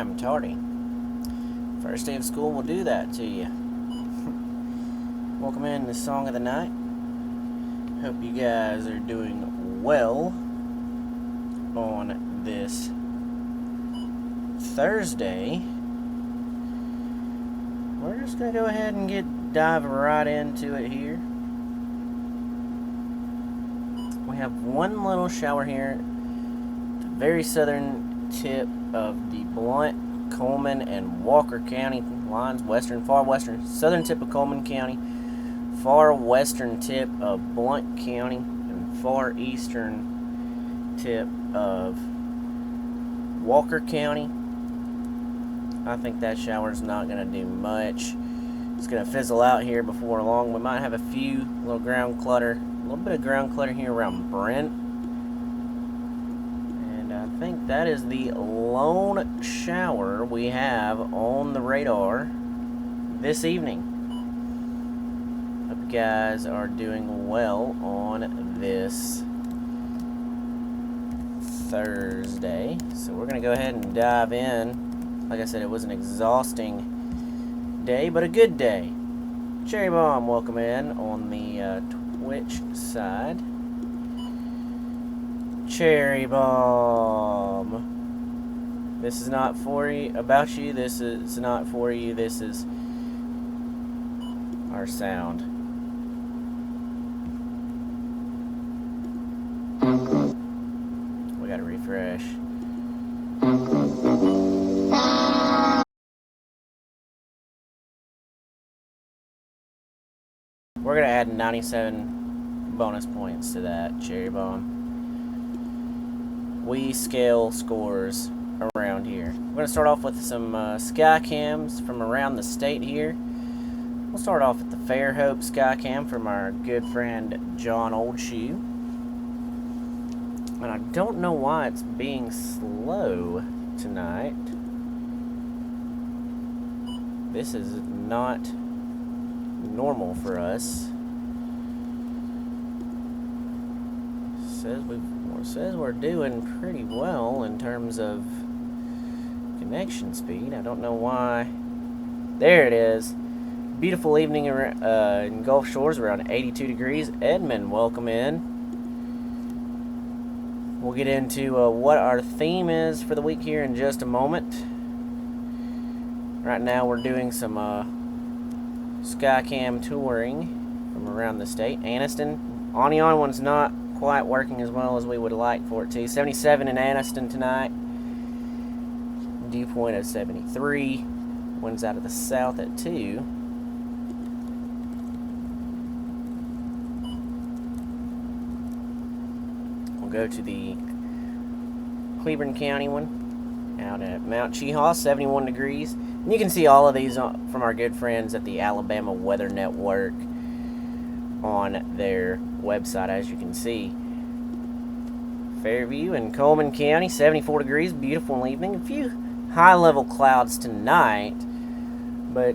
I'm tardy. First day of school will do that to you. Welcome in to Song of the Night. Hope you guys are doing well on this Thursday. We're just going to go ahead and dive right into it here. We have one little shower here, the very southern tip of the Blount, Coleman, and Walker County lines, far western, southern tip of Coleman County, far western tip of Blount County, and far eastern tip of Walker County. I think that shower's not going to do much. It's going to fizzle out here before long. We might have a few little ground clutter, a little bit of ground clutter here around Brent. And I think that is the lone shower we have on the radar this evening. Hope you guys are doing well on this Thursday. So we're going to go ahead and dive in. Like I said, it was an exhausting day, but a good day. Cherry Bomb, welcome in on the Twitch side. Cherry Bomb. This is not for you, about you. This is not for you. This is our sound. We gotta refresh. We're going to add 97 bonus points to that, Cherry Bomb. We scale scores around here. We're going to start off with some sky cams from around the state here. We'll start off with the Fairhope sky cam from our good friend John Oldshoe. And I don't know why it's being slow tonight. This is not normal for us. Says we're doing pretty well in terms of connection speed. I don't know why. There it is. Beautiful evening in Gulf Shores, around 82 degrees. Edmund, welcome in. We'll get into what our theme is for the week here in just a moment. Right now we're doing some Skycam touring from around the state. Anniston, Anion one's not quite working as well as we would like for it to. 77 in Anniston tonight. Dew point of 73. Winds out of the south at 2. We'll go to the Cleburne County one out at Mount Cheehaw, 71 degrees. And you can see all of these from our good friends at the Alabama Weather Network on their website, as you can see. Fairview and Coleman County, 74 degrees, beautiful evening. A few high-level clouds tonight, but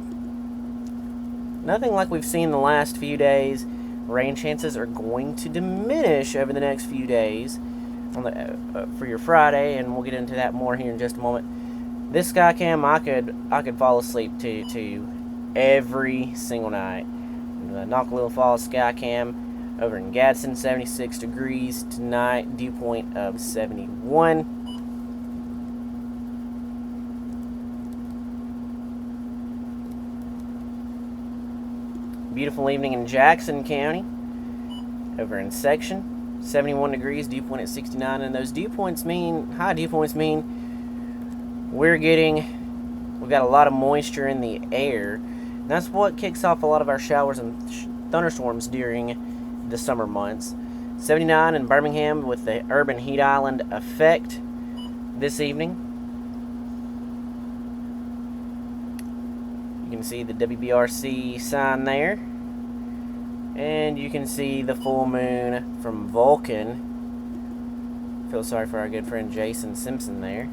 nothing like we've seen the last few days. Rain chances are going to diminish over the next few days on the for your Friday, and we'll get into that more here in just a moment. This Skycam, I could fall asleep to every single night. The Knockaloo Falls Skycam over in Gadsden, 76 degrees tonight, dew point of 71. Beautiful evening in Jackson County over in Section, 71 degrees, dew point at 69. And those dew points high dew points mean we've got a lot of moisture in the air. And that's what kicks off a lot of our showers and thunderstorms during the summer months. 79 in Birmingham with the urban heat island effect this evening. You can see the WBRC sign there. And you can see the full moon from Vulcan. Feel sorry for our good friend Jason Simpson there.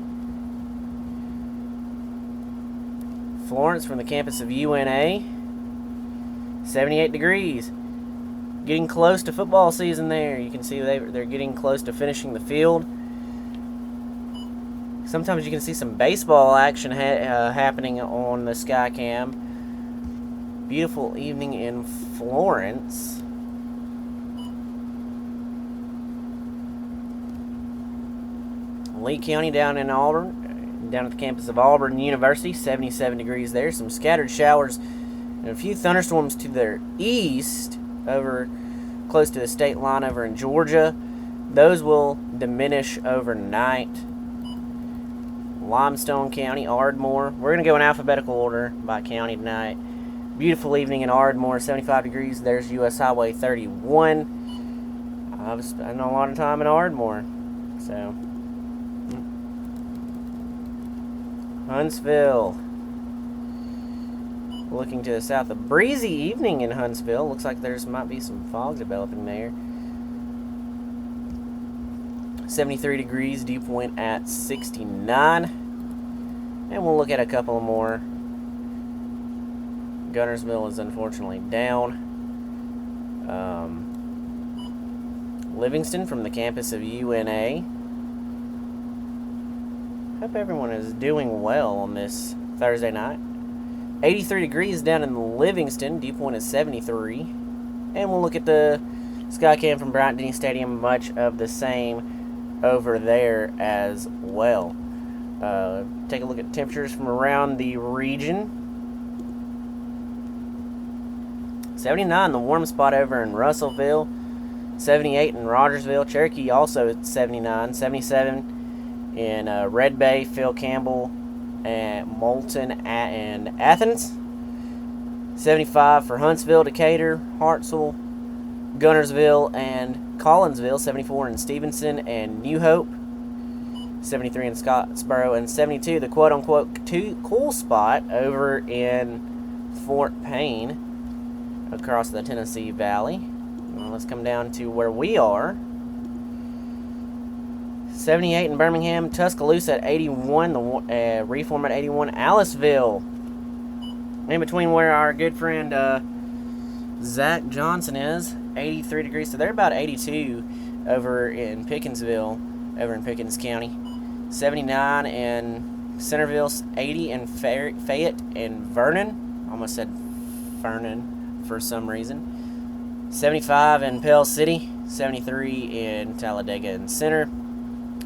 Florence from the campus of UNA, 78 degrees. Getting close to football season there. You can see they're getting close to finishing the field. Sometimes you can see some baseball action happening on the Skycam. Beautiful evening in Florence. Lee County down in Auburn, down at the campus of Auburn University, 77 degrees there. Some scattered showers and a few thunderstorms to their east over close to the state line over in Georgia. Those will diminish overnight. Limestone County, Ardmore. We're going to go in alphabetical order by county tonight. Beautiful evening in Ardmore, 75 degrees. There's US Highway 31. I've spent a lot of time in Ardmore. So, Huntsville. Looking to the south, a breezy evening in Huntsville. Looks like there's might be some fog developing there. 73 degrees, dew point at 69. And we'll look at a couple more. Guntersville is unfortunately down. Livingston from the campus of UNA. Hope everyone is doing well on this Thursday night. 83 degrees down in Livingston, dew point is 73. And we'll look at the Skycam from Bryant-Denny Stadium, much of the same over there as well. Take a look at temperatures from around the region. 79, the warm spot over in Russellville. 78 in Rogersville. Cherokee also at 79. 77 in Red Bay, Phil Campbell, and Moulton and Athens. 75 for Huntsville, Decatur, Hartselle, Guntersville, and Collinsville. 74 in Stevenson and New Hope. 73 in Scottsboro, and 72, the quote-unquote cool spot over in Fort Payne across the Tennessee Valley. Well, let's come down to where we are. 78 in Birmingham, Tuscaloosa at 81, the Reform at 81, Aliceville, in between where our good friend Zach Johnson is, 83 degrees, so they're about 82 over in Pickensville, over in Pickens County. 79 in Centerville, 80 in Fayette and Vernon. Almost said Vernon for some reason. 75 in Pell City, 73 in Talladega and Center,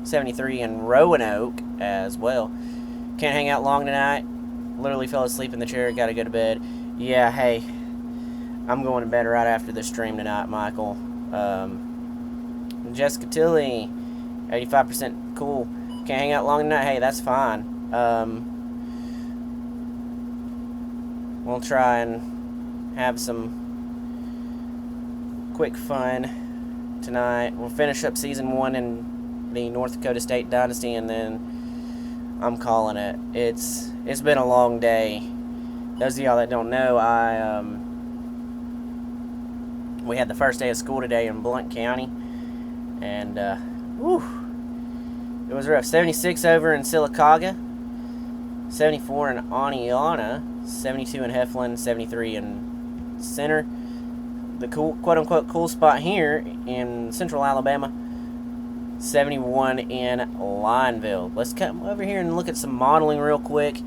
73 in Roanoke as well. Can't hang out long tonight. Literally fell asleep in the chair, gotta go to bed. Yeah, hey, I'm going to bed right after the stream tonight, Michael. Jessica Tilley, 85% cool. Can't hang out long tonight. Hey, that's fine. We'll try and have some quick fun tonight. We'll finish up season 1 in the North Dakota State Dynasty, and then I'm calling it. It's been a long day. Those of y'all that don't know, we had the first day of school today in Blount County, and it was rough. 76 over in Sylacauga, 74 in Oneonta, 72 in Heflin, 73 in Center. The cool, quote-unquote cool spot here in central Alabama, 71 in Lineville. Let's come over here and look at some modeling real quick.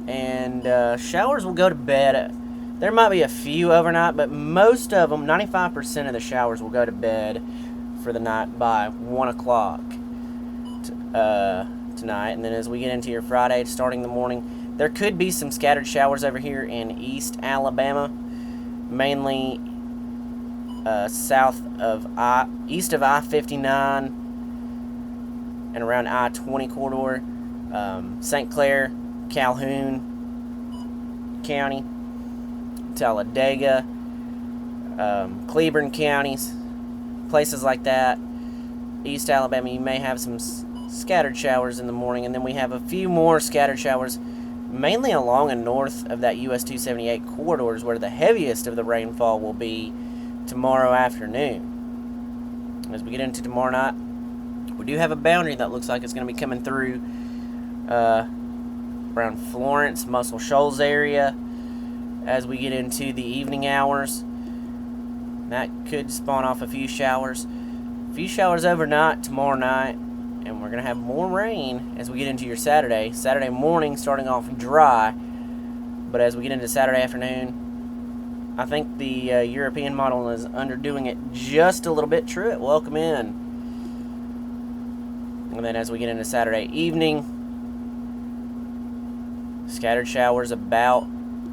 And showers will go to bed. There might be a few overnight, but most of them, 95% of the showers will go to bed for the night by 1 o'clock tonight. And then as we get into your Friday, starting the morning, there could be some scattered showers over here in East Alabama, mainly east of I-59 and around I-20 corridor, St. Clair, Calhoun County, Talladega, Cleburne counties, places like that. East Alabama, you may have some scattered showers in the morning, and then we have a few more scattered showers, mainly along and north of that US 278 corridors, where the heaviest of the rainfall will be tomorrow afternoon. As we get into tomorrow night, we do have a boundary that looks like it's going to be coming through around Florence, Muscle Shoals area as we get into the evening hours. That could spawn off a few showers. A few showers overnight tomorrow night, and we're going to have more rain as we get into your Saturday. Saturday morning starting off dry, but as we get into Saturday afternoon, I think the European model is underdoing it just a little bit. Truett, welcome in. And then as we get into Saturday evening, scattered showers about.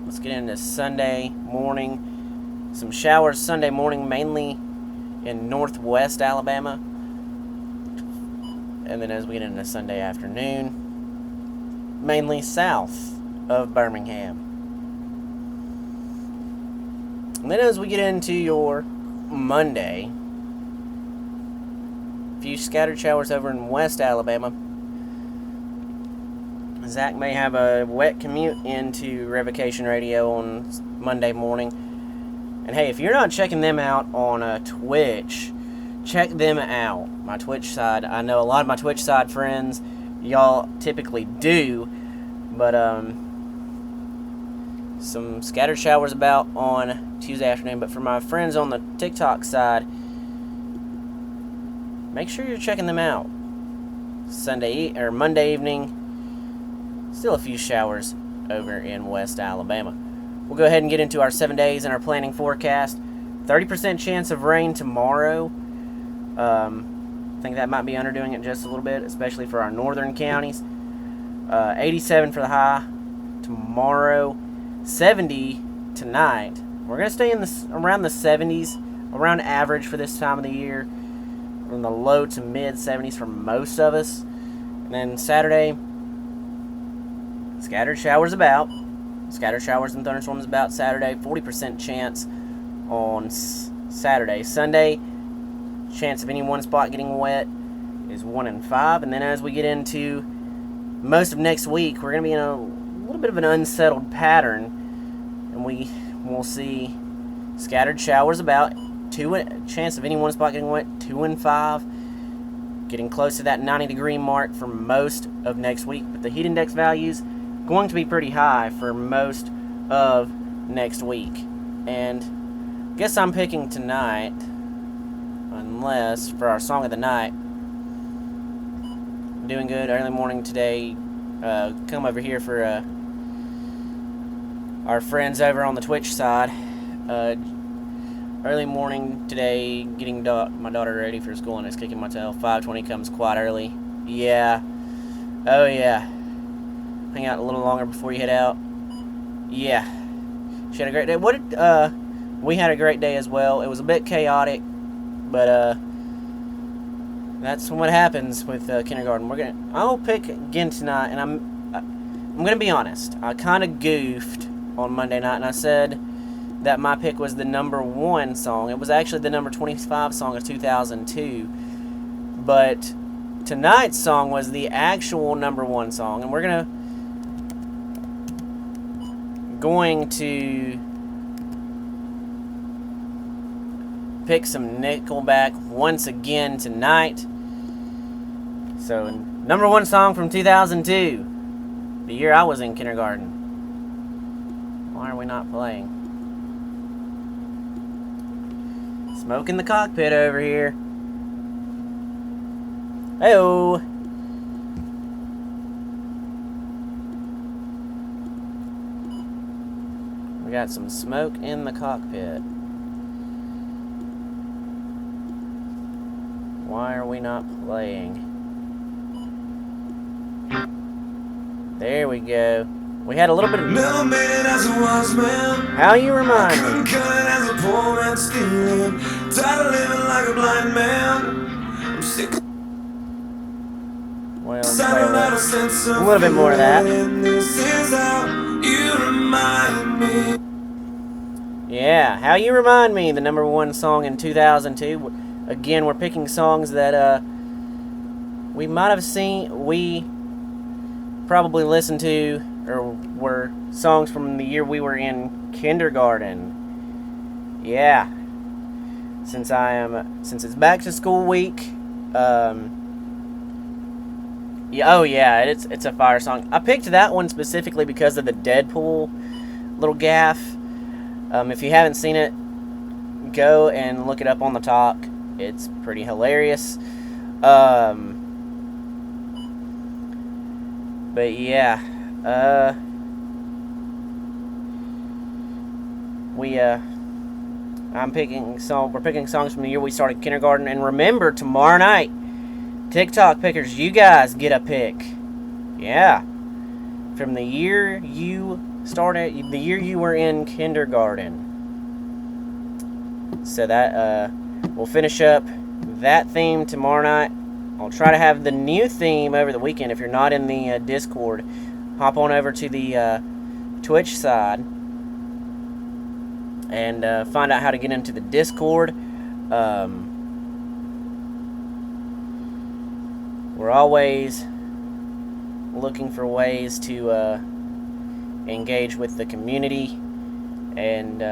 Let's get into Sunday morning. Some showers Sunday morning, mainly in northwest Alabama. And then as we get into Sunday afternoon, mainly south of Birmingham. And then as we get into your Monday, a few scattered showers over in west Alabama. Zach may have a wet commute into Revocation Radio on Monday morning. And hey, if you're not checking them out on Twitch, check them out. My Twitch side. I know a lot of my Twitch side friends, y'all typically do. But some scattered showers about on Tuesday afternoon. But for my friends on the TikTok side, make sure you're checking them out. Monday evening. Still a few showers over in West Alabama. We'll go ahead and get into our 7 days and our planning forecast. 30% chance of rain tomorrow. I think that might be underdoing it just a little bit, especially for our northern counties. 87 for the high tomorrow. 70 tonight. We're going to stay in around the 70s, around average for this time of the year. From the low to mid 70s for most of us. And then Saturday, scattered showers about. Scattered showers and thunderstorms about Saturday. 40% chance on Saturday. Sunday, chance of any one spot getting wet is 1 in 5. And then as we get into most of next week, we're going to be in a little bit of an unsettled pattern. And we'll see scattered showers about. Chance of any one spot getting wet, 2 in 5. Getting close to that 90-degree mark for most of next week. But the heat index values going to be pretty high for most of next week. And I guess I'm picking tonight, unless for our song of the night. Doing good early morning today. Come over here for our friends over on the Twitch side. Early morning today, getting my daughter ready for school, and it's kicking my tail. 5:20 comes quite early. Yeah. Oh yeah. Hang out a little longer before you head out. Yeah. She had a great day. We had a great day as well. It was a bit chaotic, but that's what happens with kindergarten. I'll pick again tonight, and I'm gonna be honest. I kind of goofed on Monday night, and I said that my pick was the number 1 song. It was actually the number 25 song of 2002, but tonight's song was the actual number 1 song, and we're going to pick some Nickelback once again tonight. So, number 1 song from 2002, the year I was in kindergarten. Why are we not playing? Smoke in the cockpit over here. Hey-oh. We got some smoke in the cockpit. Why are we not playing? There we go. We had a little bit of... Never made it as a wise man. How you remind me? Couldn't cut it as a poor man stealing. Tired of living like a blind man. I'm sick of... Well, a little bit more of that. This is how you remind me. Yeah, How You Remind Me, the number 1 song in 2002. Again, we're picking songs that we might have seen, we probably listened to, or were songs from the year we were in kindergarten. Yeah. Since it's back to school week, it's a fire song. I picked that one specifically because of the Deadpool little gaffe. If you haven't seen it, go and look it up on the talk. It's pretty hilarious. But yeah, we I'm picking song. We're picking songs from the year we started kindergarten. And remember, tomorrow night, TikTok pickers, you guys get a pick. Yeah, from the year you started, the year you were in kindergarten. So that we'll finish up that theme tomorrow night. I'll try to have the new theme over the weekend. If you're not in the Discord, hop on over to the Twitch side and find out how to get into the Discord. We're always looking for ways to engage with the community and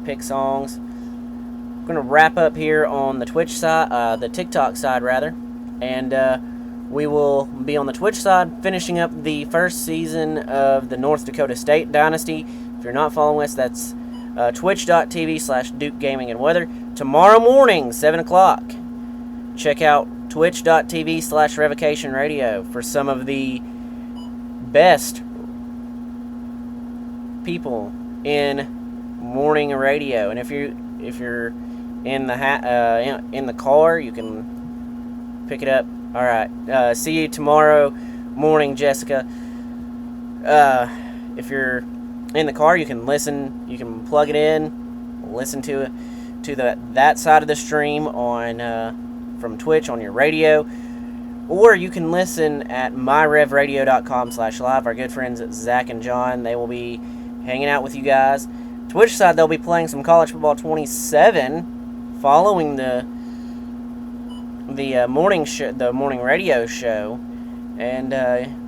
pick songs. I'm gonna wrap up here on the Twitch side, the TikTok side rather, and we will be on the Twitch side finishing up the first season of the North Dakota State Dynasty. If you're not following us, that's twitch.tv/Duke Gaming and Weather. Tomorrow morning, 7 o'clock, check out twitch.tv/Revocation Radio for some of the best people in morning radio. And if you're in the car, you can pick it up. All right. See you tomorrow morning, Jessica. If you're in the car, you can listen. You can plug it in, listen to that side of the stream on from Twitch on your radio, or you can listen at myrevradio.com/live. Our good friends Zach and John, they will be hanging out with you guys. Twitch side, they'll be playing some College Football 27 following the morning the morning radio show, and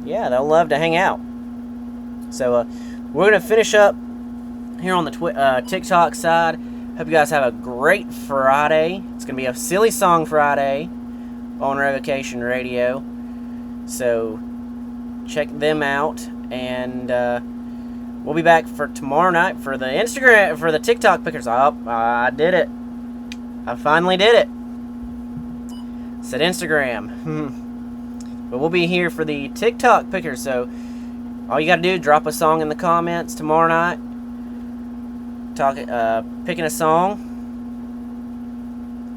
yeah, they'll love to hang out. So we're gonna finish up here on the TikTok side. Hope you guys have a great Friday. It's gonna be a silly song Friday on Revocation Radio, so check them out, and we'll be back for tomorrow night for the TikTok pickers. I did it. I finally did it. Said Instagram. But we'll be here for the TikTok pickers, so all you gotta do is drop a song in the comments tomorrow night. Picking a song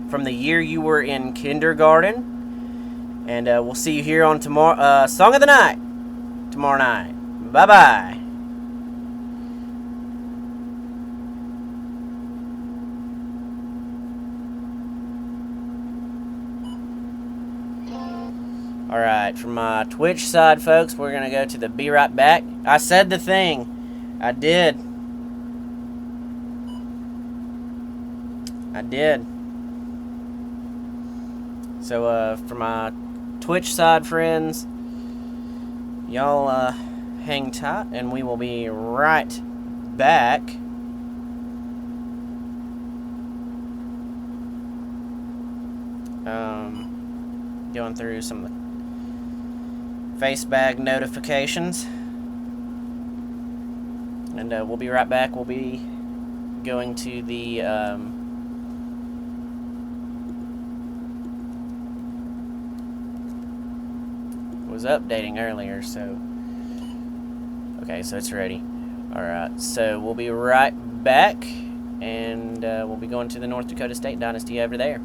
from the year you were in kindergarten. And we'll see you here on tomorrow Song of the Night tomorrow night. Bye-bye. Alright, from my Twitch side, folks, we're going to go to the Be Right Back. I said the thing. I did. So, for my Twitch side friends, y'all hang tight, and we will be right back. Going through some of the Facebag notifications, and we'll be right back. We'll be going to the was updating earlier, so okay, so it's ready. Alright, so we'll be right back, and we'll be going to the North Dakota State Dynasty over there.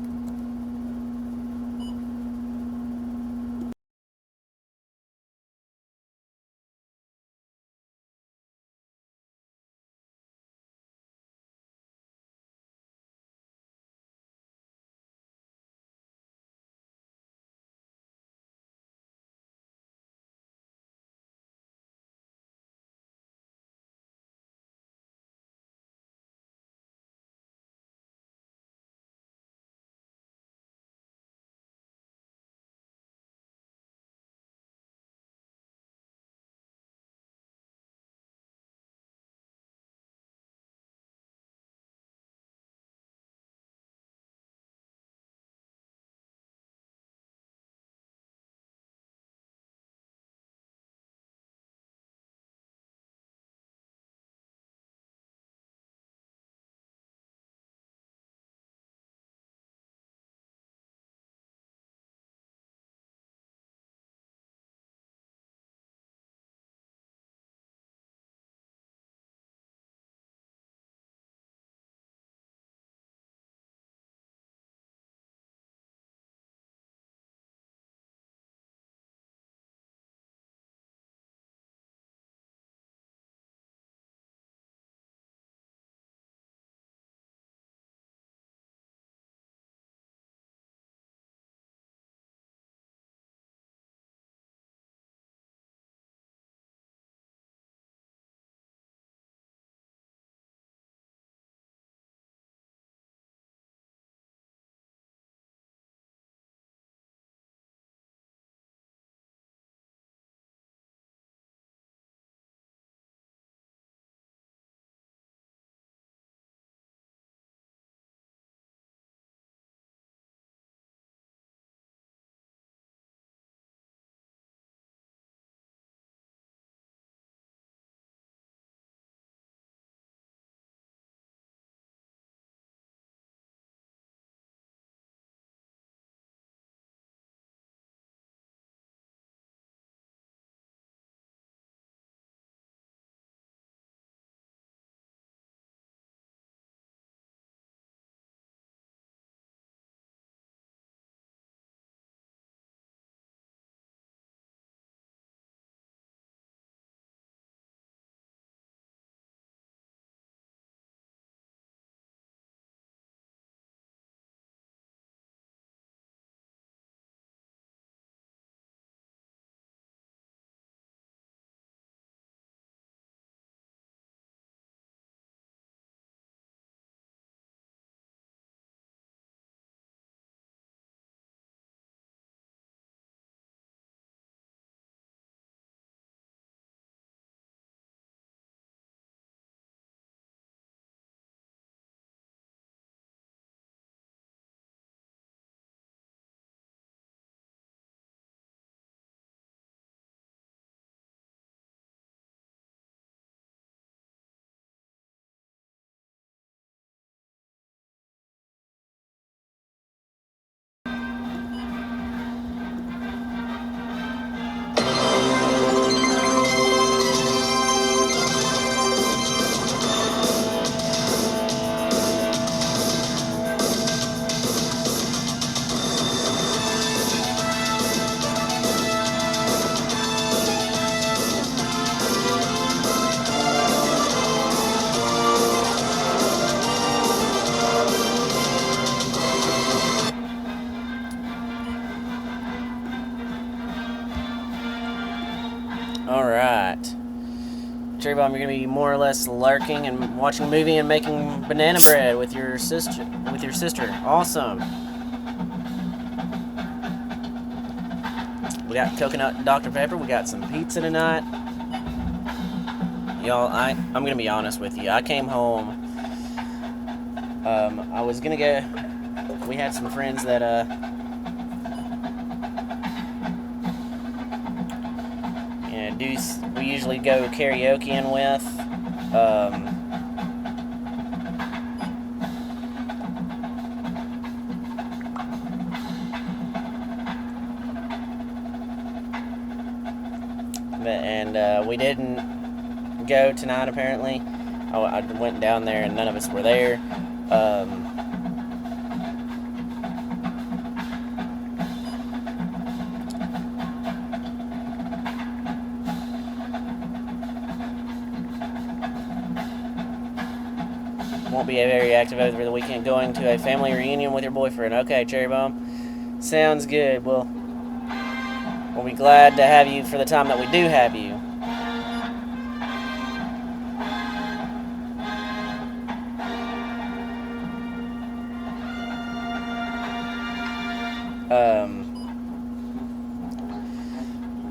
Cherry Bomb, you're gonna be more or less lurking and watching a movie and making banana bread with your sister. Awesome. We got coconut Dr. Pepper. We got some pizza tonight. Y'all, I'm gonna be honest with you. I came home. I was gonna go. We had some friends that we usually go karaokeing with. And we didn't go tonight apparently. I went down there and none of us were there. Won't be very active over the weekend. Going to a family reunion with your boyfriend. Okay, Cherry Bomb. Sounds good. Well, we'll be glad to have you for the time that we do have you.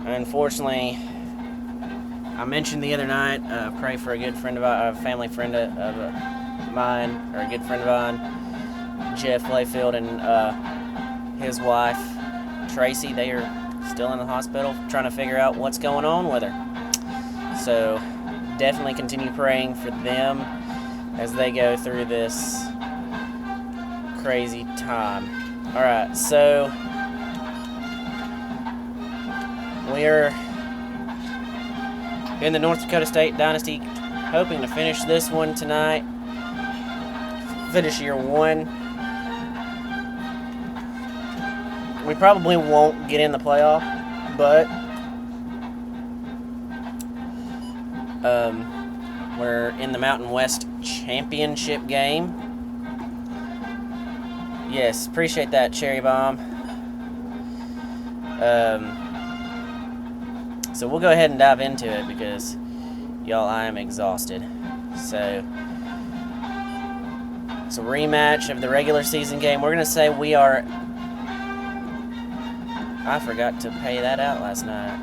Unfortunately, I mentioned the other night, pray for a good friend of a family friend of mine, or a good friend of mine, Jeff Layfield, and his wife, Tracy. They are still in the hospital trying to figure out what's going on with her. So definitely continue praying for them as they go through this crazy time. Alright, so we're in the North Dakota State Dynasty, hoping to finish this one tonight. Finish year 1. We probably won't get in the playoff, but we're in the Mountain West Championship game. Yes, appreciate that, Cherry Bomb. So we'll go ahead and dive into it because, y'all, I am exhausted. So it's a rematch of the regular season game. We're going to say we are... I forgot to pay that out last night.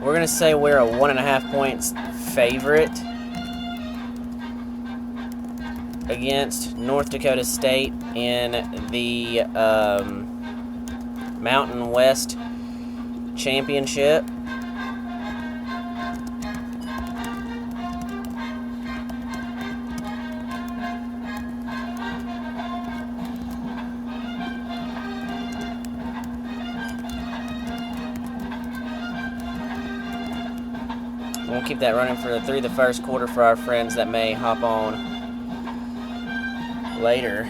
We're going to say we're a 1.5 points favorite against North Dakota State in the Mountain West Championship. We'll keep that running through the first quarter for our friends that may hop on later.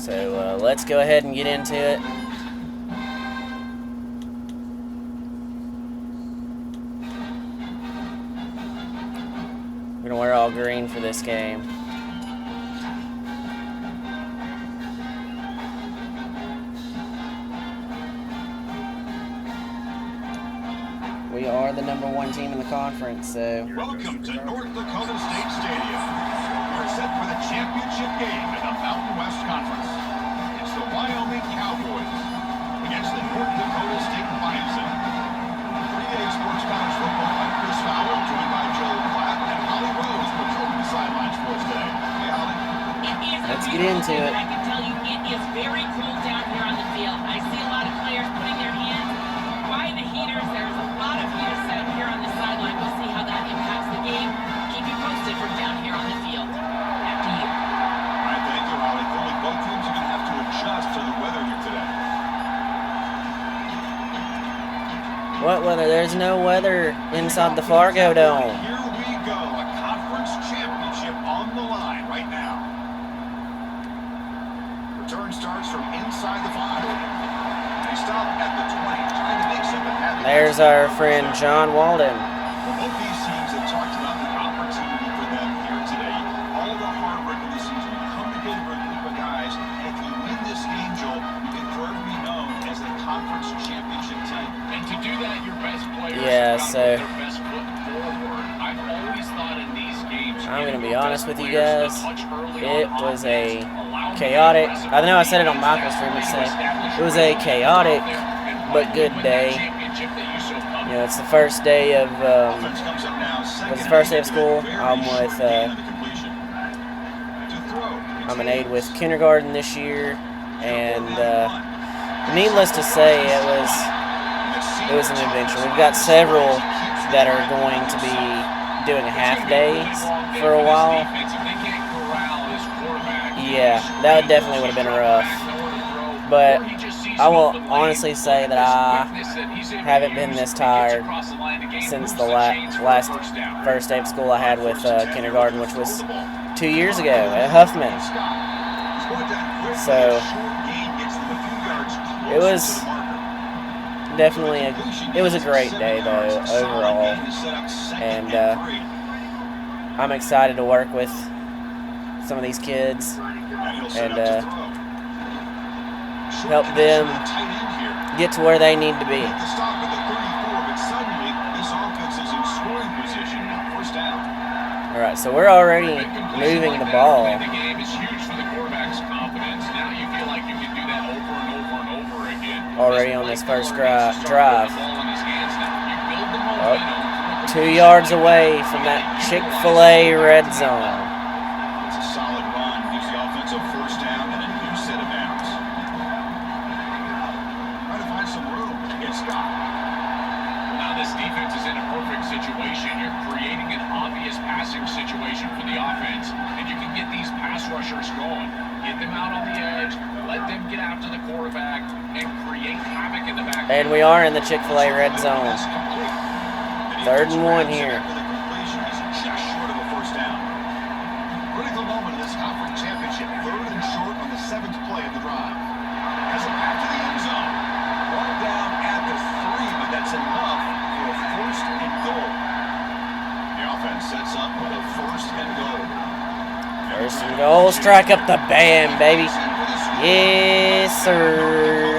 So let's go ahead and get into it. We're gonna wear all green for this game. We are the #1 team in the conference, so... Welcome to North Dakota State Stadium. We're set for the championship game in the Mountain West Conference. It's the Wyoming Cowboys against the North Dakota State Bison. 3A Sports College Football, I'm Chris Fowler, joined by Joel Platt and Holly Rose patrolling the sidelines for us today. Hey, Holly. Let's get into it. I can tell you, it is very cold down here on the field. I see a lot of players putting their hands by the heaters. There's a lot of heaters set here on the sideline. We'll see how that impacts the game. Keep you posted from down here on the field. After you. All right, thank you, Holly. Clearly, both teams are going to have to adjust to the weather here today. What weather? There's no weather inside the Fargo Dome. Here we go. A conference championship on the line right now. Return starts from inside the 5. They stop at the 20, trying to make something happen. There's our friend John Walden. Well, both these teams have talked about the opportunity for them here today. All the hard work of the season come together for Yeah, so I'm going to be honest with you guys. It was a chaotic, I know I said it on Michael's stream, it was a chaotic but good day. You know, it's the first day of school. I'm an aide with kindergarten this year, and needless to say, it was an adventure. We've got several that are going to be doing half days for a while. Yeah, that definitely would have been rough. But I will honestly say that I haven't been this tired since the last first day of school I had with kindergarten, which was 2 years ago at Huffman. So it was definitely it was a great day though overall, and I'm excited to work with some of these kids and help them get to where they need to be. All right, so we're already moving the ball. Already on this first drive. 2 yards away from that Chick-fil-A red zone. It's a solid run. Gives the offense a first down and a new set of downs. Trying to find some room to get Scott. Now this defense is in a perfect situation. You're creating an obvious passing situation for the offense, and you can get these pass rushers going. Get them out on the edge, let them get after the quarterback, and create havoc in the back. And we are in the Chick-fil-A red zone. 3rd and 1 here. Just short of a first down. Critical moment in this conference championship. 3rd and short on the 7th play of the drive. Has it back to the end zone. Brought down at the 3, but that's enough for a 1st and goal. The offense sets up with a 1st and goal. 1st and goal. Strike up the band, baby. Yes, sir.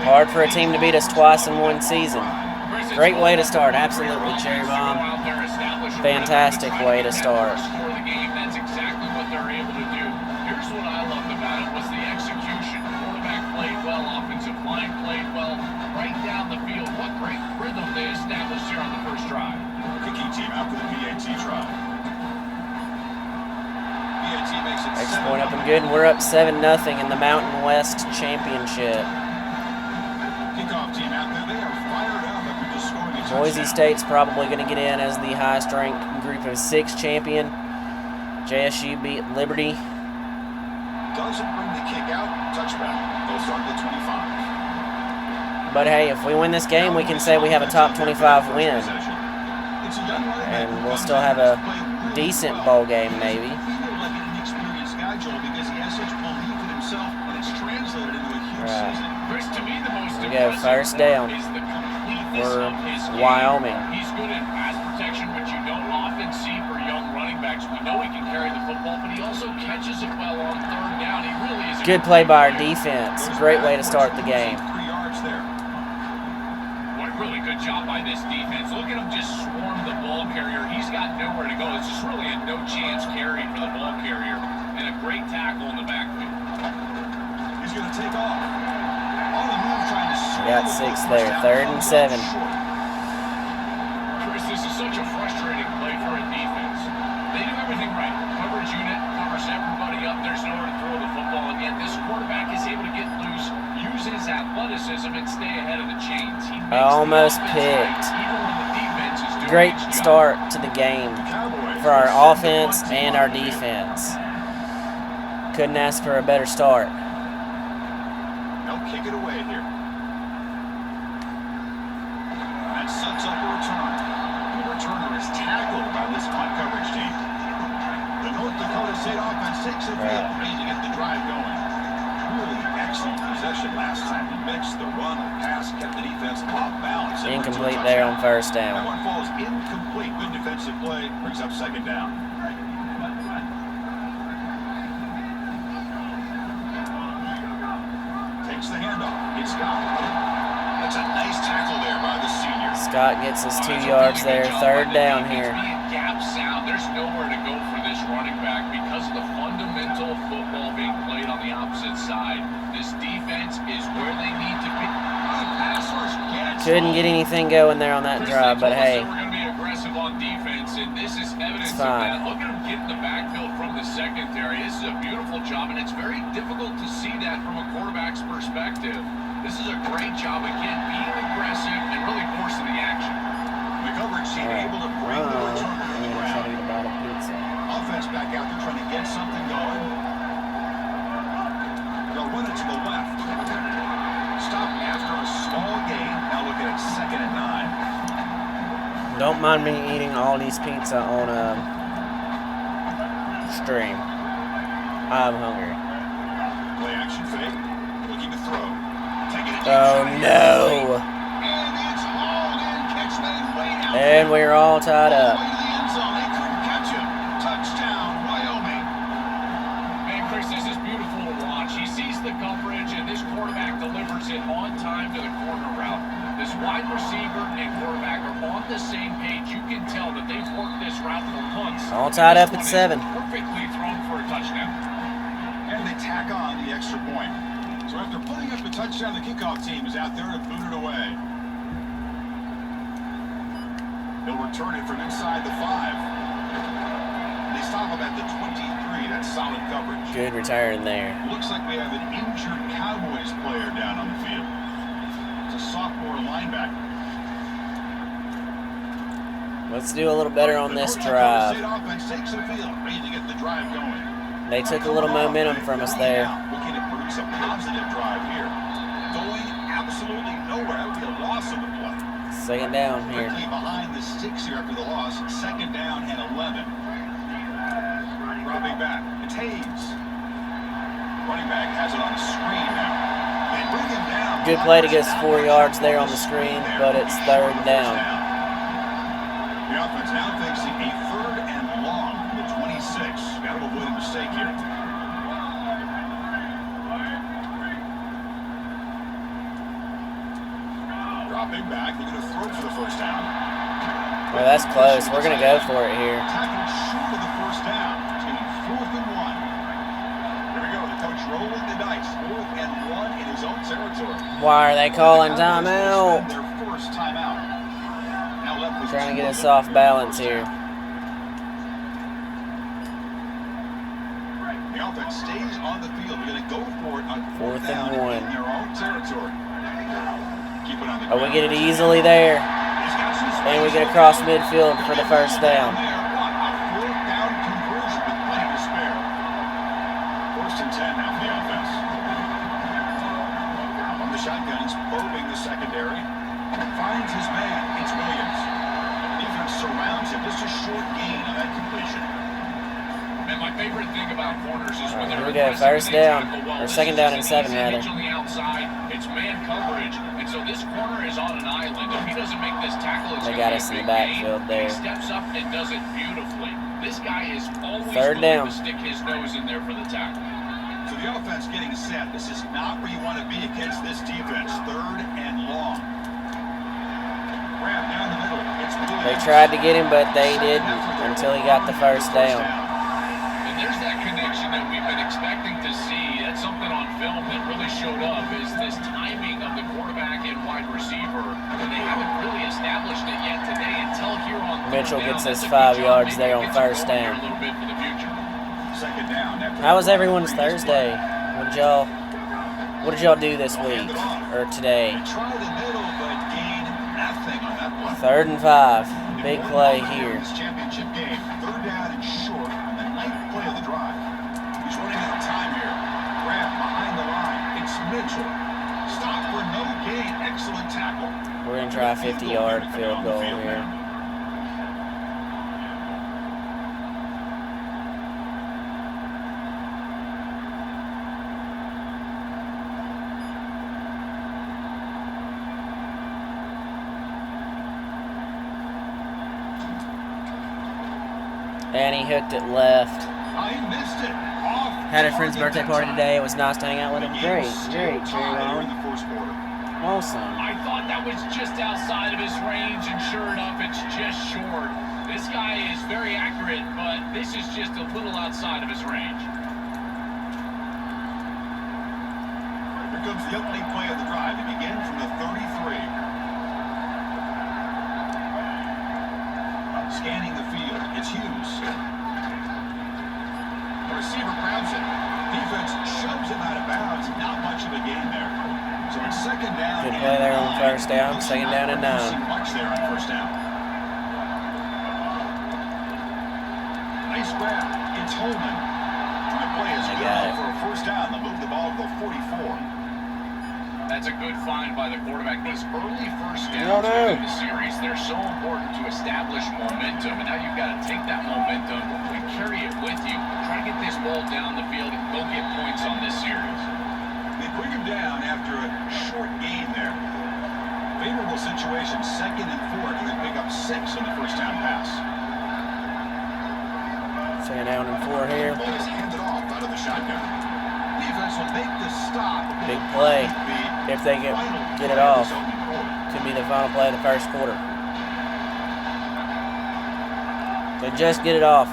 Hard for a team to beat us twice in one season. Great way to start. Absolutely, Cherry Bomb. Fantastic way to start. That's exactly what they're able to do. Here's what I loved about it was the execution. Quarterback played well. Offensive line played well. Right down the field. What great rhythm they established here on the first drive. Kicking team out for the PAT try. PAT makes it Extra point up and good, and we're up 7-0 in the Mountain West Championship. Kickoff team out there. They are fired up after just scoring a touchdown. Boise State's probably going to get in as the highest ranked group of 6 champion. JSU beat Liberty. Doesn't bring the kick out. Touchback. They'll start at 25. But hey, if we win this game, we can say we have a top 25 win. And we'll still have a decent bowl game, maybe. Here we go, first down for Wyoming. He's good in pass protection, but you don't often see for young running backs. We know he can carry the football, but he also catches it well on 3rd down. He really is. Good play by our defense. Great way to start the game. 3 yards there. What a really good job by this defense. Look at him just swarm the ball carrier. He's got nowhere to go. It's just really a no-chance carry for the ball carrier, and a great tackle in the backfield. He's going to take off. On the move, trying to Got 6 there. 3rd and 7. Chris, this is such a frustrating play for a defense. They do everything right. Coverage unit covers everybody up. There's nowhere to throw the football, and yet this quarterback is able to get loose, use his athleticism, and stay ahead of the chains. Almost picked. Great start to the game for our offense and our defense. Couldn't ask for a better start. They'll kick it away here. That sets up a return. The returner is tackled by this punt coverage team. The North Dakota State offense takes a field to get the drive going. Really excellent possession last time. He mixed the run and pass, kept the defense off balance. Incomplete there on 1st down. That one falls incomplete. Good defensive play. Brings up 2nd down. Gets the handoff. It's Scott. That's a nice tackle there by the senior. Scott gets his 2 yards there. Third down here. Gap sound. There's nowhere to go for this running back because of the fundamental football being played on the opposite side. This defense is where they need to be. Couldn't get anything going there on that drive, but hey, we're going to be aggressive on defense, and this is evidence it's of fine. that. Look at him get in the backfield from the secondary. This is a beautiful job, and it's very difficult to see that from a quarterback's perspective. This is a great job, again, being aggressive and really forcing the action. The coverage team able to bring the return to the ground. About a pizza. Offense back out there trying to get something going. They'll run it to the left. Stop after a small gain. Now looking at 2nd and 9. Don't mind me eating all these pizza on a stream. I'm hungry. Play action fake. Looking to throw. Taking it. Oh no! And it's hauled in. Catch made way out. And we're all tied All up. the way to the end zone. They couldn't catch him. Touchdown, Wyoming. Man, Chris, this is beautiful to watch. He sees the coverage, and this quarterback delivers it on time to the corner route. This wide receiver and quarterback are on the same page. You can tell that they've worked this route for months. All tied This up at one is 7. Perfectly thrown for a touchdown. And they tack on the extra point. So after putting up the touchdown, the kickoff team is out there to boot it away. They'll return it from inside the 5. They stop him at the 23. That's solid coverage. Good return there. Looks like we have an injured Cowboys player down on the field. It's a sophomore linebacker. Let's do a little better on this The drive. State offense takes the field, ready to get the drive going. They took a little momentum from us there. Looking to produce a positive drive here. Going absolutely nowhere. That would be a loss of the play. 2nd down here. Quickly behind the sticks here after the loss. 2nd down and 11. Dropping back. It's Hayes. Running back has it on a screen now. They bring him down. Good play to get us 4 yards there on the screen, but it's 3rd down. The offense now facing a 3rd and long from the 26. Got to avoid a mistake here. Dropping back, they're going to throw for the 1st down. Well, that's close. We're going to go for it here. Tackled short of the 1st down. It's going to be 4th and 1. Here we go. The coach rolling the dice. 4th and 1 in his own territory. Why are they calling timeout? Their first timeout. Now left with Trying to 2 get of us them. off balance here. The offense stays on the field. We're going to go for it on 4th and down 1. in their own territory. Keep it on the Oh, we ground. get it easily there. He's got some And we space. get across midfield for the 1st down. A 4th down conversion with plenty to spare. 1st and 10 now for the offense. On the shotguns, probing the secondary. Finds his man. It's Williams. Defense surrounds him. Just a short gain on that completion. And my favorite thing about corners is when Here they're we go, aggressive 1st and they down, tackle well. or This 2nd is down just and 7 an easy rather. hitch on the outside. It's man coverage, and so this corner is on an island. If he doesn't make this tackle, it's They gonna got be us a in the big backfield gain. there. He steps up and does it beautifully. This guy is always 3rd willing down. to stick his nose in there for the tackle. So the offense getting set. This is not where you want to be against this defense. 3rd and long. Grab down the middle. It's Williams. They tried to get him, but they didn't until he got the 1st down. And there's that connection that we've been expecting to see. That's something on film that really showed up, is this timing of the quarterback and wide receiver. And they haven't really established it yet today until here on 3rd Mitchell down. gets That's us a good 5 job. yards Maybe there it on gets them 1st going here down. a little bit for the future. 2nd down. How was everyone's Thursday? What did y'all do this week or today? They try the middle, but gain nothing on that one. 3rd and 5. Big play here. This championship game. 3rd down and short on the 9th play of the drive. He's running out of time here. Grab behind the line. It's Mitchell. Stop for no gain. Excellent tackle. We're going to try a 50-yard field goal here. And he hooked it left. He missed it. Off Had a friend's birthday party today. It was nice to hang out with him. Great, great, Cherry In Bone. the first quarter. Awesome. I thought that was just outside of his range, and sure enough, it's just short. This guy is very accurate, but this is just a little outside of his range. Here comes the opening play of the drive. It begins from the 33. Scanning the field, it's Hughes. The receiver grabs it. Defense shoves him out of bounds. Not much of a gain there. So it's second down. Good play there on first down. Looks Second down and not 9. producing much there on first down. Nice grab. It's Holman. And the play is They good got it. for a first down. They'll move the ball to the 44. That's a good find by the quarterback. These early first No, downs no. in the series, they're so important to establish momentum. And now you've got to take that momentum and carry it with you. Try to get this ball down the field and go get points on this series. They bring him down after a short gain there. Favorable situation, 2nd and 4. Can they pick up 6 on the first down pass? Second down and 4 here. Ball is handed off out of the shotgun. Defense will make the stop. Big play. If they get it off, could be the final play of the first quarter. They just get it off.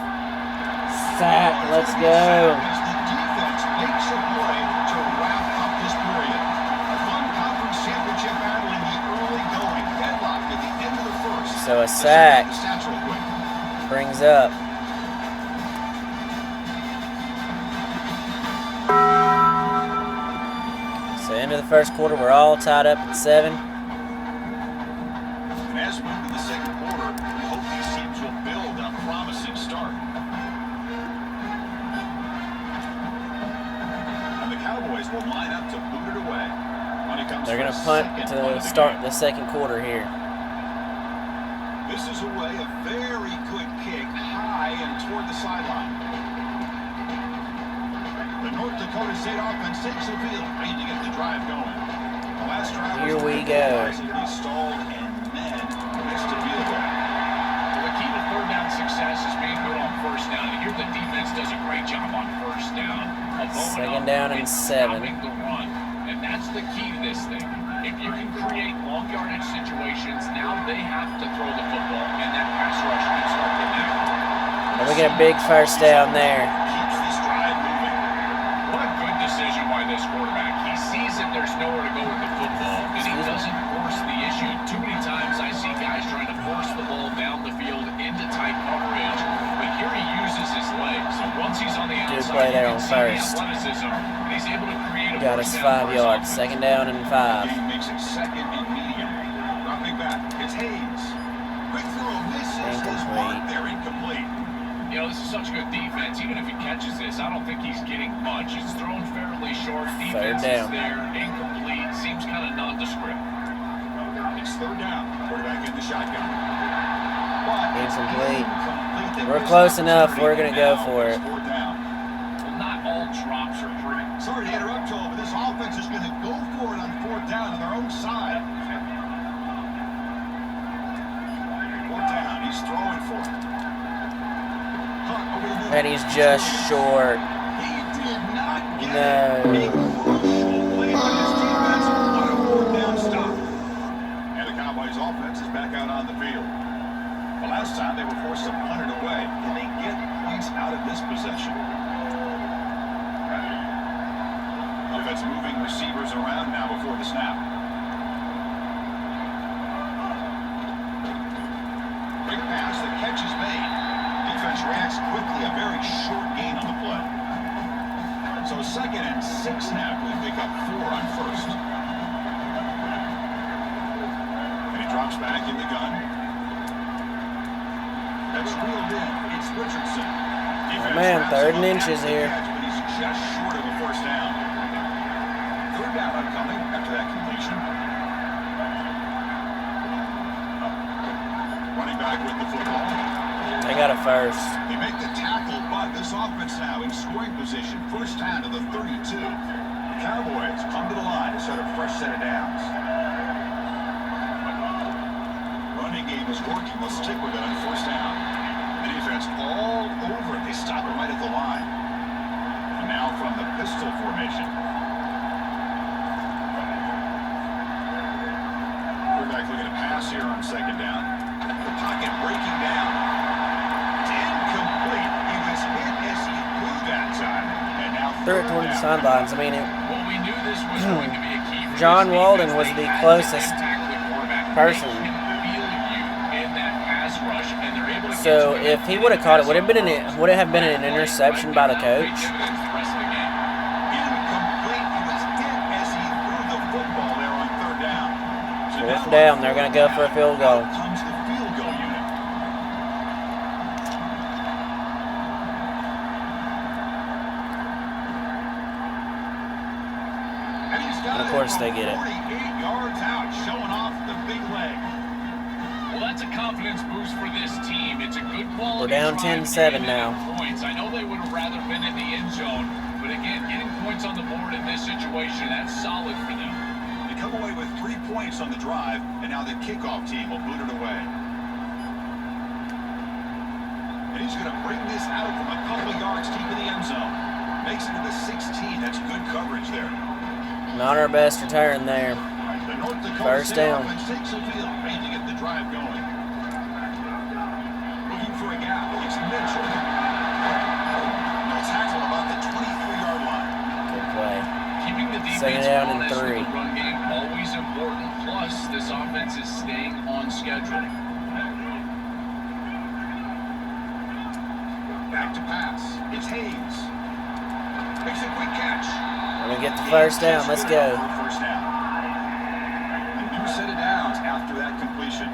Sack. Let's go. The defense makes a play to wrap up this period. A fun conference championship battle in the early going. Deadlocked at the end of the first. So a sack The stats real quick. brings up. So end of the first quarter, we're all tied up at 7. And as we move to the second quarter, we hope these teams will build on a promising start. And the Cowboys will line up to boot it away. When it comes They're for going a to punt second to of the start game. the second quarter here. This is away, a very good kick, high and toward the sideline. The North Dakota State offense takes the field, ready to get the drive going. The last drive Here was we go. surprisingly stalled and then missed a field goal. Well, the key to third down success is being good on first down. And here the defense does a great job on first down. Second down and 7. Stopping the run. And that's the key to this thing. If you can create long yardage situations, now they have to throw the football, and that pass rush can start to act. And we get a big first down there. Keeps this drive moving. What a good decision by this quarterback. He sees that there's nowhere to go with the football, and he doesn't force the issue. Too many times I see guys trying to force the ball down the field into tight coverage, but here he uses his legs. So once he's on the Good outside, play there you on can see the first. athleticism, and he's able to create a Got first us down 5 for his yards. offense. Second down and 5. Game makes it 2nd and medium. Dropping back, it's Hayes. Quick throw, misses his Incomplete. mark there, incomplete. You know, this is such good defense. Even if he catches this, I don't think he's getting much. It's thrown fairly short. Defense is down. there, incomplete. Seems kind of nondescript. It's third down. Quarterback in the shotgun. But it's Incomplete. incomplete. They We're missed close the enough. opportunity, We're gonna and go now for it's it. fourth down. Well, not all drops are pretty. Sorry to interrupt, Joel, but this offense is going to go for it on fourth down on their own side. Fourth down. He's throwing for it. Hunt over the middle. And he's just short. He did not get No. it. A crucial play by his defense. What a fourth down stop. And the Cowboys offense is back out on the field. The last time they were forced to punt it away. Can they get points out of this possession? Offense moving receivers around now before the snap. Quick pass, the catch is made. Defense reacts quickly, a very short gain on the play. So 2nd and 6 now. We pick up 4 on first. And he drops back in the gun. That's reeled in. It's Richardson. Defense man, wraps 3rd him and up inches after the here. catch, but he's just short of a first down. Third down upcoming after that completion. Running back with the football. They got a first. They make the tackle, but this offense now in scoring position. First down to the 32. The Cowboys come to the line to set a fresh set of downs. Running game is working. Let's stick with it on first down. The defense all over it. They stop it right at the line. And now threw it toward the sidelines. I mean, Well, we knew this was going to be a key for John this Walden defense. was They the had to closest attack the quarterback, person. make him feel you in that pass rush, and they're able to So get you if he would have caught it, would it have been an interception by the coach? Incomplete. He was hit as he threw the football there on third down. So Fourth now down, on they're going to fourth go for a down, field goal. out comes the field goal unit. And he's got And of course it they from get it. 48 yards out, showing off the big leg. Well, that's a confidence boost for this team. It's a good quality. We're down drive 10-7 getting now. Points. I know they would have rather been in the end zone, but again, getting points on the board in this situation, that's solid for them. They come away with 3 points on the drive, and now the kickoff team will boot it away. And he's going to bring this out from a couple of yards deep in the end zone. Makes it to the 16. That's good coverage there. Not our best return there. The North Dakota First State down. offense takes the field, ready to get the drive going. Looking for a gap. It's Mitchell. No tackle about the 23-yard line. Good play. Keeping the Second defense down and honest 3. with the run game, always important. Plus, this offense is staying on schedule. Back to pass. It's Hayes. Makes a quick catch. We're going to get the first down. Let's go. First down. A new set of downs after that completion.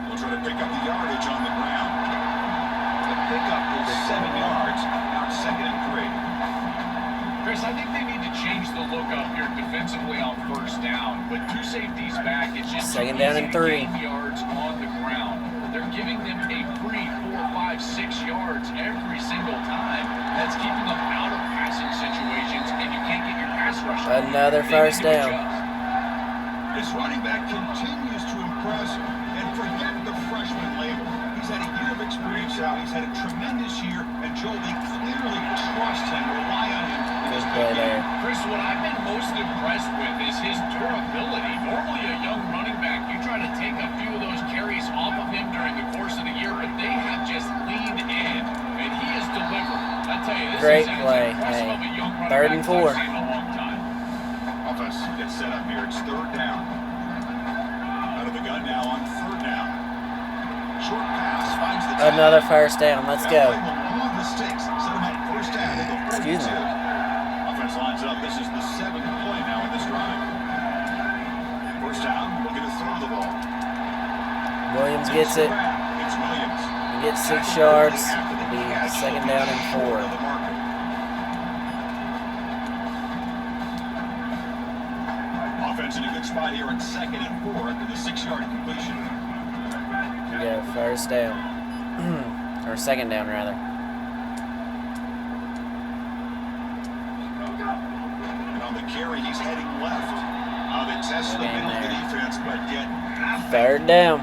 We'll try to pick up the yardage on the ground. The pickup is 7 yards. Now it's 2nd and 3. Chris, I think they need to change the look up here defensively on first down. But 2 safeties back, it's just Second too down easy and to 3. gain yards on the ground. They're giving them a free 4, 5, 6 yards every single time. That's keeping them out of passing situations, and you can't get your pass rush. Another first down. This running back continues to impress, and forget the freshman label. He's had a year of experience out. He's had a tremendous year, and Joe, they clearly trust him, rely on him in this Good play big game. there. Chris, what I've been most impressed with is his durability. Normally a young running back, you try to take a few of those carries off of him during the course of the year, but they have just leaned in, and he has delivered. I tell you, this Great is as play. impressive Hey, of a young running 3rd and back 4. I've seen in a long time. Offense gets set up here. It's 3rd down. Out of the gun now on 3rd down. Short pass finds the tackle. Another first down. Let's That go. play will move the sticks. Set him up first down at the 42. Excuse me. Offense lines up. This is the 7th play now in this drive. First down. Looking to throw the ball. Williams gets it. It's Williams. He gets 6 yards. It'll be 2nd down and 4. Offense in a good spot here on 2nd and 4 after the 6-yard completion. We go first down. Or 2nd down, rather. And on the carry, he's heading left. They test the middle of the defense, but yet 3rd down.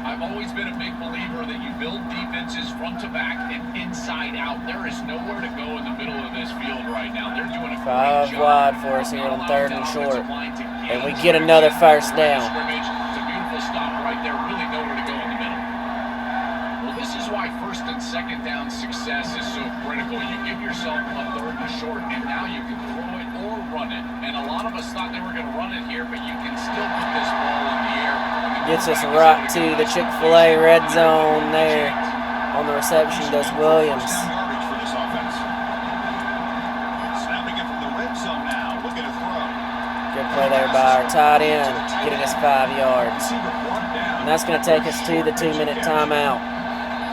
I've always been a big believer that you build defenses front to back and inside out. There is nowhere to go in the middle of this field right now. They're doing a 5 great job. wide for us here on Not 3rd allowing and that short. offensive line to And we gain get another first traction. down. Scrimmage. It's a beautiful stop right there. Really nowhere to go in the middle. Well, this is why 1st and 2nd down success is so critical. You give yourself a 3rd and short, and now you can throw it or run it. And a lot of us thought they were going to run it here, but you can still put this ball in the air. Gets us right to the Chick-fil-A red zone there. On the reception goes Williams. First down yardage for this offense. Snapping it from the red zone now. Looking to throw. Good play there by our tight end, getting us 5 yards. Receiver brought down. And that's going to take us to the 2-minute timeout.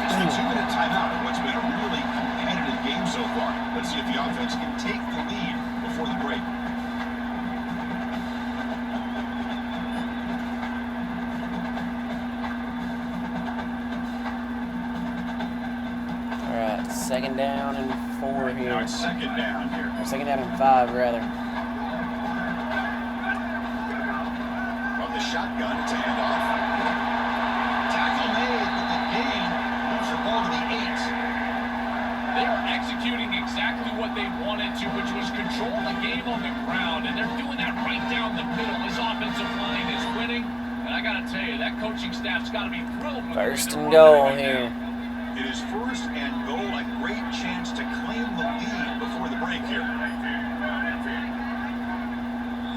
It's the 2-minute timeout in what's been a really competitive game so far. Let's see if the offense can take the lead before the break. All right, 2nd down and 4 Now here. it's 2nd down here. Or 2nd down and 5, rather. From the shotgun, it's a handoff. Tackle made, but the gain moves the ball to the 8. They are executing exactly what they wanted to, which was control the game on the ground, and they're doing that right down the middle. This offensive line is winning, and I got to tell you, that coaching staff's got to be thrilled with the way 1st they're and running goal right here. now. It is is first and goal. A great chance to claim the lead before the break here.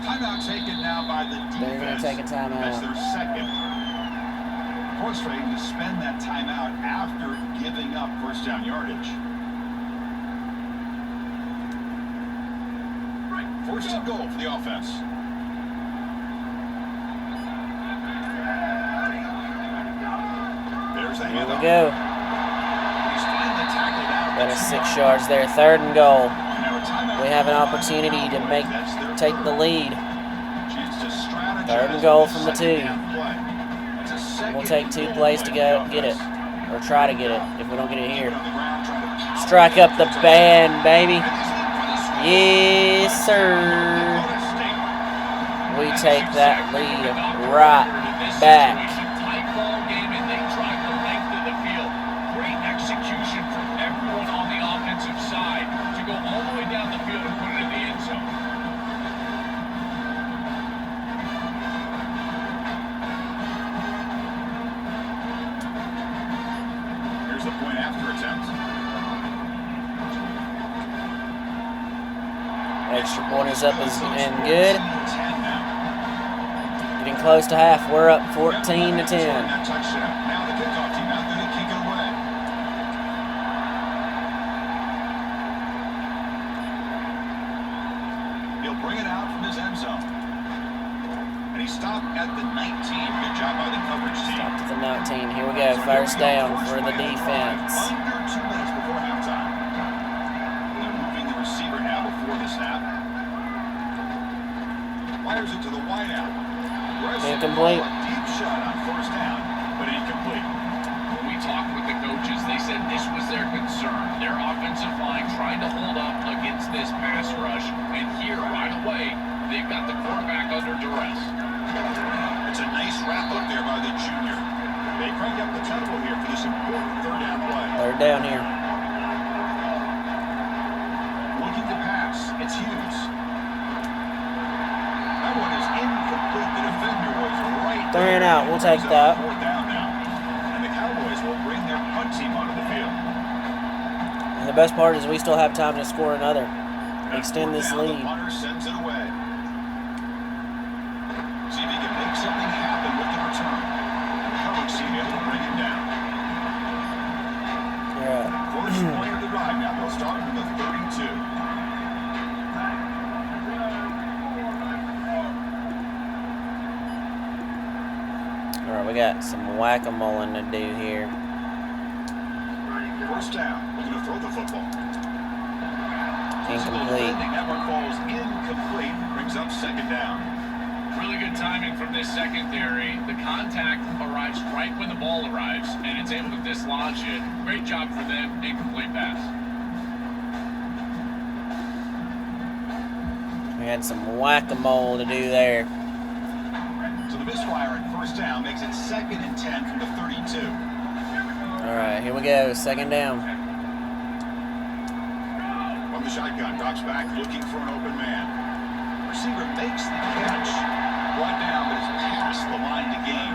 Timeout taken now by the defense. They're going to take a timeout. That's their second. Frustrating to spend that timeout after giving up first down yardage. First and goal for the offense. There's a Here we handoff. go. He's finally tackled out. Got us 6 yards there. 3rd and goal. Now a timeout We have an called by the opportunity to Cowboys. That's their take third. the lead. Chance to strategize 3rd and goal with from the second 2. down play. That's a second We'll take 2 and plays goal to by go the get it. offense. Or try to get it if we don't get it here. On the ground, trying to power Strike up the back. band, baby. And he's in for the score. Yes, sir. Dakota State. We take that lead right back. Tight ball game, and they drive the length of the field. Great execution from everyone on the offensive side to go all the way down the field and put it in the end zone. Here's the point after attempt. Extra point is up and good. 10 now. Getting close to half. We're up 14 to 10. That touchdown. Now the kickoff team out there to kick it away. He'll bring it out from his end zone. And he stopped at the 19. Good job by the coverage team. Up to the 19. Here we go. First down for the defense. Under 2 minutes before halftime. They're moving the receiver now before the snap. Fires it to the wideout. Incomplete. A deep shot on first down, but incomplete. When we talked with the coaches, they said this was their concern. Their offensive line trying to hold up against this pass rush. And here, right away, they've got the quarterback under duress. It's a nice wrap up there by the junior. They crank up the tempo here for this important third down play. 3rd down here. Looking to pass. It's Hughes. That one is incomplete. The defender was right 3 and there. out. We'll take that. 4th down now. And the Cowboys will bring their punt team onto the field. And the best part is we still have time to score another. And Extend this now lead. The punter sends it away. See if he can make something happen with the return. And the coverage team able to bring him down. First play of the drive now. They'll start from the 32. Alright, we got some whack-a-moling to do here. First down. Looking to throw the football. Incomplete. That one falls incomplete. Brings up second down. Really good timing from this secondary. The contact arrives right when the ball arrives, and it's able to dislodge it. Great job for them. Incomplete pass. We had some whack-a-mole to do there. So the misfire at first down makes it 2nd and 10 from the 32. Alright, here we go. 2nd down. From the shotgun, drops back, looking for an open man. Receiver makes the catch. Brought down, but it's past the line to gain.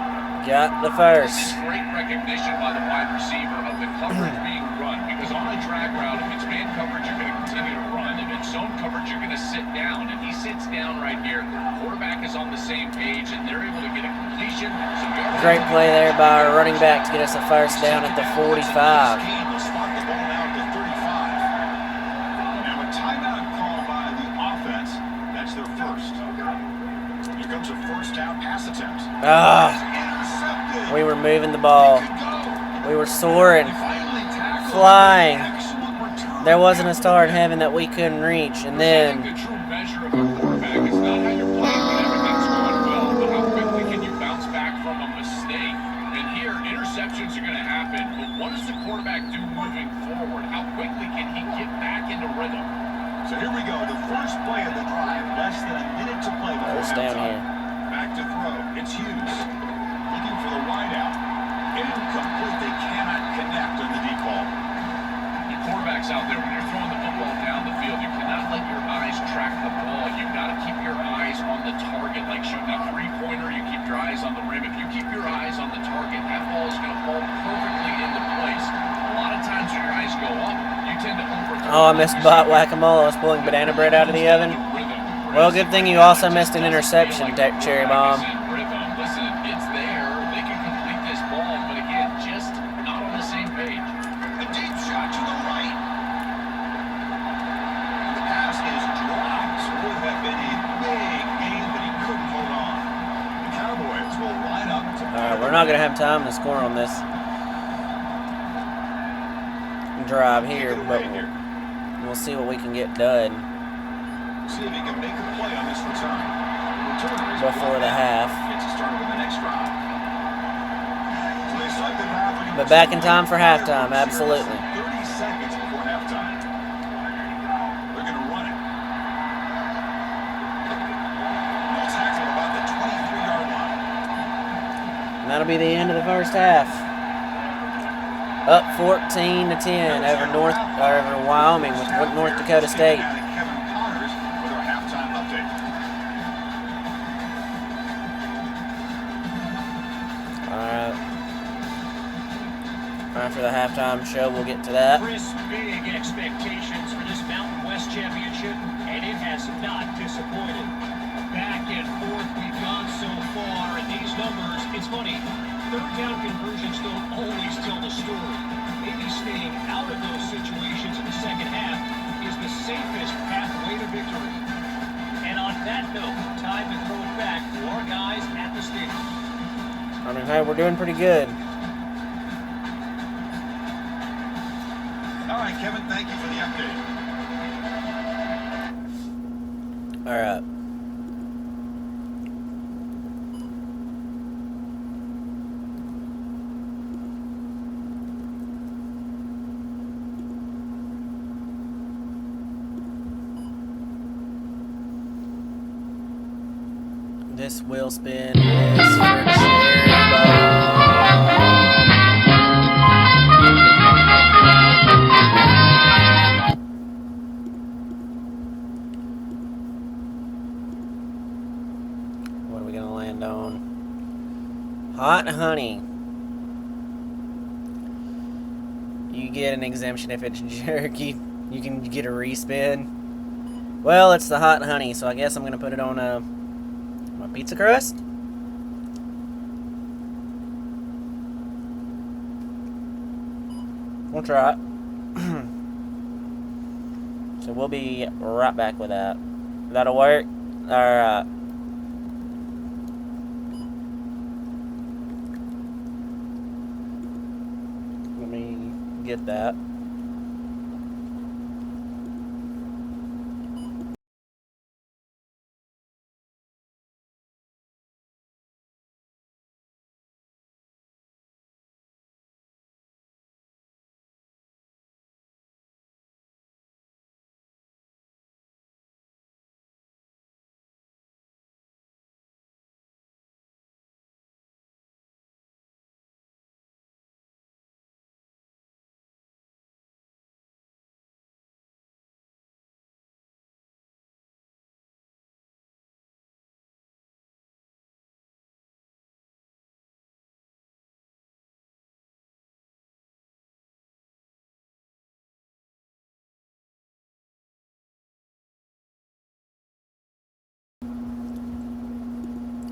Got the This first. is great recognition by the wide receiver of the coverage being run, because on a drag route, if it's man coverage, you're going to continue to run. If it's zone coverage, you're going to sit down, and he sits down right here. Quarterback is on the same page, and they're able to get a completion. So Great play there by our running back to get us a first down at the 45. They'll spot the ball now at the 35. Now a timeout call by the offense. That's their first. Here comes a first down pass attempt. Ah, we were moving the ball. We were soaring, Flying. flying. There wasn't a star in heaven that we couldn't reach. And then the true measure of a quarterback is not how you're playing when everything's going well, but how quickly can you bounce back from a mistake. And here, interceptions are going to happen, but what does the quarterback do moving forward? How quickly can he get back into rhythm? So here we go. The first play of the drive. Less than a minute to play before first down halftime. here. Back to throw. It's Hughes. Looking for the wideout. Incomplete. They cannot connect on the deep ball. The quarterback's out there, when you're throwing the football down the field, you cannot let your eyes track the ball. You've got to keep your eyes on the target. Like shooting a three-pointer, you keep your eyes on the rim. If you keep your eyes on the target, that ball is going to fall perfectly into place. A lot of Oh, I missed bot whack-a-mole. I was pulling banana bread out of the oven. Well, good thing you also missed an interception, Cherry Bomb. Listen, it's there. They can complete this ball, but again, just not on the same page. A deep shot to the right. The pass is dropped. Would have been a big gain, but he couldn't hold on. The Cowboys will line up to... Alright, we're not going to have time to score on this drive here, but we'll see what we can get done See if he can make a play on this return. before the half. Gets us started with the next drive. So they start the half against But back in time for halftime, absolutely. 30 seconds before halftime. They're going to run it. They'll tackle about the 23-yard line. And that'll be the end of the first half. Up 14-10 over Wyoming with North Dakota State. Kevin Connors with our halftime update. Alright. After the halftime show, we'll get to that. Chris, big expectations for this Mountain West Championship, and it has not disappointed. Back and forth we've gone so far, and these numbers, it's funny, third down conversions don't always tell the story. Maybe staying out of those situations in the second half is the safest pathway to victory. And on that note, time to throw it back to our guys at the stadium. I mean, hey, we're doing pretty good. All right, Kevin, thank you for the update. Alright. This wheel spin is for Cherry Bomb. What are we gonna land on? Hot honey. You get an exemption if it's jerky. You can get a respin. Well, it's the hot honey, so I guess I'm gonna put it on my pizza crust. We'll try it. So we'll be right back with that. That'll work. Alright. Let me get that.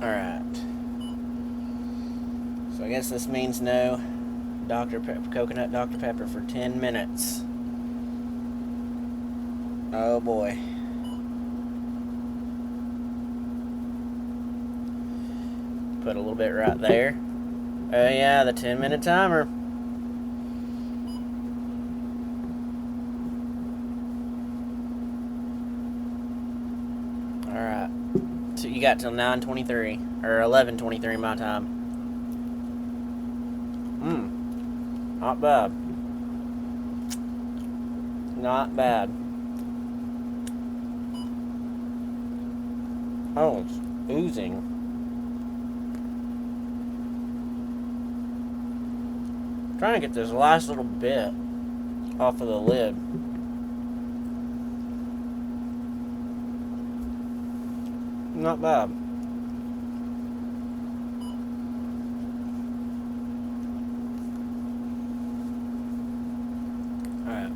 Alright. So I guess this means no coconut Dr. Pepper for 10 minutes. Oh boy. Put a little bit right there. Oh yeah, the 10-minute timer. Alright. So you got till 9:23 or 11:23 my time. Not bad. Not bad. Oh, it's oozing. Trying to get this last little bit off of the lid. Not bad. Alright.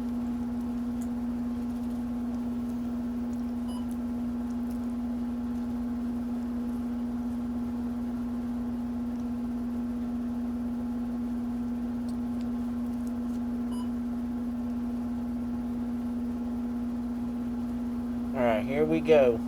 Alright, here we go.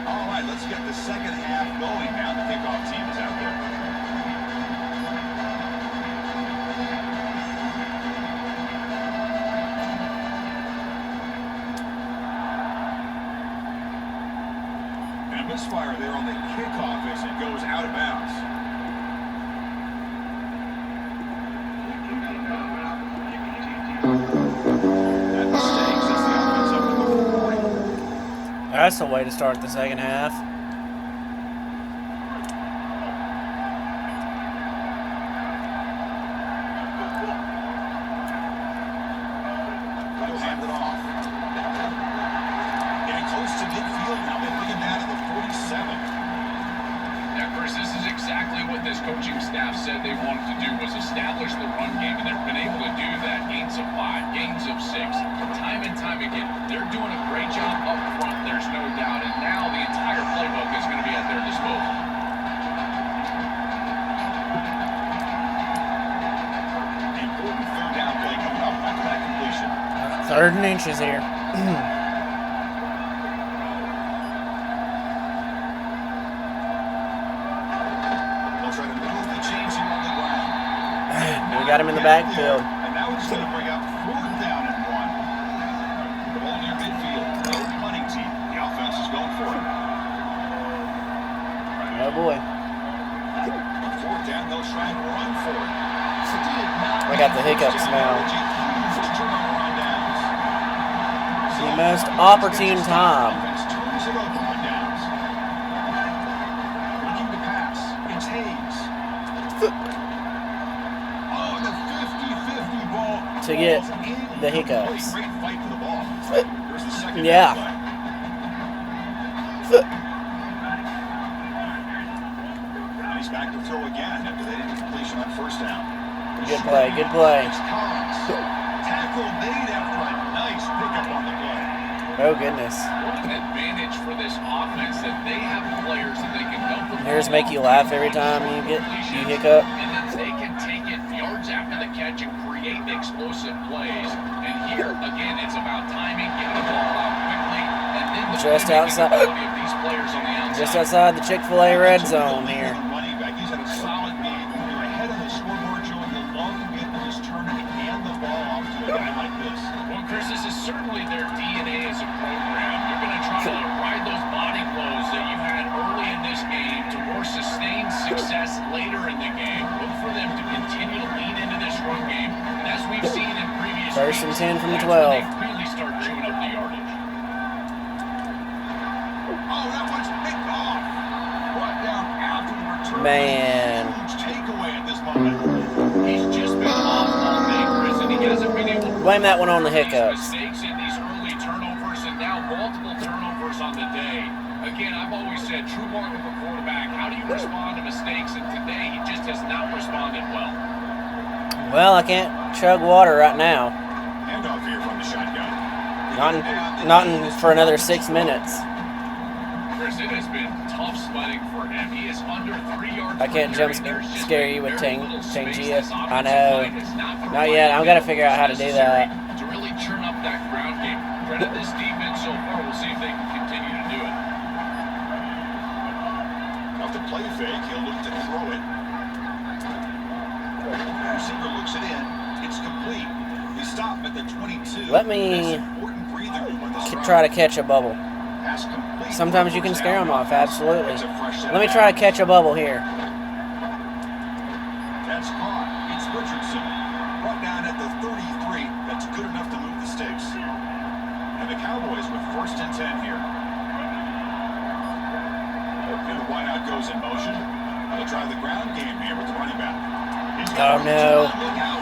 All right, let's get the second half going now. The kickoff team is out there. And a misfire there on the kickoff as it goes out of bounds. That mistake sets the offense up to the 40. That's the way to start the second half. He'll hand it off. Getting close to midfield now. They bring him down to the 47. Now, Chris, this is exactly what this coaching staff said they wanted to do, was establish the run game, and they've been able to do that. Gains of 5, gains of 6, time and time again. They're doing a great job up front, there's no doubt, and now the entire playbook is going to be at their disposal. The important third down play coming up after that completion. 3rd and inches here. They'll try to move the chains here on the ground. We got him in the backfield. And now it's going to bring up 4th down and 1. The ball near midfield. No punting team. The offense is going for it. Oh boy. On 4th down, they'll try and run for it. I got the hiccups now. Huge turnover on downs. The most opportune time. Offense turns it over on downs. Looking to pass. It's Hayes. Oh, the 50-50 ball. To get falls in the hiccups. Great fight for the ball. Here's the second Yeah. play. And he's back to throw again after they didn't completion on 1st down. Good play, good play. It's Collins. Tackle made after a nice pickup on the play. Oh goodness. What an advantage for this offense that they have players that they can dump the ball Here's make you laugh every time you completions, hiccup. and then they can take it yards after the catch and create explosive plays. And here, again, it's about timing, getting the ball out quickly, and then the Just playmaking outside- ability of these players on the outside. Just outside the Chick-fil-A red zone here. Running back. He's had a solid game. When you're ahead of the scoreboard, Joe, you love to be able to just turn and hand the ball off to a guy like this. Well, Chris, this is certainly their DNA as a program. You're going to try to ride those body blows that you had early in this game to more sustained success later in the game. Look for them to continue to lean into this run game. And as we've seen in previous 1st and weeks, 10 from the that's 12. when they really start chewing up the yardage. Oh, that one's picked off. Brought down after the return. Man. Huge takeaway at this moment. He's just been off all day, Chris, and he hasn't been able to Blame that one on the these hiccups. mistakes in these early turnovers, and now multiple turnovers on the day. Again, I've always said, true mark of a quarterback, how do you respond to mistakes? And today, he just has not responded well. Well, I can't chug water right now. Handoff here from the shotgun. Not for another 6 minutes. Chris, it has been tough sledding for him. He is under 3 yards. I can't per jump carry. There's just scare you with very little space. Tangia. This I offensive know. line is not Not providing yet. I've got to the figure out how to do necessary that. to really churn up that ground game. Credit this defense so far. We'll see if they can continue to do it. Off the play fake, he'll look to throw it. Receiver looks it in. It's complete. They stop at the 22. Let me That's important breathing room on this drive. try to catch a bubble. Pass complete. Sometimes you can First scare down. them off, absolutely. It's a fresh set Let me of try to downs. catch a bubble here. That's caught. It's Richardson. Brought down at the 33. That's good enough to move the sticks. And the Cowboys with 1st and 10 here. And the wideout goes in motion. They'll try the ground game here with the running back. He's got Oh, no. Look out.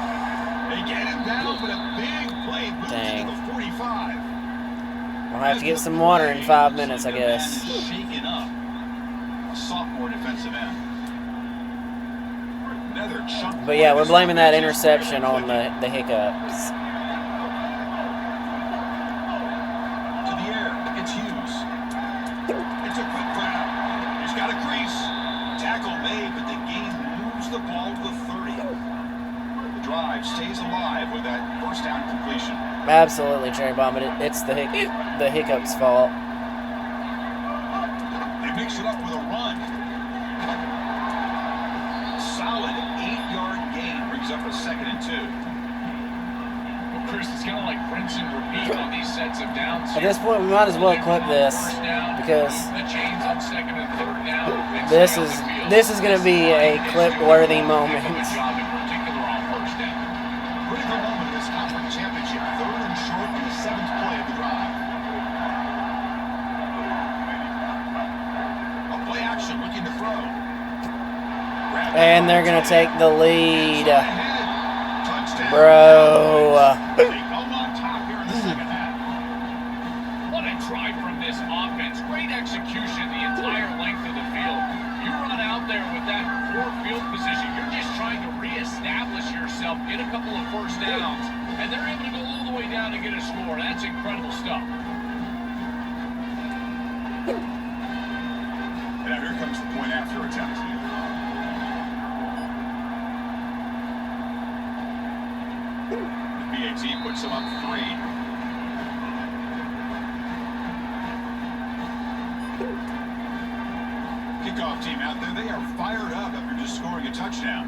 They get him down, but a big play moves Dang. to the 45. I'll have to get some water in 5 minutes, I guess. Shaken up. A sophomore defensive end. Another chunk. But yeah, we're blaming that interception on the hiccups. To the air. It's Hughes. It's a quick grab. He's got a crease. Tackle made, but the game moves moves the ball to the 30. The drive stays alive with that first down completion. Absolutely, Cherry Bomb. It's the hiccup's fault. They mix it up with a run. Solid 8-yard gain brings up a 2nd and 2. Well, Chris, it's kind of like rinse and repeat on these sets of downs. At this point, we might as well clip this because the chains on 2nd and 3rd down. this is going to be a clip-worthy moment. Critical moment in this conference championship. 3rd and short on the 7th play of the drive. A play action looking to throw. And they're going to take the lead. Touchdown. Bro. They come on top here in the second half. What a drive from this offense. Great execution the entire length of the field. You run out there with that poor field position. You're just trying to reestablish yourself, get a couple of first downs, and they're able to go all the way down and get a score. That's incredible stuff. And now here comes the point after attempt. The BAT puts them up 3. Kickoff team out there, they are fired up after just scoring a touchdown.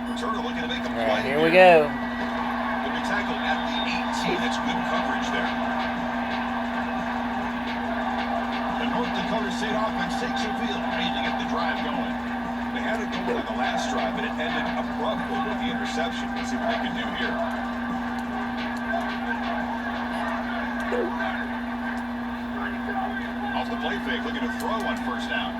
Returner looking to make a play. All right, here we go. They'll be tackled at the 18. That's good coverage there. The North Dakota State offense takes the field, ready to get the drive going. They had it going on the last drive, but it ended abruptly with the interception. Let's see what they can do here. Off the play fake, looking to throw on first down.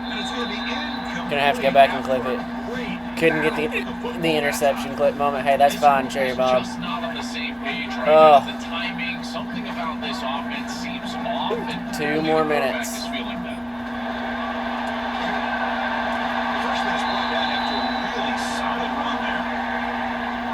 And it's going to be incomplete. Gonna have to go back and clip it. Great. Couldn't get the interception clip moment. Hey, that's fine, Cherry Bomb. Just not on the same page right Oh. now. The timing, something about this offense seems off. And 2 more minutes. is feeling that. Freshman is brought down after a really solid run there.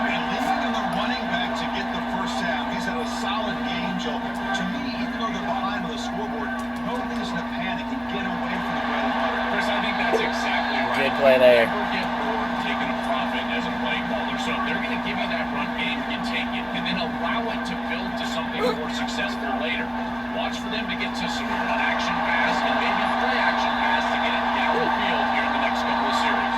They lean on the running back to get the first down. He's had a solid game, Joe. To me, even though they're behind on the scoreboard, no reason to panic and get away from the bread and butter. Chris, I think that's exactly right. Good play there. Never get bored taking a profit as a play caller. So if they're going to give you that run game, you take it, and then allow it to build to something more successful later. Watch for them to get to some action pass and maybe a play action pass to get it down the field here in the next couple of series.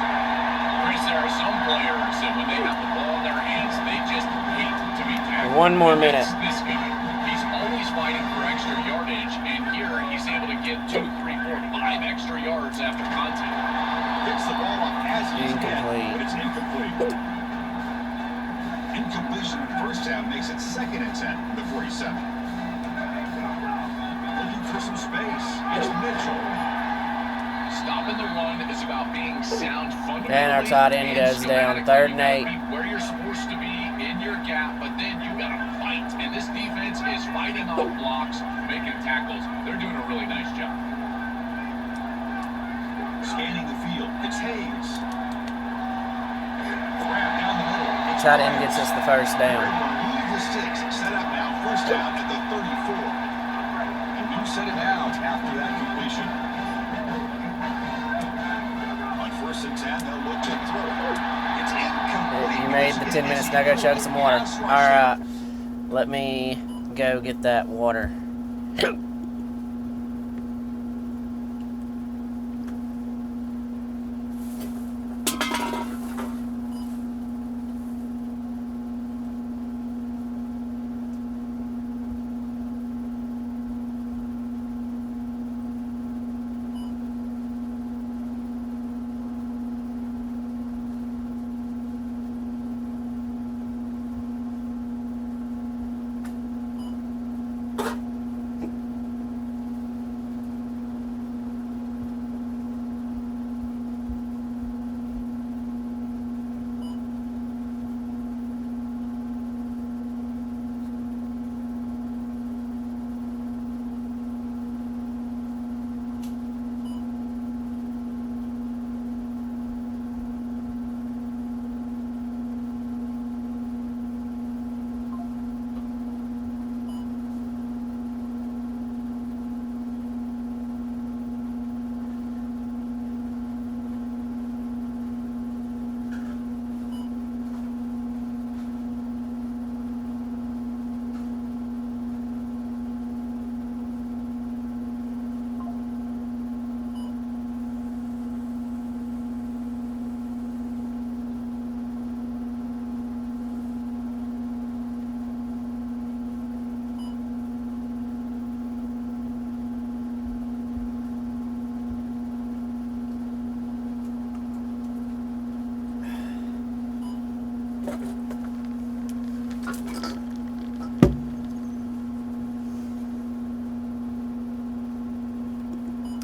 Chris, there are some players that when they have the ball in their hands, they just hate to be tackled. 1 more minute. It's this guy. He's always fighting for extra yardage, and here he's able to get 2, 3, 4, 5 extra yards after contact. Gets the ball up as he's Incomplete. but it's incomplete. Incompletion on first down makes it 2nd and 10 from the 47. Looking for some space. It's Mitchell. Stopping the run is about being sound fundamentally. And our tight end goes down. 3rd and 8. Where you're supposed to be in your gap, but then you got to fight. And this defense is fighting off blocks, making tackles. They're doing a really nice job. Scanning the field. It's Hayes. Grab down the middle. It's Tight end gets us the first down. Move the sticks. Set up now. First down at the 34. A new set of downs after that completion. On 1st and 10, they'll look to throw. It's incomplete. You made the 10 minutes. Now go chug some water. All right. Let me go get that water.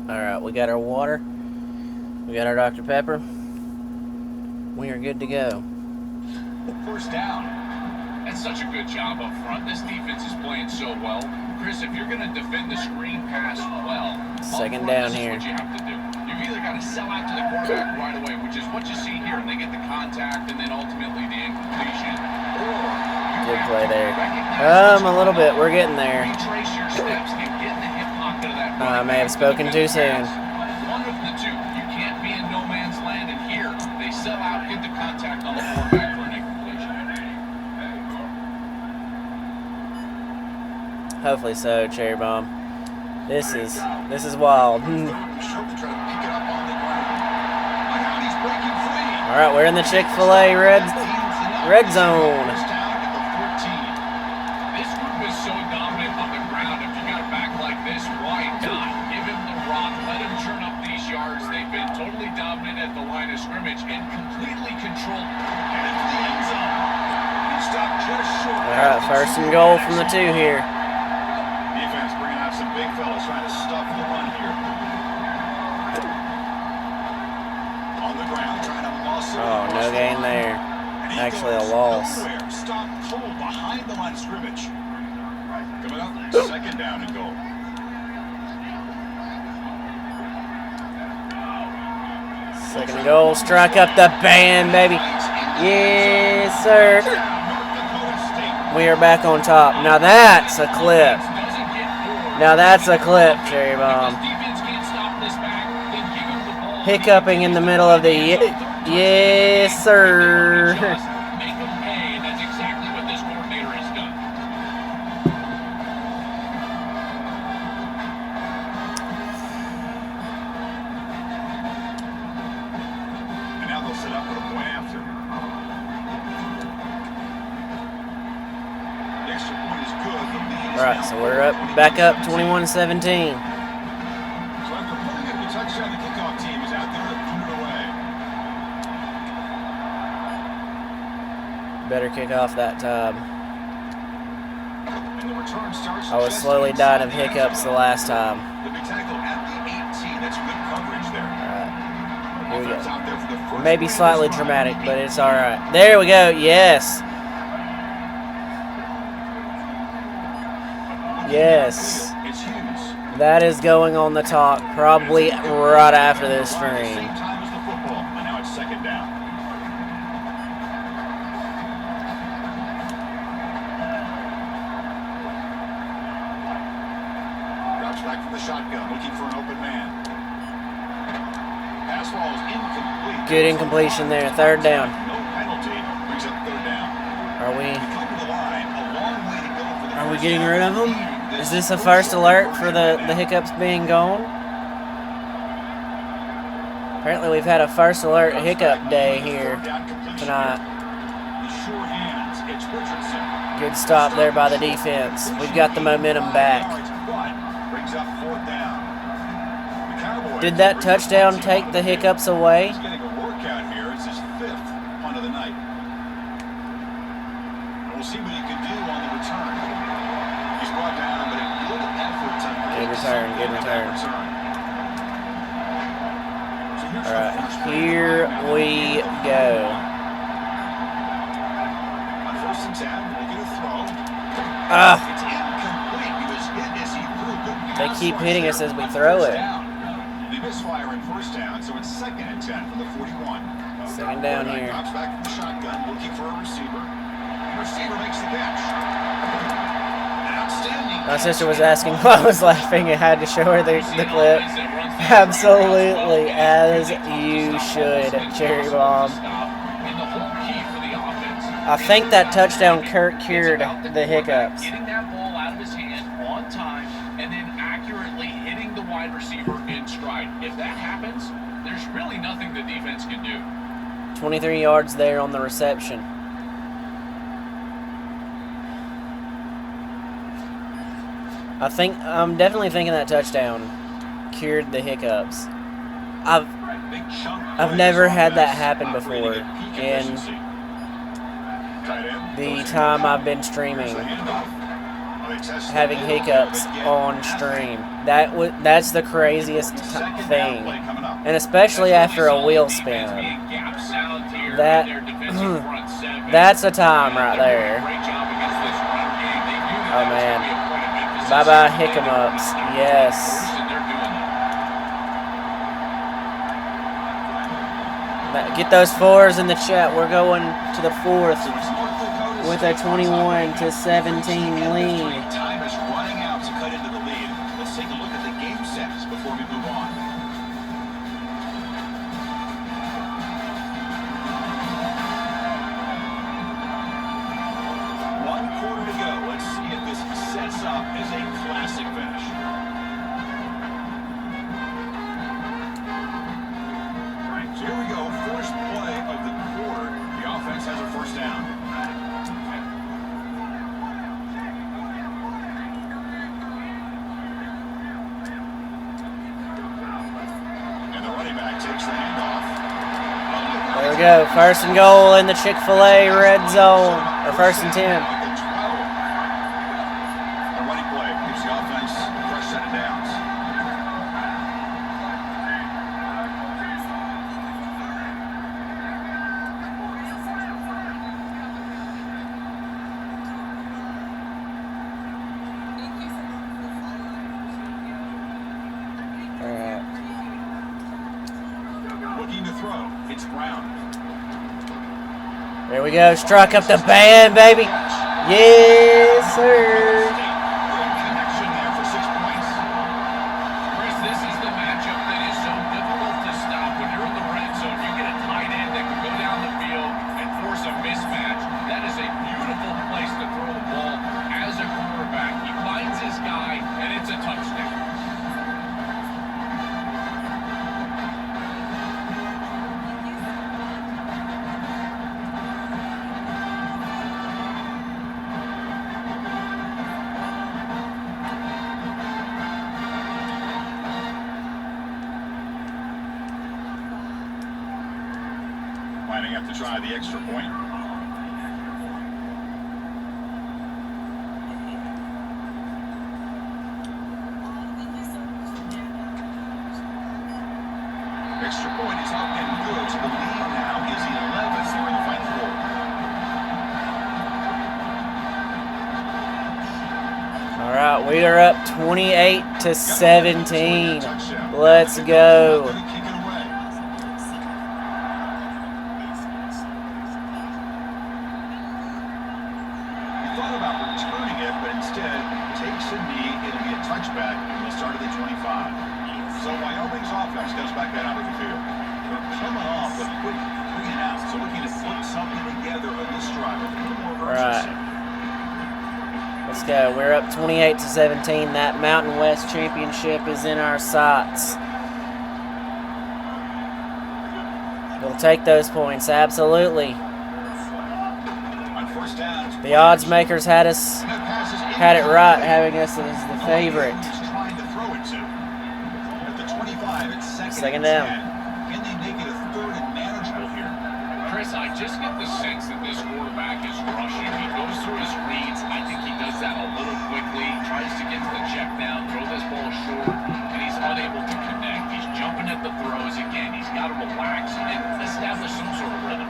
Alright, we got our water. We got our Dr. Pepper. We are good to go. First down. That's such a good job up front. This defense is playing so well. Chris, if you're going to defend the screen pass well, second down this here. is what you have to do. You've either got to sell out to the quarterback right away, which is what you see here, and they get the contact and then ultimately the incompletion. Or good play there. A little bit. We're getting there. Retrace your steps and get in the hip pocket of that. I may have spoken too soon. One of the two. You can't be in no man's land, and here they sell out, get the contact on the quarterback for an incompletion. Hopefully so, Cherry Bomb. This is wild. All right, we're in the Chick-fil-A red zone. This group is so dominant on the ground. If you got a back like this, why not? Give him the rock, let him churn up these yards. They've been totally dominant at the line of scrimmage and completely controlled. And into the end zone. He stopped just short. All right, first and goal from the 2 here. Defense bringing out some big fellas trying to stuff the run here. On the ground, trying to muscle. Oh, no gain there. Actually, a loss. Stop cold behind the line of scrimmage. Coming up, second down and goal. Second and goal. Strike up the band, baby. Yes, sir. We are back on top. Now that's a clip. Now that's a clip, Cherry Bomb. Hiccuping in the middle of the yes, sir. Make them pay, and that's exactly what this coordinator has done. And now they'll set up for a point after. The extra point is good. The lead is All right, now so we're back up 21-17. So after pulling up the touchdown, the kickoff team is out there to put it away. Better kick off that time. And the return starts I was just slowly inside dying of the end hiccups the zone. last time. The big tackle at the 18. That's good coverage there. Here we Offense go. out there for the first Maybe play of slightly this run. dramatic, but it's all right. There we go. Yes. Yes. It's Hughes. That is going on the top, probably right after this Same stream. time as the football, and now it's second down. Drops back from the shotgun, looking for an open man. Pass ball is incomplete. Good incompletion there. Third down. No penalty. Brings up third down. Are we? We come to the line, a long way to go for the Are we first getting down. rid of them? Is this a first alert for the hiccups being gone? Apparently we've had a first alert hiccup day here tonight. Sure hands. It's Richardson. Good stop there by the defense. We've got the momentum back. Brings up fourth down. The Cowboys Did that touchdown take the hiccups away? He's getting a workout here. It's his 5th punt of the night. And we'll see what he can do on the return. He's brought down, but a good effort to Good return, good return. All right, here we go. On first and 10, we'll get a throw. Ah, It's incomplete. He was hit as he threw. Good they pass keep rush hitting there us as we on throw first it. down. They misfire in first down, so it's second and 10 from the 41. Second down here. Drops back from the shotgun, looking for a receiver. The receiver makes the catch. An outstanding My sister catch was asking why I was laughing. I had to show her the clip. Absolutely, as you should, Cherry Bomb. And the whole key for the offense. I think that touchdown cured the hiccups. Getting that ball out of his hand on time and then accurately hitting the wide receiver in stride. If that happens, there's really nothing the defense can do. 23 yards there on the reception. I'm definitely thinking that touchdown cured the hiccups. I've never had that happen before in the time I've been streaming. having hiccups on stream. That's the craziest thing, and especially after a wheel spin. That's a time right there. Oh man, bye bye hiccups. Yes. Get those fours in the chat. We're going to the fourth with a 21-17 lead. Time is running out to cut into the lead. Let's take a look at the game sets before we move on. One quarter to go. Let's see if this sets up as a classic finish. So here we go. First play of the quarter. The offense has a first down. There we go. First and goal in the Chick-fil-A red zone. Or first and 10. A running play gives the offense a fresh set of downs. Looking to throw. It's Brown. There we go. Struck up the band, baby. Yes, sir. Connection there for 6 points. Chris, this is the matchup that is so difficult to stop. When you're in the red zone, you get a tight end that can go down the field and force a mismatch. That is a beautiful place to throw the ball as a quarterback. He finds his guy, and it's a touchdown. Lining up to try the extra point. Extra point is up and good. The lead now is 11 here in the final quarter. All right, we are up 28-17. Let's go. So Wyoming's offense goes back out onto the field. They're coming off a quick 3 and out, so looking to put something together on this drive. All right. Let's go. We're up 28-17. That Mountain West championship is in our sights. We'll take those points, absolutely. On first down, The odds makers had it right, having us as the favorite. Second down. Can they make it a third and manageable here? Chris, I just get the sense that this quarterback is rushing. He goes through his reads. I think he does that a little quickly. Tries to get to the check down, throw this ball short, and he's unable to connect. He's jumping at the throws again. He's got to relax and establish some sort of rhythm.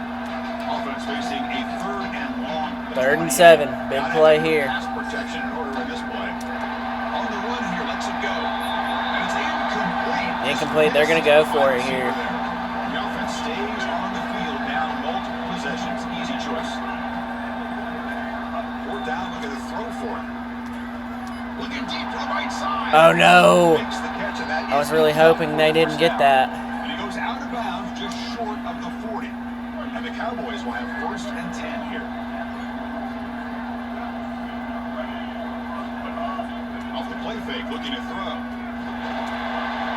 Offense facing a third and long. 3rd and 7. Big play here. Pass protection in order in this play. On the run here, lets it go. And it's incomplete. Incomplete. They're going to go for it here. The offense stays on the field now, multiple possessions. Easy choice. 4th down, look at the throw for it. Looking deep to the right side. Oh, no. Makes the catch, and that I was is really hoping they didn't get that. And he goes out of bounds just short of the 40. And the Cowboys will have 1st and 10 here. Off the play fake, looking to throw.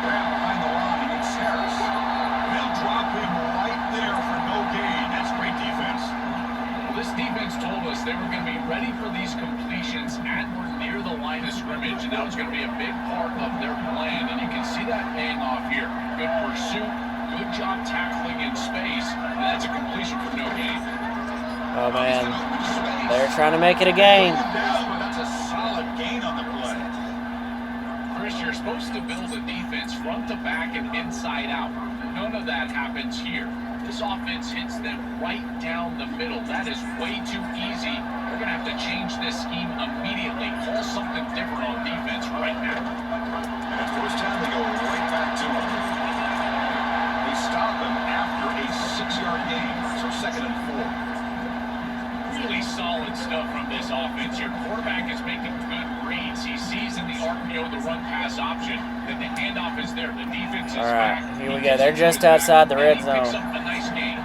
Grab behind the line, it's Harris. They'll drop him right there for no gain. That's great defense. Well, this defense told us they were going to be ready for these completions at or near the line of scrimmage, and that was going to be a big part of their plan, and you can see that paying off here. Good pursuit, good job tackling in space, and that's a completion for no gain. Oh, man. They're trying to make it a game. Down, but that's a solid Chris, you're supposed to build a defense front to back and inside out. None of that happens here. This offense hits them right down the middle. That is way too easy. They're going to have to change this scheme immediately. Call something different on defense right now. And at first down, they go right back to him. They stop him after a 6-yard gain, so 2nd and 4. Really solid stuff from this offense. Your quarterback is making good reads. He sees in the RPO the run-pass option, that the handoff is there. The defense is back. All right, here we go. They're just outside the red zone. A nice gain.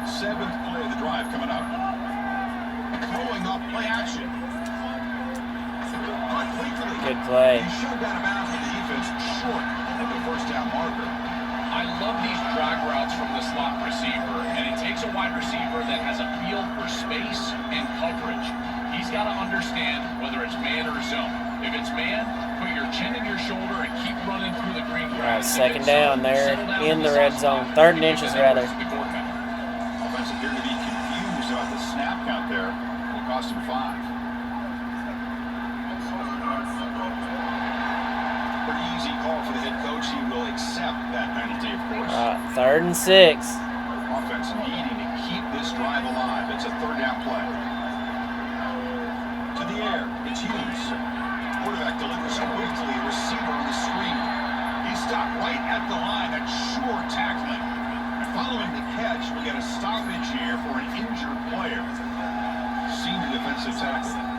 7th play of the drive coming up. Throwing up play action. Good play. He shoved out of bounds with the defense short of the first down marker. I love these drag routes from the slot receiver, and it takes a wide receiver that has a feel for space and coverage. He's got to understand whether it's man or zone. If it's man, put your chin in your shoulder and keep running through the green grass. All right, 2nd down. They're in the red zone. 3rd and inches, rather. Offense appeared to be confused about the snap count there. It cost him 5. Pretty easy call for the head coach. He will accept that penalty, of course. 3rd and 6. Offense needing to keep this drive alive. It's a 3rd down play. To the air, it's Hughes. Quarterback delivers quickly. Receiver on the screen. He stopped right at the line. That's sure tackling. And following the catch, we get a stoppage here for an injured player. Senior defensive tackle.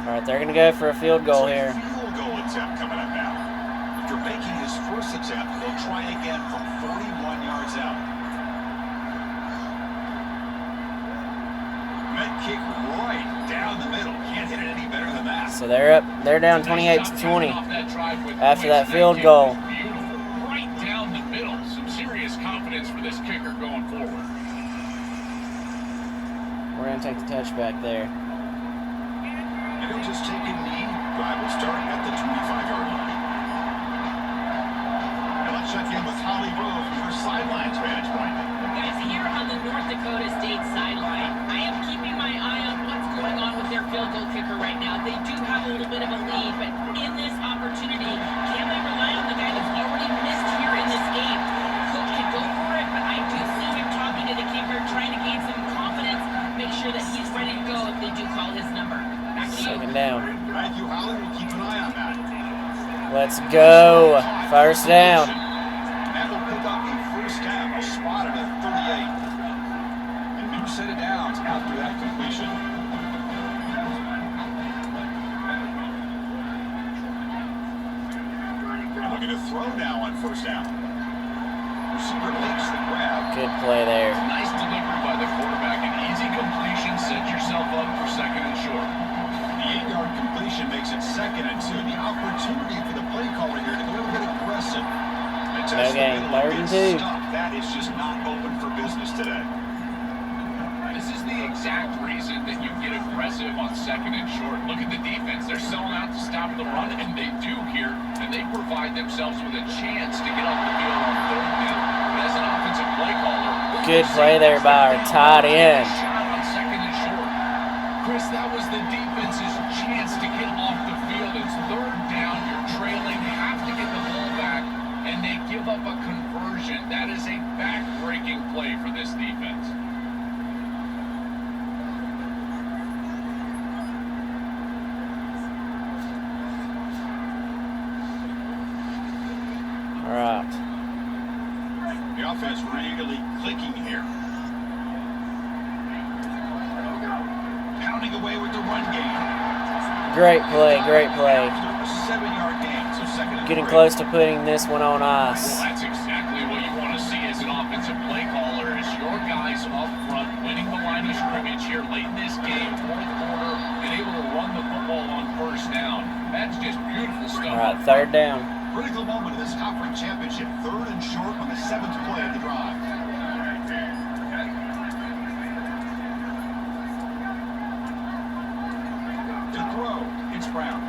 All right, they're going to go for a field goal here. Field goal attempt coming up now. After making his first attempt, they'll try again from 41 yards out. Met kick right down the middle. Can't hit it any better than that. So they're up. They're down 28-20 after that field goal. Right down the middle. Some serious confidence for this kicker going forward. We're going to take the touchback there. And he'll just take a knee. Drive will start at the 25-yard line. And let's check in with Holly Rowe from her sidelines vantage point. Guys, here on the North Dakota State sideline, I am keeping my eye on what's going on with their field goal kicker right now. They do have a little bit of a lead, but in this opportunity, can they rely on the guy that's already missed here in this game? Cook can go for it, but I do see him talking to the kicker, trying to gain some confidence, make sure that he's ready to go if they do call his number. Back to you. 2nd down. Thank you, Holly. We'll keep an eye on that. Let's go. 1st down. That will pick up a first down. A spot at a 38. A new set of downs after that completion. And looking to throw now on 1st down. Receiver makes the grab. Good play there. Nice delivery by the quarterback. An easy completion. Set yourself up for 2nd and short. The 8-yard completion makes it 2nd and 2. The opportunity for the play caller here to go a bit aggressive. No gain. 3rd and 2. That is just not open for business today. This is the exact reason that you get aggressive on 2nd and short. Look at the defense. They're selling out to stop the run, and they do here. And they provide themselves with a chance to get off the field on 3rd down. But as an offensive play caller, Good play there by our tight end. shot on 2nd and short. Chris, that was the defense's chance to get off the field. It's 3rd down. You're trailing. Have to get the ball back, and they give up a conversion. That is a back-breaking play for this defense. All right. The offense really clicking here. Pounding away with the run game. Great play. Great play. A 7-yard gain, so 2nd and Getting 3. close to putting this one on ice. Well, that's exactly what you want to see as an offensive play caller, is your guys up front winning the line of scrimmage here late in this game, 4th quarter, and able to run the football on 1st down. That's just beautiful stuff. All right, 3rd down. Critical moment of this conference championship. 3rd and short on the 7th play of the drive. To throw, it's Brown.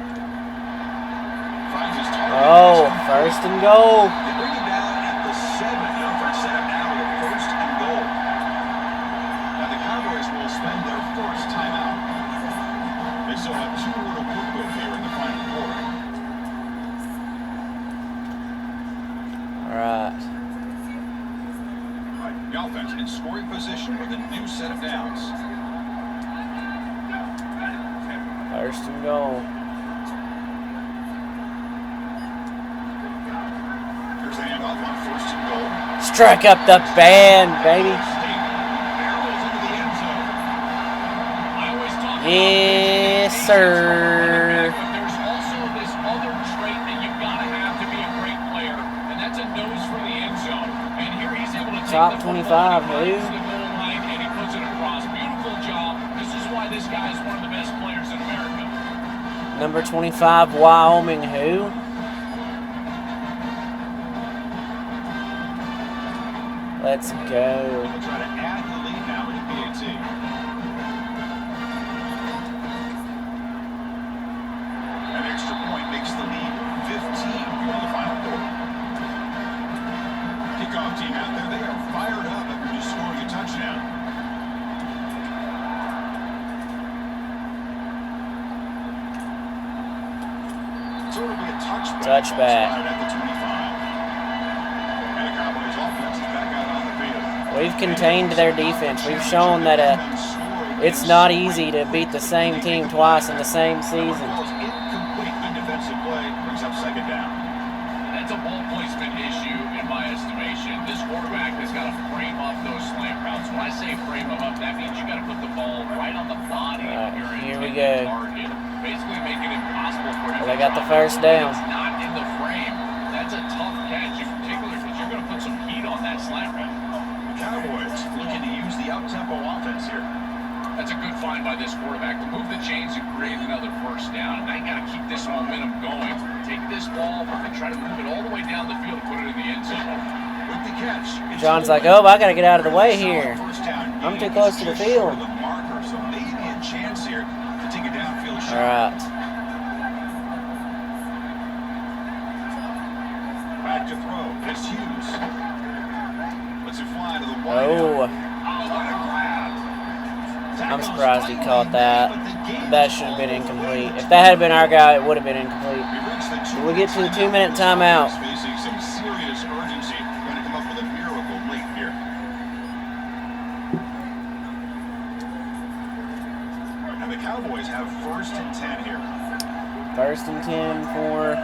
Finds his target. Oh, 1st and goal. They bring him down at the 7. The offense set up now with a 1st and goal. Now the in position with a new set of downs. First and goal. Here's the handoff on first and goal. Strike up the band, baby. Barrels into the end zone. I always talk about Yes, patience sir. but there's also this other trait that you've got to have to be a great player, and that's a nose for the end zone. And here he's able to take Top the 25, football, he who? runs to the goal line, and he puts it across. Beautiful job. This is why this guy is one of the best players in America. Number 25, Wyoming, who? Let's go. They'll try to add the lead now with PAT. An extra point makes the lead 15 here in the final quarter. Kickoff team out there, they are fired up after just scoring a touchdown. So it'll be a touchback. Touchback. Ball spotted at the 25. And the Cowboys offense is back out on the field. We've contained their defense. We've shown that it's not easy to beat the same team twice in the same season. Incomplete. Good defensive play brings up second down. That's a ball placement issue in my estimation. This quarterback has got to frame up those slant routes. When I say frame them up, that means you got to put the ball right on the body of your Here we intended go. target. Basically make it impossible for him Well, they to got the drop first it. down. It's not in the frame. That's a tough catch, in particular because you're going to put some heat on that slant route. Cowboys looking to use the up-tempo offense here. That's a good find by this quarterback to move the chains and create another first down. And they got to keep this momentum going. Take this ball and try to move it all the way down the field and put it in the end zone. With the catch, it's John's like, Coleman. oh, I got to get out of the way Solid here. first down I'm too gain. close to He's the just short field. of the marker, so maybe a chance here to take a downfield shot. All right. Back to throw. It's Hughes. Lets it fly to the wide. Oh, What a grab. I'm surprised he caught that. That should have been incomplete. If that had been our guy, it would have been incomplete. We get to the 2-minute timeout. Facing some serious urgency. Trying to come up with a miracle late here. And the Cowboys have first and 10 here. First and 10 for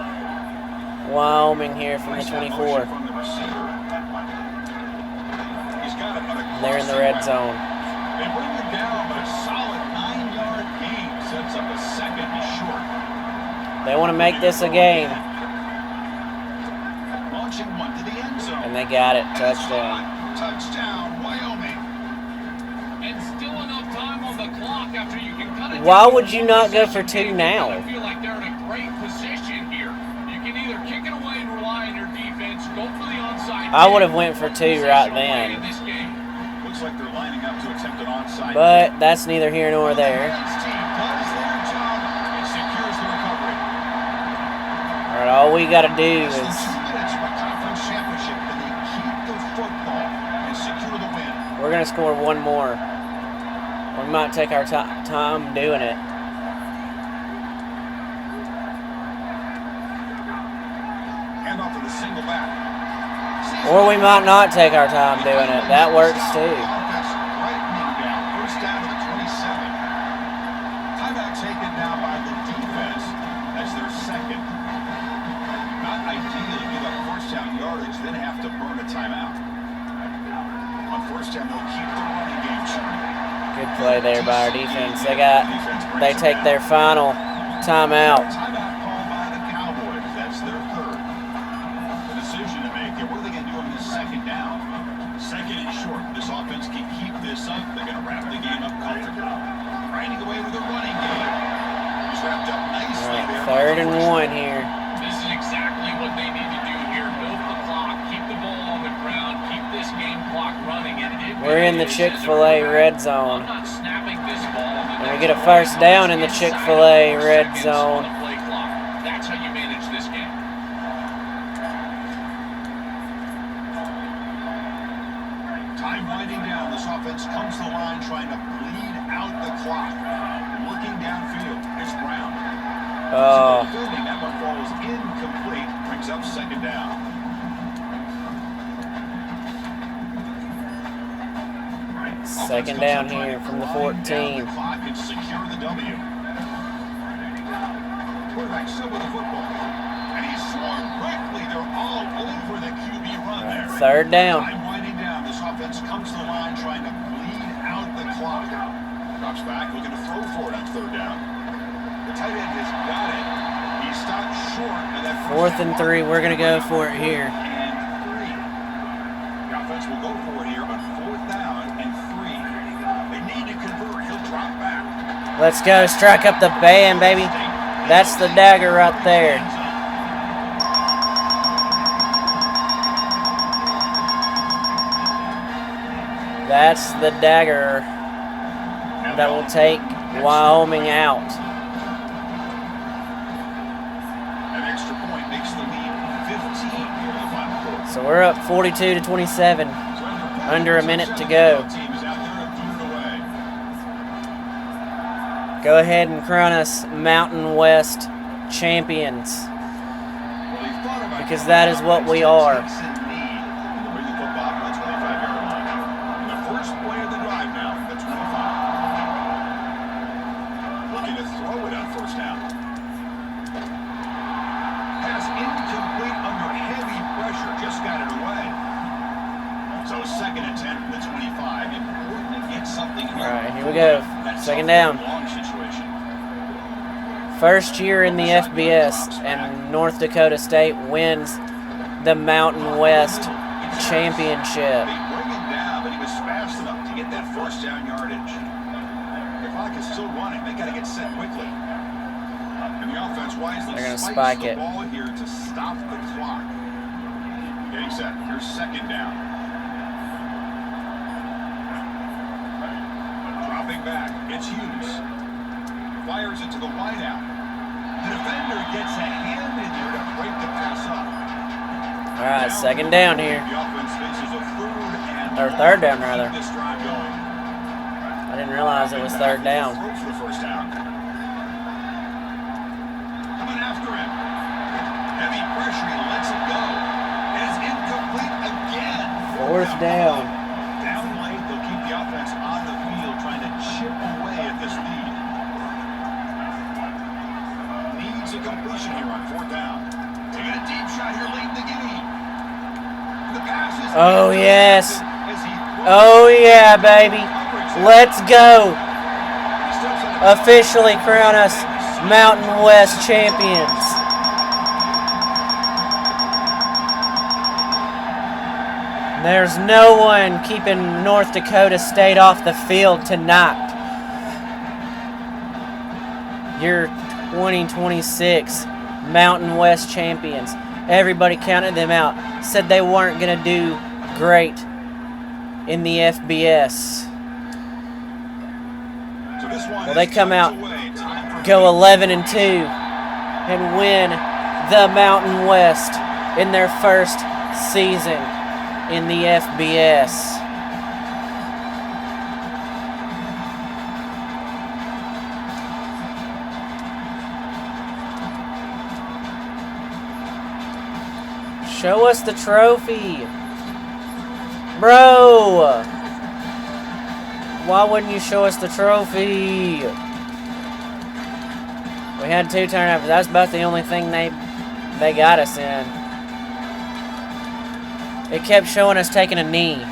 Wyoming here from the 24. From the receiver. He's got it on a They're in the red zone. They bring it down, but a solid 9-yard gain sets up a second and short. They want to make this a game, Launching one to the end zone. and they got it. Touchdown. Touchdown, Wyoming. And still enough time on the clock after you can cut it. Why down would to you one not go possession for two game. now? I feel like they're in a great position here. You can either kick it away and rely on your defense, go for the onside. I would have went for two right Possession away in then, this game. Looks like they're lining up to attempt an onside. but that's neither here nor there. The team does their job and secures the recovery. All right, all we got to do Less than is 2 minutes for conference championship, and they keep the football and secure the win. we're gonna score one more. We might take our time doing it. Hand off to the single back. Or we might not take our time doing it. That works too. Lightning down. First down to the 27. Timeout taken now by the defense as their second. Not ideal to give up first down yardage, then have to burn a timeout. On first down, they'll keep the running game short. Good play there by our defense. They take their final timeout. Timeout called by the Cowboys. That's their third. The decision to make here. What are they going to do on this second down? Second and short. This offense can keep this up. They're going to wrap the game up comfortably. Riding away with a running game. He's wrapped up nicely there. Third and 1 here. This is exactly what they need to do here. Milk the clock, keep the ball on the ground, keep this game clock running. And We're in the Chick-fil-A red zone. I'm not snapping this ball. And we get a first down in the Chick-fil-A red zone. That's how you manage this game. Time winding down. This offense comes to the line trying to bleed out the clock. Looking downfield. It's Brown. Oh, That one falls incomplete. Brings up second down. Second down here from the 14. Clock and secure the W. Quarterback still with the football. And he's swung quickly. They're all over the QB run there. Third down. Time winding down. This offense comes to the line trying to bleed out the clock. Drops back, looking to throw for it on third down. The tight end has got it. He stopped short of that 4th and 3. We're going to go for it here. And 3. The offense will go for it here on 4th down and 3. They need to convert. He'll drop back. Let's go. Strike up the band, baby. That's the dagger right there. That's the dagger that will take Wyoming out. An extra point makes the lead 15 here in the final quarter. So we're up 42-27. Under a minute to go. Go ahead and crown us Mountain West champions, because that is what we are. Looking to throw it on first down. Pass incomplete under heavy pressure. Just got it away. So 2nd and 10 from the 25. Important to get something here. All right, here we go. Second down. Long situation. First year in the FBS, and North Dakota State wins the Mountain West championship. They bring him down, but he was fast enough to get that first down yardage. The clock is still running. They got to get set quickly. And the offense wisely They're gonna spikes spike the it. ball here to stop the clock. Getting set. Here's 2nd down. Dropping back. It's Hughes. Fires it to the wideout. The defender gets a hand in there to break the pass up. All right, 2nd down here. The offense faces a 3rd and Or 3rd down, rather. Keep this drive going. I didn't realize it was 3rd down. Throw for the first down. Coming after him. Heavy pressure. He lets it go. It is incomplete again. 4th down. Down late, they'll keep the offense on the field trying to chip away at this lead. Needs a completion here on 4th down. Taking a deep shot here late in the game. The pass is Oh, yes. as he Oh, yeah, baby. Let's go. Officially crown us Mountain West champions. There's no one keeping North Dakota State off the field tonight. You're 2026 Mountain West champions. Everybody counted them out. Said they weren't going to do great in the FBS. Well, they come out, go 11-2, and win the Mountain West in their first season in the FBS. Show us the trophy. Bro! Why wouldn't you show us the trophy? We had 2 turnovers. That's about the only thing they got us in. It kept showing us taking a knee.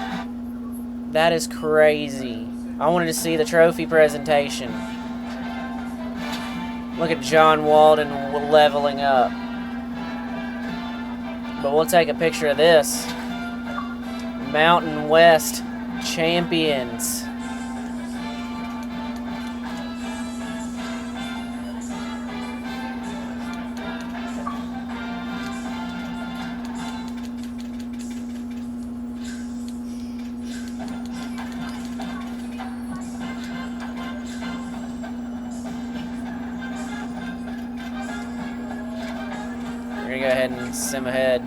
That is crazy. I wanted to see the trophy presentation. Look at John Walden leveling up. But we'll take a picture of this. Mountain West champions. We're gonna go ahead and sim ahead.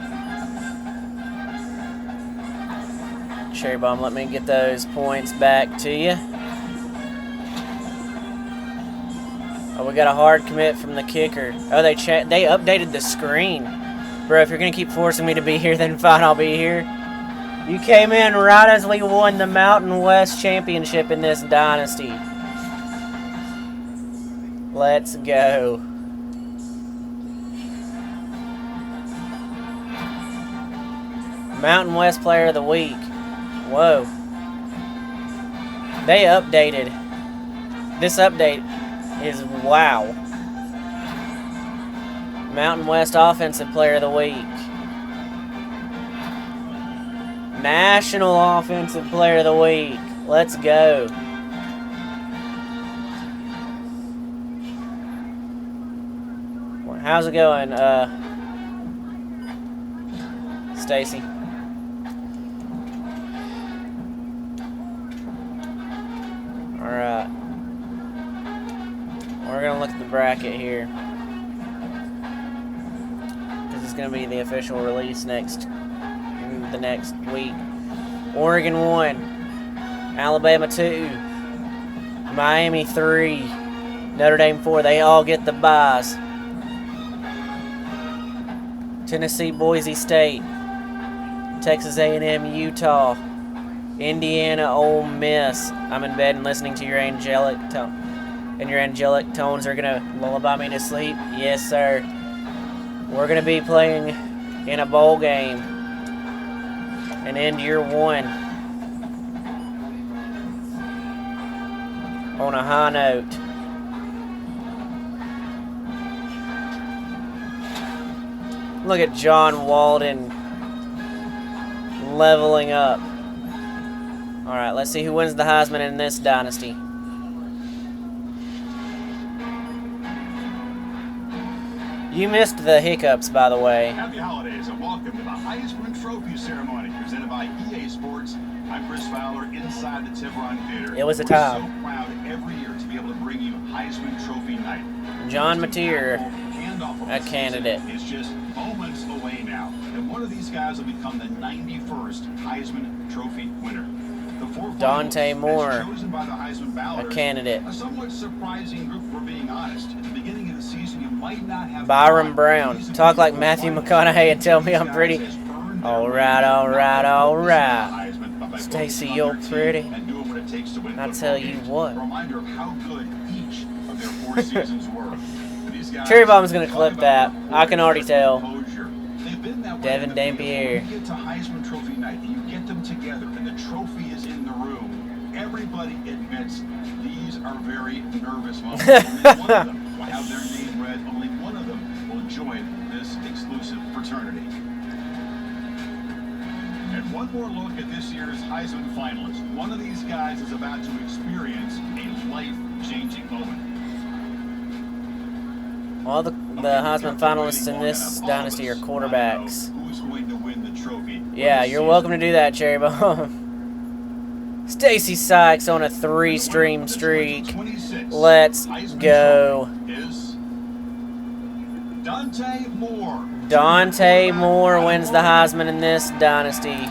Cherry Bomb, let me get those points back to you. Oh, we got a hard commit from the kicker. Oh, they updated the screen. Bro, if you're gonna keep forcing me to be here, then fine, I'll be here. You came in right as we won the Mountain West Championship in this dynasty. Let's go. Mountain West Player of the Week. Whoa. They updated. This update is wow. Mountain West Offensive Player of the Week. National Offensive Player of the Week. Let's go. How's it going, Stacy? Alright. We're gonna look at the bracket here. This is gonna be the official release the next week. Oregon 1, Alabama 2, Miami 3, Notre Dame 4. They all get the byes. Tennessee, Boise State, Texas A&M, Utah, Indiana, Ole Miss. I'm in bed and listening to your angelic tone, and your angelic tones are gonna lullaby me to sleep. Yes, sir. We're gonna be playing in a bowl game and end year 1 on a high note. Look at John Walden leveling up. All right, let's see who wins the Heisman in this dynasty. You missed the hiccups, by the way. Happy holidays and welcome to the Heisman Trophy ceremony presented by EA Sports. I'm Chris Fowler inside the Tiburon Theater. It was a We're time. so proud every year to be able to bring you Heisman Trophy night. John Mateer, a candidate. It's just moments away now, and one of these guys will become the 91st Heisman Trophy winner. The four Dante finalists, Moore, as chosen by the Heisman a balloters, candidate. a somewhat surprising group, for being honest. At the beginning of the season, you might not have Byron Brown. Talk like Matthew McConaughey and tell me I'm pretty. All right, all right, all right. Stacy, you're pretty. I tell you what. Reminder of how good each of their 4 seasons were. These guys Cherry Bomb's gonna clip that. I can already tell. They've been that way Devin in the field. Dampier. When you get to Heisman Trophy night and you get them together and the trophy is in the room, everybody admits these are very nervous moments. Only one of them will have their name read. Only one of them will join this exclusive fraternity. And one more look at this year's Heisman finalists. One of these guys is about to experience a life-changing moment. All the Heisman finalists in this dynasty are quarterbacks. Who's going to win the trophy? Yeah, you're welcome to do that, Cherry Bomb. Stacy Sykes on a 3-stream streak. Let's go. Is Dante Moore. Dante Moore wins the Heisman in this dynasty.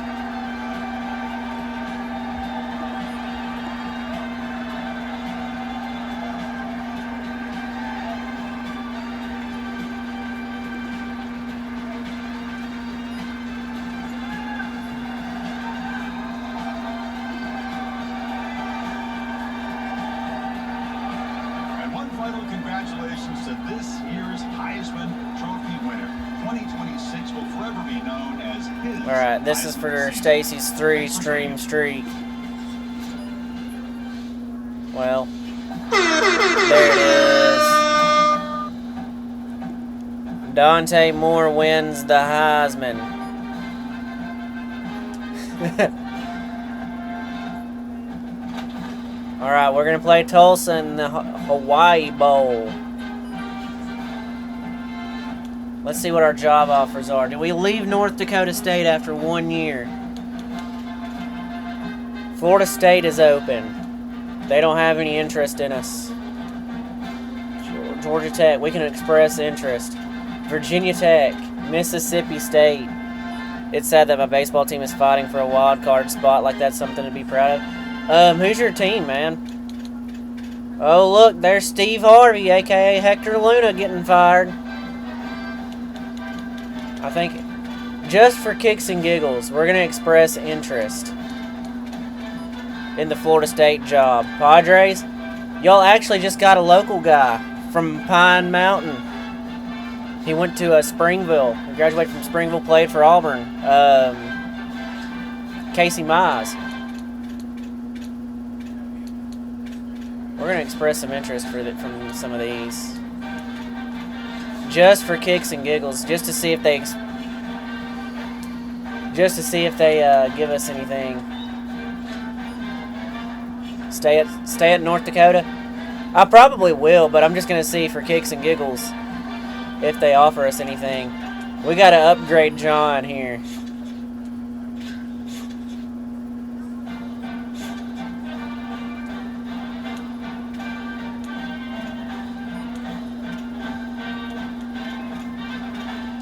And one final congratulations to this year's Heisman Trophy winner. 2026 will forever be known as his. All right, this is for Stacy's 3-stream streak. Well, there it is. Dante Moore wins the Heisman. All right, we're gonna play Tulsa in the Hawaii Bowl. Let's see what our job offers are. Do we leave North Dakota State after 1 year? Florida State is open. They don't have any interest in us. Georgia Tech, we can express interest. Virginia Tech, Mississippi State. It's sad that my baseball team is fighting for a wild card spot. Like, that's something to be proud of. Who's your team, man? Oh, look, there's Steve Harvey, a.k.a. Hector Luna, getting fired. I think just for kicks and giggles, we're going to express interest in the Florida State job. Padres, y'all actually just got a local guy from Pine Mountain. He went to Springville. He graduated from Springville, played for Auburn. Casey Mize. We're going to express some interest from some of these. Just for kicks and giggles, just to see if they give us anything. Stay at North Dakota. I probably will, but I'm just gonna see for kicks and giggles if they offer us anything. We gotta upgrade John here.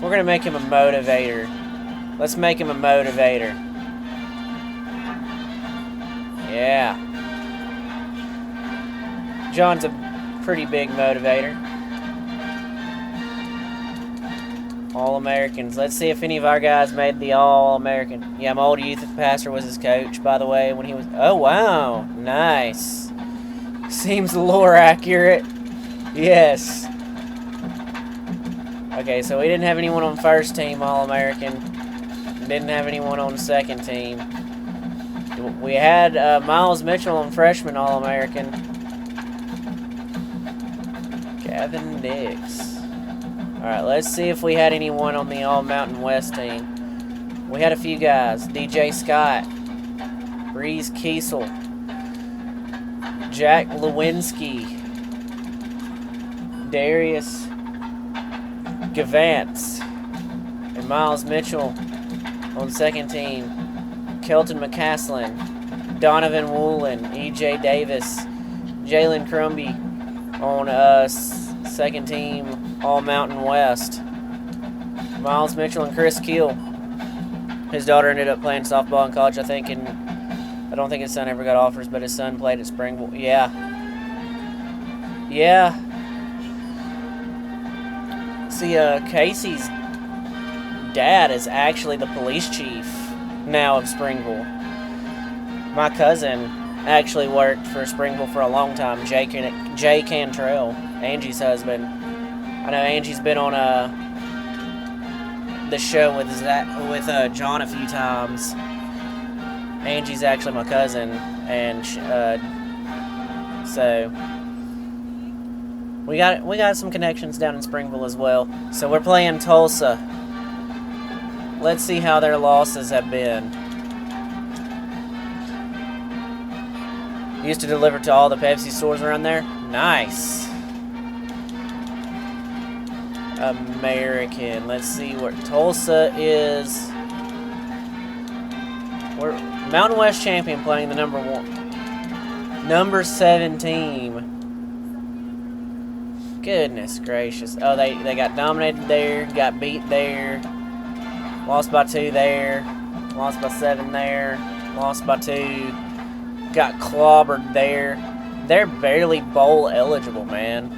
We're gonna make him a motivator. Let's make him a motivator. Yeah. John's a pretty big motivator. All-Americans. Let's see if any of our guys made the All-American. Yeah, my old youth pastor was his coach, by the way, when he was... Oh, wow. Nice. Seems lore accurate. Yes. Okay, so we didn't have anyone on first team All-American. Didn't have anyone on second team. We had Miles Mitchell on freshman All-American. Gavin Dix. Alright, let's see if we had anyone on the All-Mountain West team. We had a few guys. DJ Scott. Breeze Kiesel. Jack Lewinsky. Darius Gavance. And Miles Mitchell on second team. Kelton McCaslin. Donovan Woolen. E.J. Davis. Jalen Crumby on second team All-Mountain West. Miles Mitchell and Chris Keel. His daughter ended up playing softball in college, I think, and I don't think his son ever got offers, but his son played at Springville. Yeah. Yeah. See, Casey's dad is actually the police chief now of Springville. My cousin actually worked for Springville for a long time. Jay Cantrell, Angie's husband. I know Angie's been on the show with John a few times. Angie's actually my cousin, and so we got some connections down in Springville as well. So we're playing Tulsa. Let's see how their losses have been. Used to deliver to all the Pepsi stores around there. Nice. American. Let's see where Tulsa is. We're Mountain West champion playing the number 7 team. Goodness gracious. Oh, they got dominated there, got beat there, lost by 2 there, lost by 7 there, lost by 2. Got clobbered there. They're barely bowl eligible, man.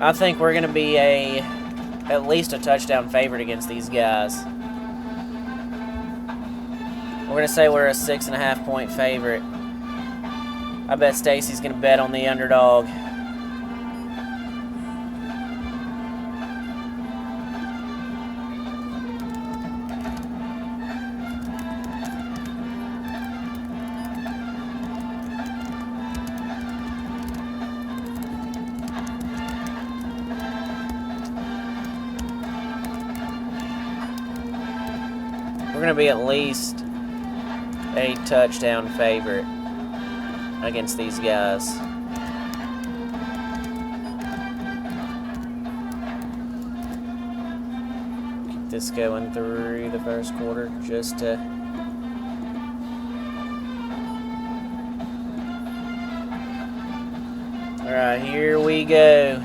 I think we're going to be at least a touchdown favorite against these guys. We're going to say we're a 6.5 point favorite. I bet Stacy's going to bet on the underdog. We're going to be at least a touchdown favorite against these guys. Keep this going through the first quarter just to... Alright, here we go.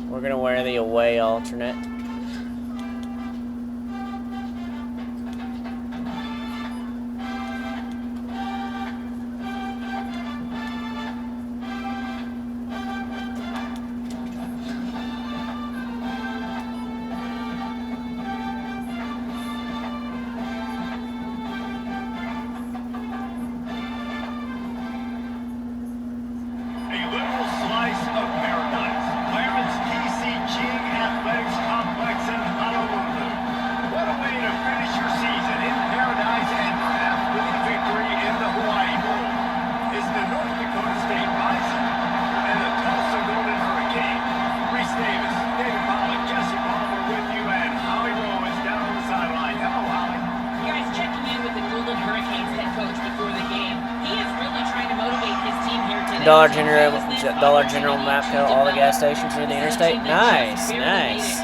We're going to wear the away alternate. Dollar General, Mapco, all the gas stations near the interstate. Nice, nice.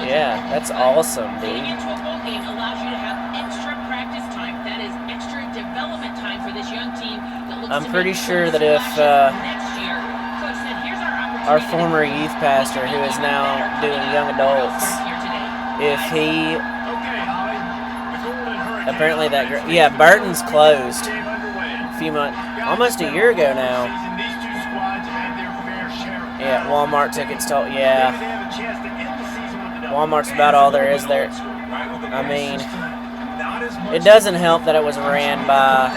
Yeah, that's awesome, dude. Getting into a bowl game allows you to have extra practice time. That is extra development time for this young team that looks I'm to pretty make sure that if next year. Coach said, here's our our former youth pastor, who is now doing young adults, if he apparently yeah, Burton's closed a few months, almost a year ago now. Yeah, Walmart took its toll. Yeah, Walmart's about all there is there. I mean, it doesn't help that it was ran by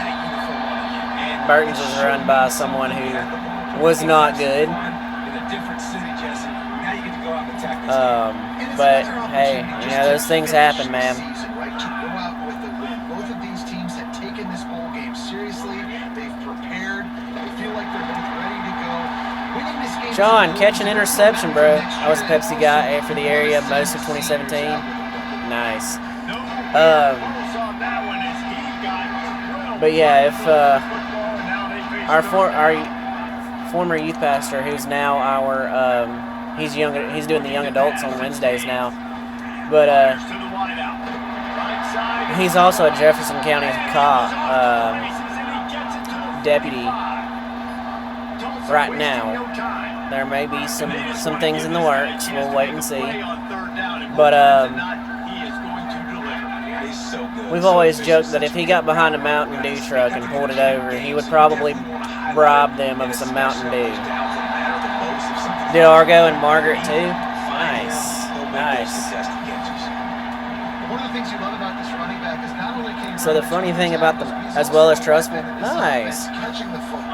Burton's was run by someone who was not good. But hey, you know, those things happen, man. Both of these teams have taken this bowl game seriously. They've prepared. They feel like they're both ready to go. Winning this game. John, catch an interception, bro. I was a Pepsi guy for the area most of 2017. Nice. But yeah, if our former youth pastor, who's now our he's doing the young adults on Wednesdays now, but he's also a Jefferson County cop deputy right now. There may be some things in the works. We'll wait and see. But we've always joked that if he got behind a Mountain Dew truck and pulled it over, he would probably bribe them of some Mountain Dew. Did Argo and Margaret too? Nice, nice. One of the things you love about this running back is not only can he So the funny thing about them, as well as Trustful, nice, catching the football.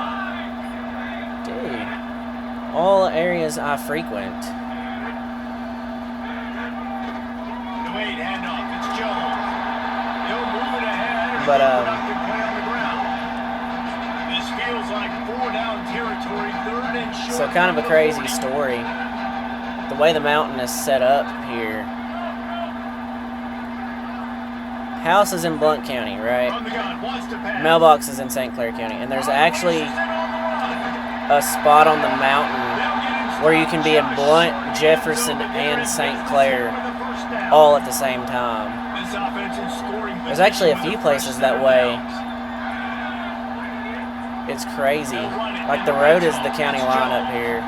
dude. All areas I frequent. Wade handoff. It's Jones. He'll move it ahead. But Productive play on the ground. This feels like 4-down territory, 3rd and short. so kind of a crazy story. The way the mountain is set up here. House is in Blount County, right? On the gun, wants to pass. Mailbox is in St. Clair County, and there's actually a spot on the mountain where you can be in Blount, Jefferson, and St. Clair all at the same time. This offense is scoring. There's actually a few places that way. It's crazy. Like the road is the county line up here.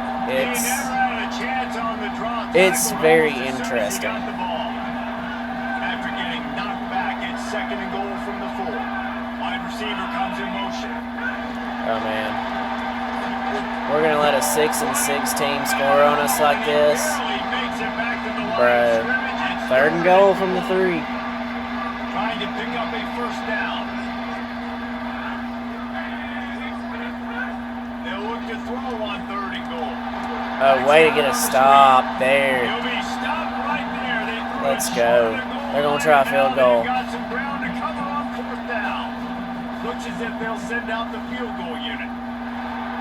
It's very interesting. After getting knocked back, it's 2nd and goal from the 4. Wide receiver comes in motion. Oh man, we're gonna let a 6-6 team score on us like this, bro. 3rd and goal from the 3. Trying to pick up a 1st down. They'll look to throw on 3rd and goal. Oh, way to get a stop there. He'll be stopped right there. They threw Let's it go. short of goal. They're gonna try a field goal. Got some ground to cover on 4th down. Looks as if they'll send out the field goal unit.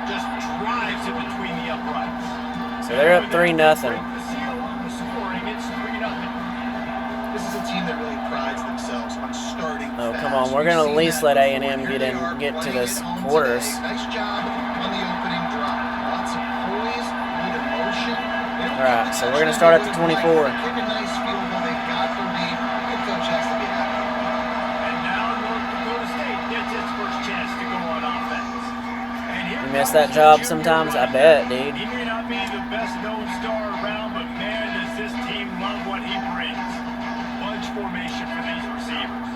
Just drives it between the uprights. So they're up 3-0. Break the seal on the scoring. It's 3-0. This is a team that really prides themselves on starting Oh, fast. come on. We're gonna at least let A&M get to the quarters. Nice job on the opening drive. Lots of poise, good emotion. All right, so we're gonna start at the 24. Kick a nice field goal. They got the lead. Good coach has to be happy. And now North Dakota State gets its first chance to go on offense. And here You miss comes that job the sometimes? I junior bet, running dude. back. He may not be the best known star around, but man, does this team love what he brings. Bunch formation for these receivers.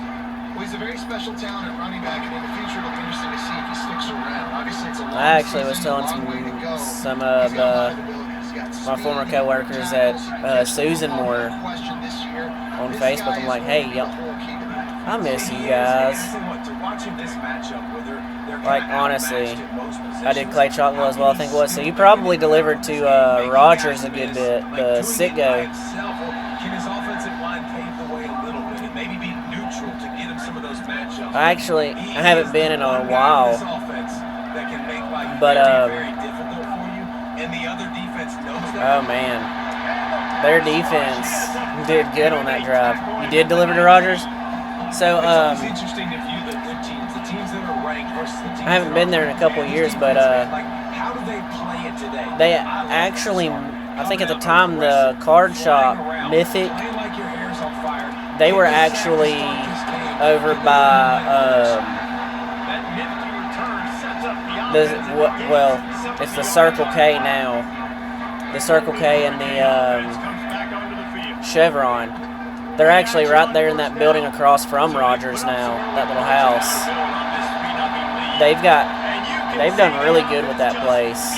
Well, he's a very special talent at running back, and in the future it'll be interesting to see if he sticks around. Obviously, it's a long I actually was season, telling a long way to go. some He's of got a lot of ability. He's got my speed, former coworkers at Susan Moore question this year. on This Facebook. guy I'm is like, going hey, to be yo, the whole key to that. I miss you guys. Like, honestly, I did Clay Chalkwell as well, I think it was. So you probably delivered to Rogers a good bit, the sit go. I haven't been in a while. But, oh man, their defense did good on that drive. You did deliver to Rogers? So, It's interesting to view the good teams, the teams that are ranked versus the teams I haven't been there in a couple of years, but like, how do they play it today? they actually, I think at the time, the card shop, Mythic, Playing like your hair's on fire. they were actually over by, That nifty return sets up the offense. well, it's the Circle K now. The Circle K and the Comes back onto the field. Chevron. They're actually right there in that building across from Rogers now, that little house. They've done really good with that place.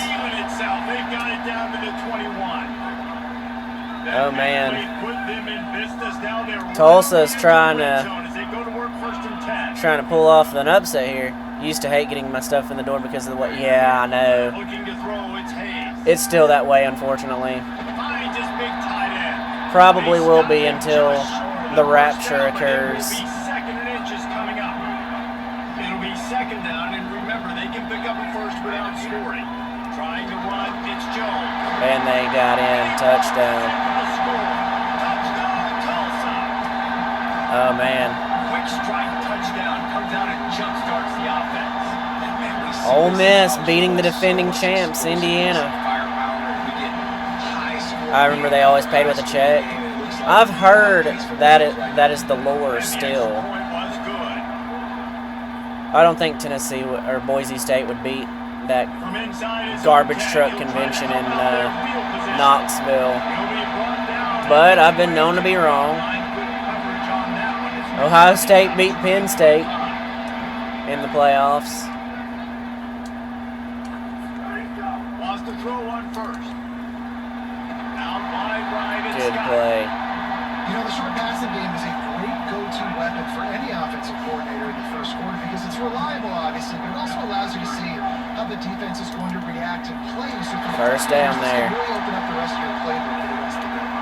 Oh man, Tulsa's trying to pull off an upset here. Used to hate getting my stuff in the door because of the way. Yeah, I know. It's still that way, unfortunately. Probably will be until the rapture occurs. It'll be second down, and remember, they can pick up a first without scoring. Trying to run, it's Jones. And they got in. Touchdown. Touchdown, Tulsa. Oh, man. Quick strike touchdown comes out and jumpstarts the offense. Ole Miss beating the defending champs, Indiana. I remember they always paid with a check. I've heard that is the lore still. I don't think Tennessee or Boise State would beat that garbage truck convention in Knoxville. But I've been known to be wrong. Ohio State beat Penn State in the playoffs. Wants to throw one first. Good play. You know, the short passing game is a great go-to weapon for any offensive coordinator in the first quarter because it's reliable, obviously, but it also allows you to see how the defense is going to react and play. So First down there. really open up the rest of your playbook for the rest of the game.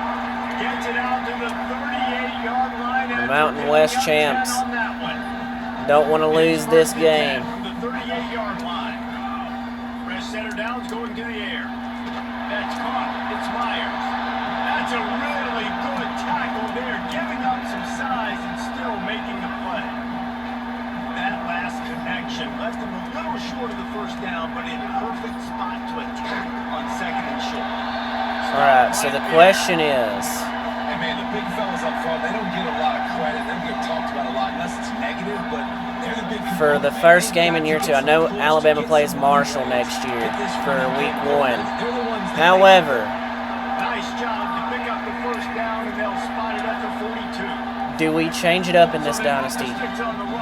Gets it out to the 38-yard line. The Mountain West champs don't want to lose this game. From the 38-yard line. Fresh center down's going to the air. That's caught. It's Myers. That's a really good tackle there, giving up some size and still making the play. That last connection left him a little short of the first down, but in a perfect spot to attack on second and short. All right, so the question is, Hey man, the big fellas up front, they don't get a lot of credit. They don't get talked about a lot unless it's negative, but they're the big for the first game in year 2, I know Alabama plays Marshall next year for week 1. However, Nice job to pick up the first down, and they'll spot it at the 42. do we change it up in this dynasty?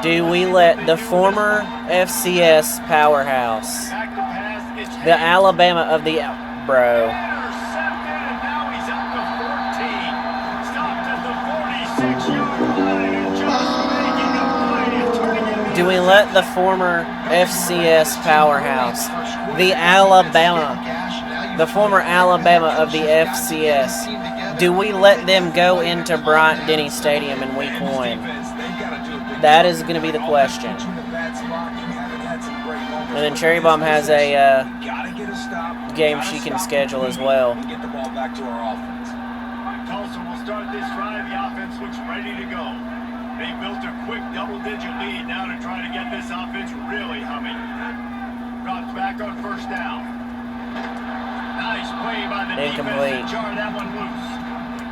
Do we let the former FCS powerhouse, Back to pass, it's the Alabama of the bro, intercepted, and now he's up to 14. Stopped at the 46-yard line, and just making a play and turning it into do we let the former FCS powerhouse, the Alabama, the former Alabama of the FCS, do we let them go into Bryant-Denny Stadium in week 1? That is going to be the question. And then Cherry Bomb has a game she can schedule as well. Get the ball back to our offense. Tulsa will start this drive. The offense looks ready to go. They built a quick double-digit lead now to try to get this offense really humming. Drops back on first down. Nice play by the Incomplete. defense to jar that one loose.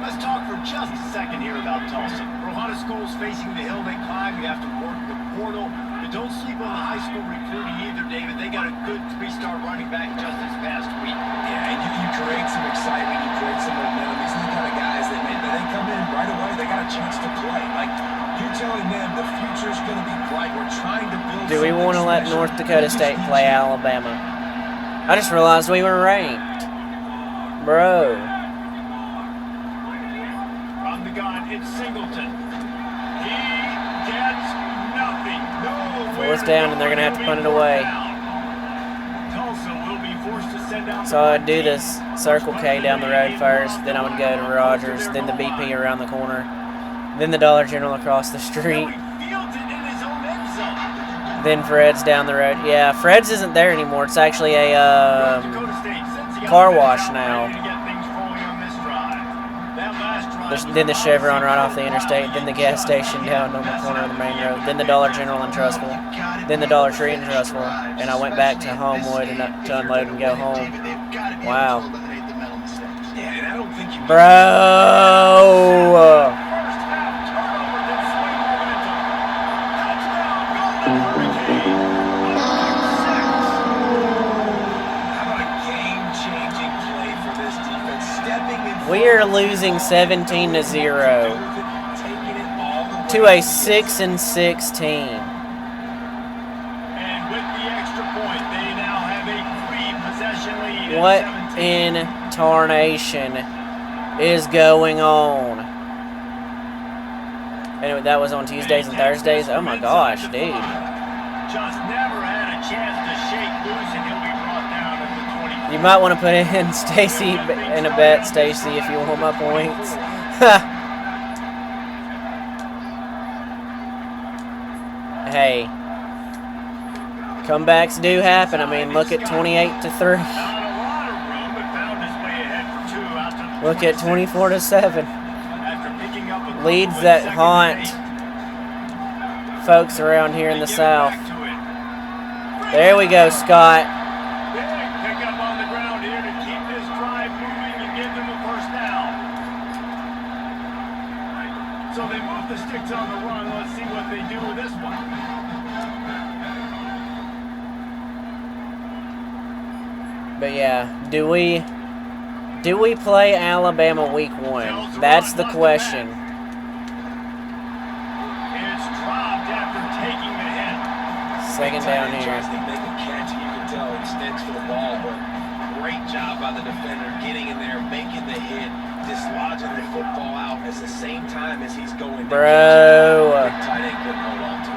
Let's talk for just a second here about Tulsa. Rohana schools facing the hill they climb. You have to work the portal. But don't sleep on the high school recruiting either, David. They got a good 3-star running back just this past week. Yeah, and you create some excitement, you create some momentum. These are the kind of guys that they come in right away, they got a chance to play. Like, you're telling them the future's going to be bright. We're trying to build. Do we want to let North Dakota State play Alabama? I just realized we were ranked. Bro. From the gun, it's Singleton. He gets nothing. Fourth down, and they're going to have to punt it away. Tulsa will be forced to send out. So I'd do this Circle K down the road first, then I would go to Rogers, then the BP around the corner, then the Dollar General across the street, then Fred's down the road. Yeah, Fred's isn't there anymore. It's actually a car wash now. That last drive Then the Chevron right off the interstate. Then the gas station down on the corner of the main road. Then the Dollar General in Trussville. Then the Dollar Tree in Trussville. And I went back to Homewood and to unload and go home. Wow. Yeah, and I don't think you Bro. We are losing 17-0 to a 6-6 team. And with the extra point, they now have a 3-possession lead. What in tarnation is going on? Anyway, that was on Tuesdays and Thursdays. Oh my gosh, dude. Just never had a chance to shake loose, and he'll be brought down at the 20. You might want to put in Stacy in a bet, Stacy, if you want my points. Hey, comebacks do happen. I mean, look at 28-3. Look at 24-7. Leads that haunt folks around here in the South. There we go, Scott. So they move the sticks on the run. Let's see what they do with this one. But yeah, do we play Alabama week 1? That's the question. It's dropped after taking the hit. Second down here. They make a catch, you can tell he sticks for the ball, but great job by the defender getting in there, making the hit, dislodging the football out at the same time as he's going. Bro, Tight end couldn't hold on to it.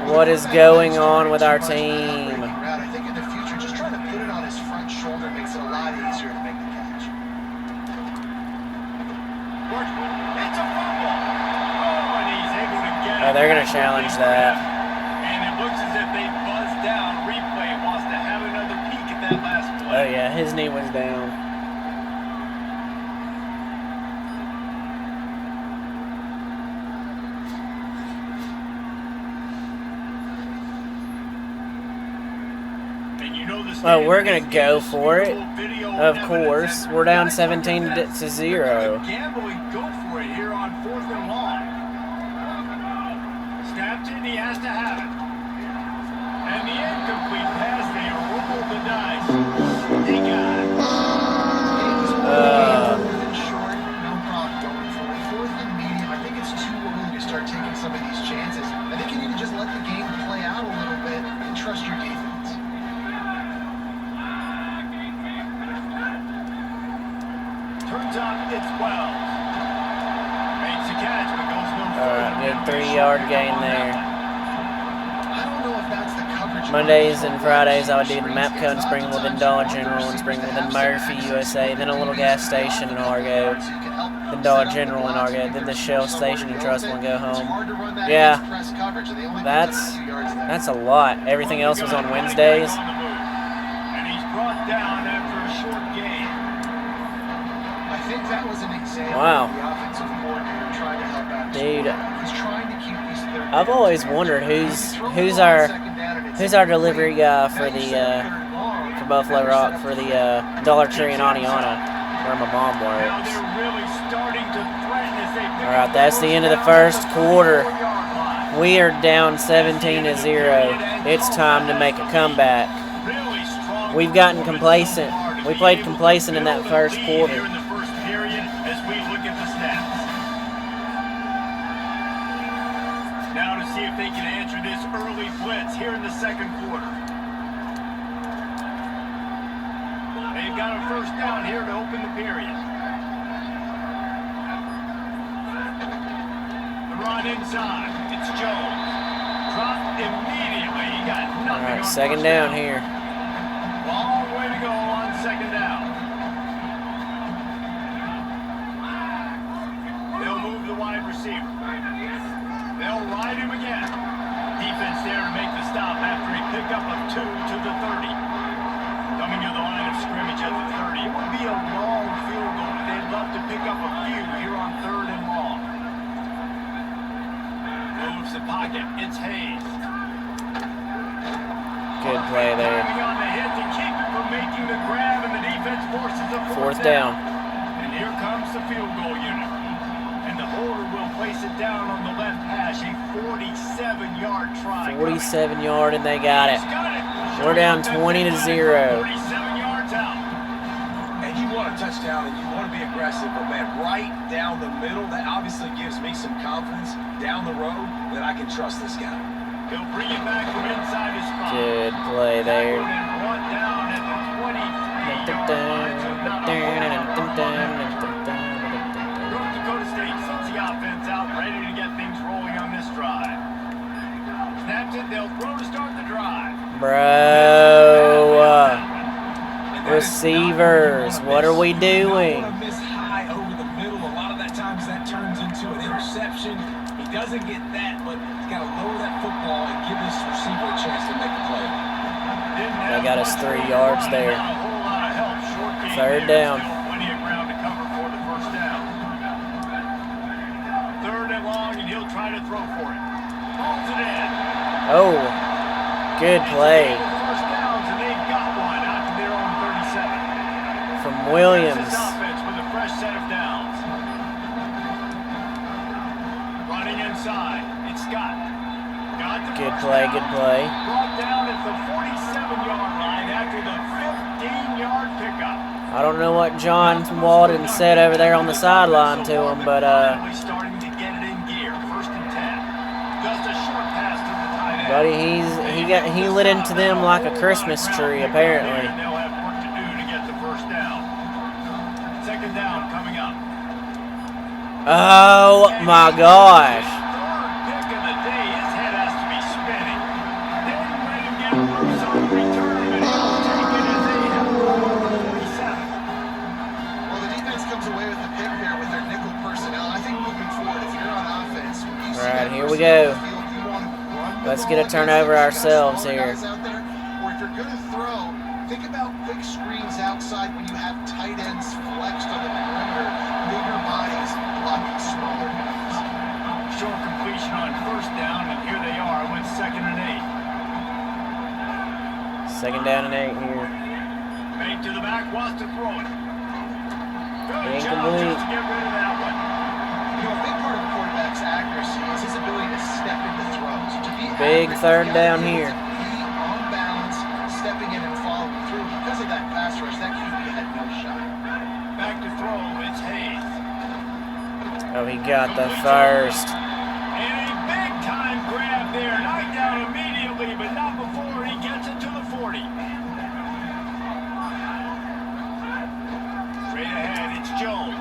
what is going on with our team? I think in the future, just trying to put it on his front shoulder makes it a lot easier to make the catch. It's a fumble. Oh, and he's able to get it. Oh, they're going to challenge that. And it looks as if they buzzed down. Replay wants to have another peek at that last play. Oh yeah, his knee was down. Oh, we're going to go for it. Of course. We're down 17-0. Gamble and go for it here on 4th and long. Snapped it, he has to have it. And the incomplete pass, they roll the dice. They got it. Short, no problem going for it. 4th and medium, I think it's too early to start taking some of these chances. I think you need to just let the game play out a little bit and trust your defense. Turns out it's Wells. Makes a catch, but goes no further. Alright, good 3-yard gain there. I don't know if that's the coverage. Mondays and Fridays I would do the Mapco in Springville, then Dollar General in Springville, then Murphy, USA, then a little gas station in Argo, then Dollar General in Argo, then the Shell station in Trussville and go home. Yeah, that's a lot. Everything else was on Wednesdays. And he's brought down after a short gain. I think that was an example Wow. of the offensive coordinator trying to help out. Dude, He's trying to keep these third I've always wondered who's our delivery guy for the for Buffalo Rock for the Dollar Tree in Aniana, where my mom Now works. they're really starting to threaten as they pick All right, up that's the end of the first quarter. 4-yard line. We are down 17-0. It's time to make a comeback. Really strong We've gotten performance complacent. so far to We be played able to complacent in that build a first lead quarter. here in the first period as we look at the stats. Now to see if they can answer this early blitz here in the second quarter. They've got a first down here to open the period. The run inside. It's Jones. Dropped immediately. He got nothing. All right, on second first down here. Long way to go on second down. They'll move the wide receiver. They'll ride him again. Defense there to make the stop after a pickup of 2 to the 30. Coming to the line of scrimmage at the 30. It would be a long field goal to they'd love to pick up a few here on 3rd and long. Moves the pocket. It's Hayes. Good play there. On the hit to keep it from making the grab, and the defense forces a 4th down. And here comes the field goal unit. And the holder will place it down on the left hash, a 47-yard try. 47-yard, and they got it. We're down 20-0. 37 yards out. And you want a touchdown and you want to be aggressive, but man, right down the middle, that obviously gives me some confidence down the road that I can trust this guy. He'll bring it back from inside his spot. Good play there. Brought down at the 23-yard line. North Dakota State sends the offense out, ready to get things rolling on this drive. Snaps it, they'll throw to start the drive. Bro. Receivers, what are we doing? You don't want to miss high over the middle. A lot of that times that turns into an interception. He doesn't get that, but he's got to lower that football and give this receiver a chance to make a play. They got us 3 yards there. 3rd down. Plenty of ground to cover for the 1st down. 3rd and long, and he'll try to throw for it. Holds it in. Oh, good play. 1st downs, and they've got one out to their own 37. From Williams. This offense with a fresh set of downs. Running inside, it's Scott. Good play, good play. Brought down at the 47-yard line after the 15-yard pickup. I don't know what John Walden said over there on the sideline to him, but starting to get it in gear. 1st and 10. Just a short pass to the tight end. buddy, he lit into them like a Christmas tree apparently. They'll have work to do to get the 1st down. 2nd down coming up. Oh my gosh. Alright, here we go. Let's get a turnover ourselves here. Or if you're going to throw, think about quick screens outside when you have tight ends flexed on the perimeter, bigger bodies blocking smaller guys. Short completion on 1st down, and here they are with 2nd and 8. 2nd down and 8 here. Fake to the back, wants to throw it. Good job Incomplete. just to get rid of that one. You know, a big part of a quarterback's accuracy is his ability to step into throws. To be Big accurate, 3rd down here. to be on balance, stepping in and following through. Because of that pass rush, that QB had no shot. Back to throw, it's Hayes. Oh, he got the 1st. And a big time grab there. Knocked down immediately, but not before he gets it to the 40. Straight ahead, it's Jones.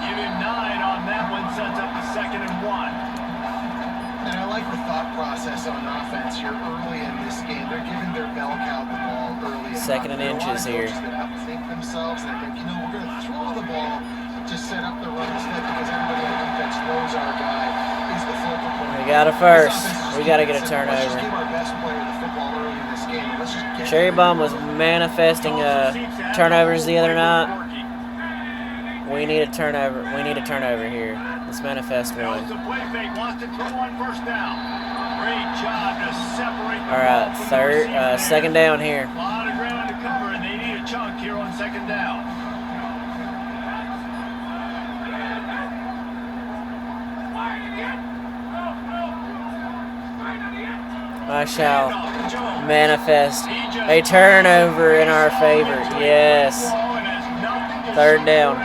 Give him 9 on that one, sets up the 2nd and 1. And I like the thought process on offense here early in this game. They're giving their bell cow the ball early. 2nd and inches here. That outthink themselves and think, you know, we're going to throw the ball to set up the run instead because everybody on defense knows our guy is the focal point. We got a 1st. We got to get a turnover. Let's just give our best player the football early in this game. Let's just get Cherry Bomb was manifesting turnovers the other night. We need a turnover. We need a turnover here. Let's manifest one. Wants to throw on 1st down. Great job to separate the All right, ball from the receiver 2nd down here. A lot of ground to cover, and they need a chunk here on 2nd down. I shall manifest a turnover in our favor. Yes. 3rd down.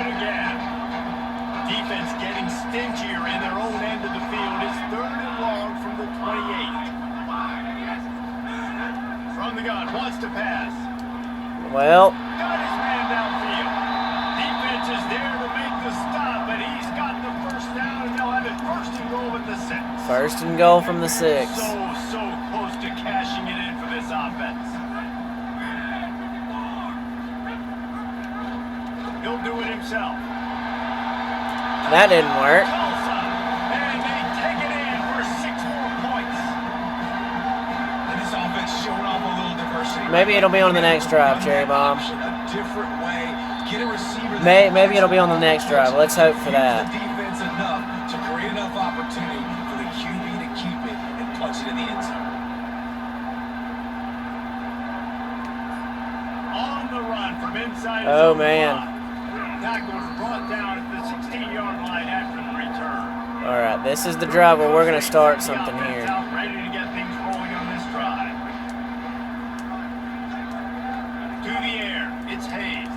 Defense getting stingier in their own end of the field. It's 3rd and long from the 28. From the gun, wants to pass. Well, Got his man downfield. Defense is there to make the stop, but he's got the 1st down, and they'll have it 1st and goal at the 6. 1st and goal from the 6. So close to cashing it in for this offense. He'll do it himself. That didn't work. And they take it in for 6 more points. And this offense showing off a little diversity. Maybe it'll be on the next drive, Cherry Bomb. A different way, get Maybe it'll be on the next drive. Let's hope for that. The defense enough to create enough opportunity for the QB to keep it and punch it in the end zone. On the run from inside. Oh, man. Tackle was brought down at the 16-yard line after the return. All right, this is the drive where we're going to start something here. Ready to get things rolling on this drive. To the air, it's Hayes.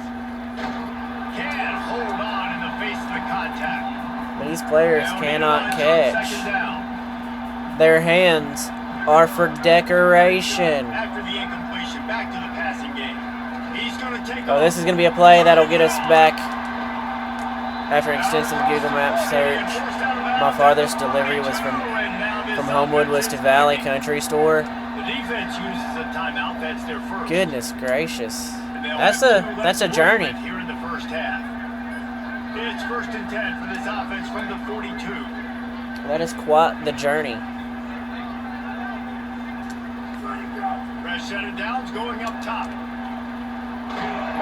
Can't hold on in the face of the contact. These players cannot catch. Second down. Their hands are for decoration. After the incompletion, back to the passing game. He's going to take Oh, this is going to be a play that'll get us back after extensive Google Maps search. My farthest delivery was from Homewood was to Valley Country Store. The defense uses a timeout. That's their first. Goodness gracious. That's a journey. Here in the first half. It's 1st and 10 for this offense from the 42. That is quite the journey. Fresh set of downs going up top.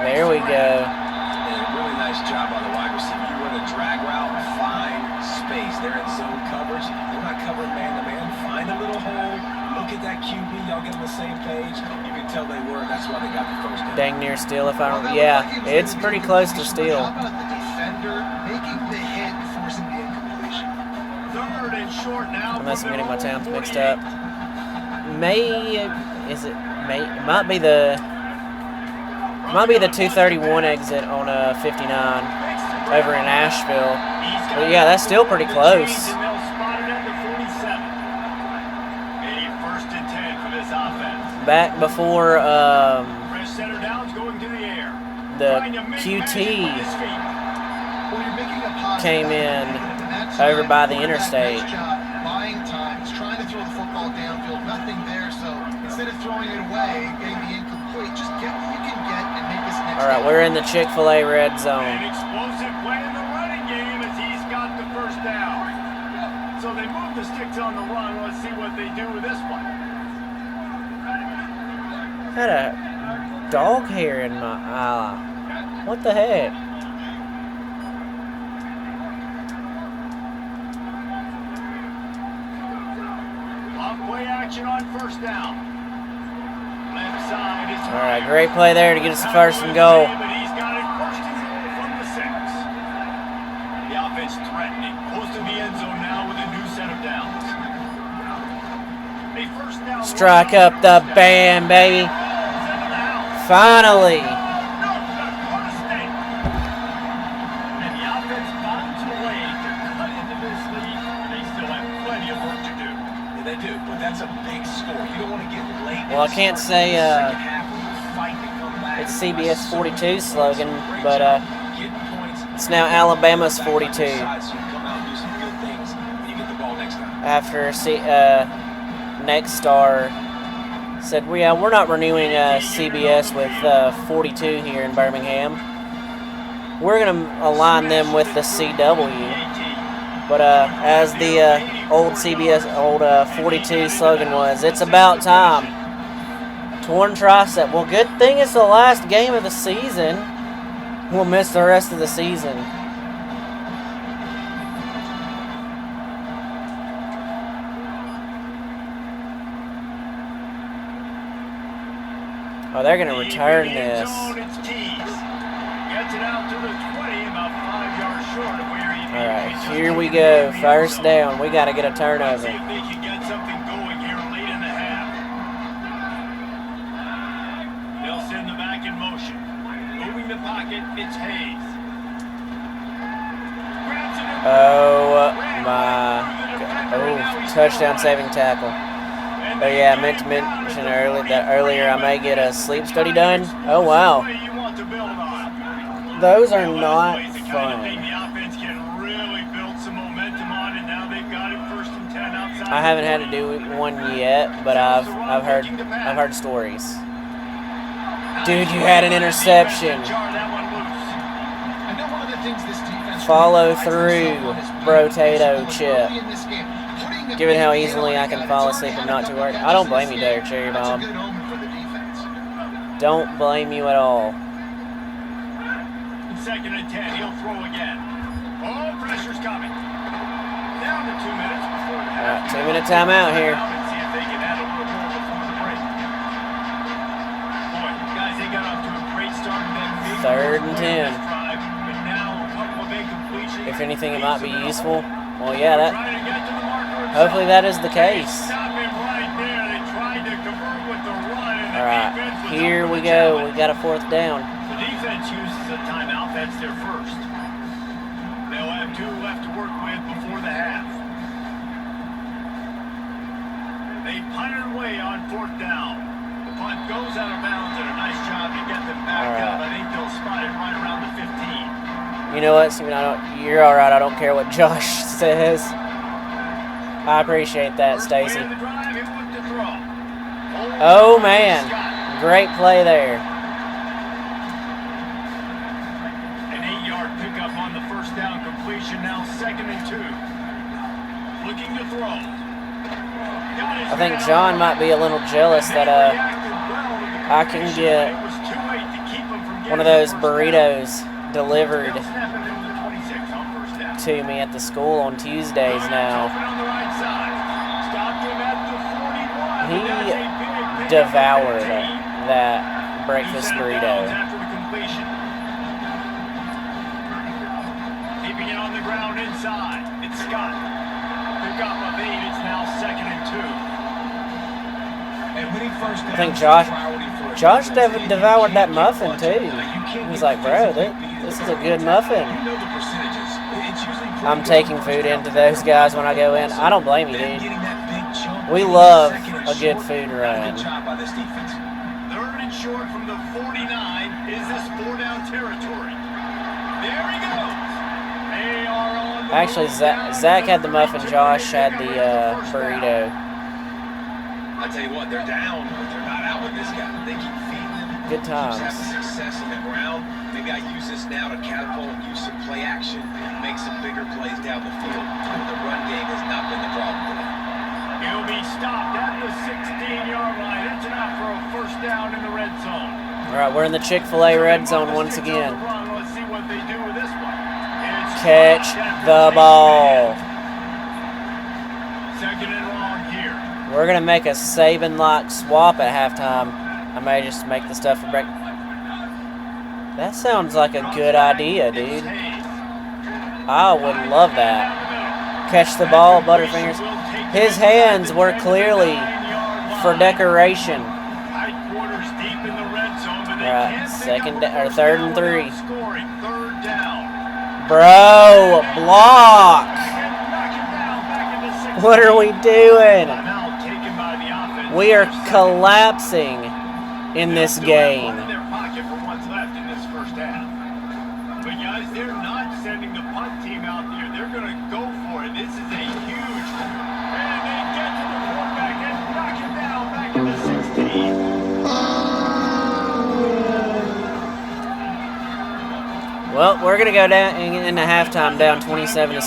There we go. And a really nice job by the wide receiver. You run a drag route, find space. They're in zone coverage. They're not covering man-to-man. Find a little hole. Look at that QB. Y'all get on the same page. You can tell they were. That's why they got the first down. Dang near steal if I don't. Yeah, it's pretty close to steal. How about the defender making the hit and forcing the incompletion? 3rd and short now. Unless I'm getting my towns mixed up. It might be the 231 exit on 59 over in Asheville. But yeah, that's still pretty close. Back before the QT came in over by the interstate. Buying time. He's trying to throw the football downfield. Nothing there. So instead of throwing it away, getting the incomplete, just get what you can get and make this next. All right, we're in the Chick-fil-A red zone. An explosive play in the running game as he's got the first down. So they move the sticks on the run. Let's see what they do with this one. Had a dog hair in my eye. What the heck? Play action on 1st down. Left side is All right, great play there to get us the 1st and goal. But he's got it 1st and goal from the 6. The offense threatening, close to the end zone now with a new set of downs. A 1st down. Strike up the band, baby. Finally. Dakota State. And the offense finds a way to cut into this lead. They still have plenty of work to do. They do, but that's a big score. You don't want to get late. Well, I can't say it's CBS 42's slogan, but it's now Alabama's 42. After Next Star said, yeah, we're not renewing CBS with 42 here in Birmingham. We're going to align them with the CW. But as the old CBS, 42 slogan was, it's about time. Torn tricep. Well, good thing it's the last game of the season. We'll miss the rest of the season. Oh, they're going to return this. Alright, here we go. 1st down. We got to get a turnover. See if they can get something going here late in the half. They'll send the back in motion. Moving the pocket, it's Hayes. Oh my. Oh, touchdown saving tackle. Oh yeah, I meant to mention earlier I may get a sleep study done. Oh wow. Those are not fun. I haven't had to do one yet, but I've heard stories. Dude, you had an interception. Follow through, Brotato Chip. Given how easily I can fall asleep and not to work, I don't blame you there, Cherry Bomb. Don't blame you at all. 2nd and 10. He'll throw again. Oh, pressure's coming. Down to 2 minutes before the half. 2-minute timeout here. And see if they can add a little more before the break. Boy, guys, they got off to a great start. 3rd and 10. But now, a couple of incompletions. If anything, it might be useful. Well, yeah, that. Trying to get to the marker. Hopefully, that is the case. Stop him right there. They tried to convert with the run. And All right, here we go. We got a 4th down. The defense uses a timeout. That's their first. They'll have 2 left to work with before the half. They punted away on 4th down. The punt goes out of bounds, and a nice job to get them back up. I think they'll spot it right around the 15. You know what, Steven? You're all right. I don't care what Josh says. I appreciate that, Stacy. Oh man, great play there. An 8-yard pickup on the 1st down completion. Now 2nd and 2. Looking to throw. I think John might be a little jealous that I can get one of those burritos delivered to me at the school on Tuesdays now. He devoured that breakfast burrito. Keeping it on the ground inside. It's Scott. Pick up of 8. It's now 2nd and 2. And when he first I think Josh devoured that muffin too. He was like, bro, this is a good muffin. I'm taking food into those guys when I go in. I don't blame you, dude. We love a good food run. 3rd and short from the 49. Is this 4-down territory? There he goes. They are on the Actually, Zach had the muffin. Josh had the burrito. I tell you what, they're down, but they're not out with this guy. They keep feeding him. Good times. Having success on the ground. Maybe I use this now to catapult and use some play action, make some bigger plays down the field. The run game has not been the problem today. He'll be stopped at the 16-yard line. That's enough for a 1st down in the red zone. All right, we're in the Chick-fil-A red zone once again. Let's see what they do with this one. Catch the ball. 2nd and long here. We're going to make a Saban-like swap at halftime. I may just make the stuff for break. That sounds like a good idea, dude. I would love that. Catch the ball, Butterfingers. His hands were clearly for decoration. Alright, 3rd and 3. Bro, block! What are we doing? We are collapsing in this game. But guys, they're not sending the punt team out there. They're going to go for it. This is a huge. And they get to the quarterback and knock him down back in the 16. Well, we're going to go down into halftime down 27-7.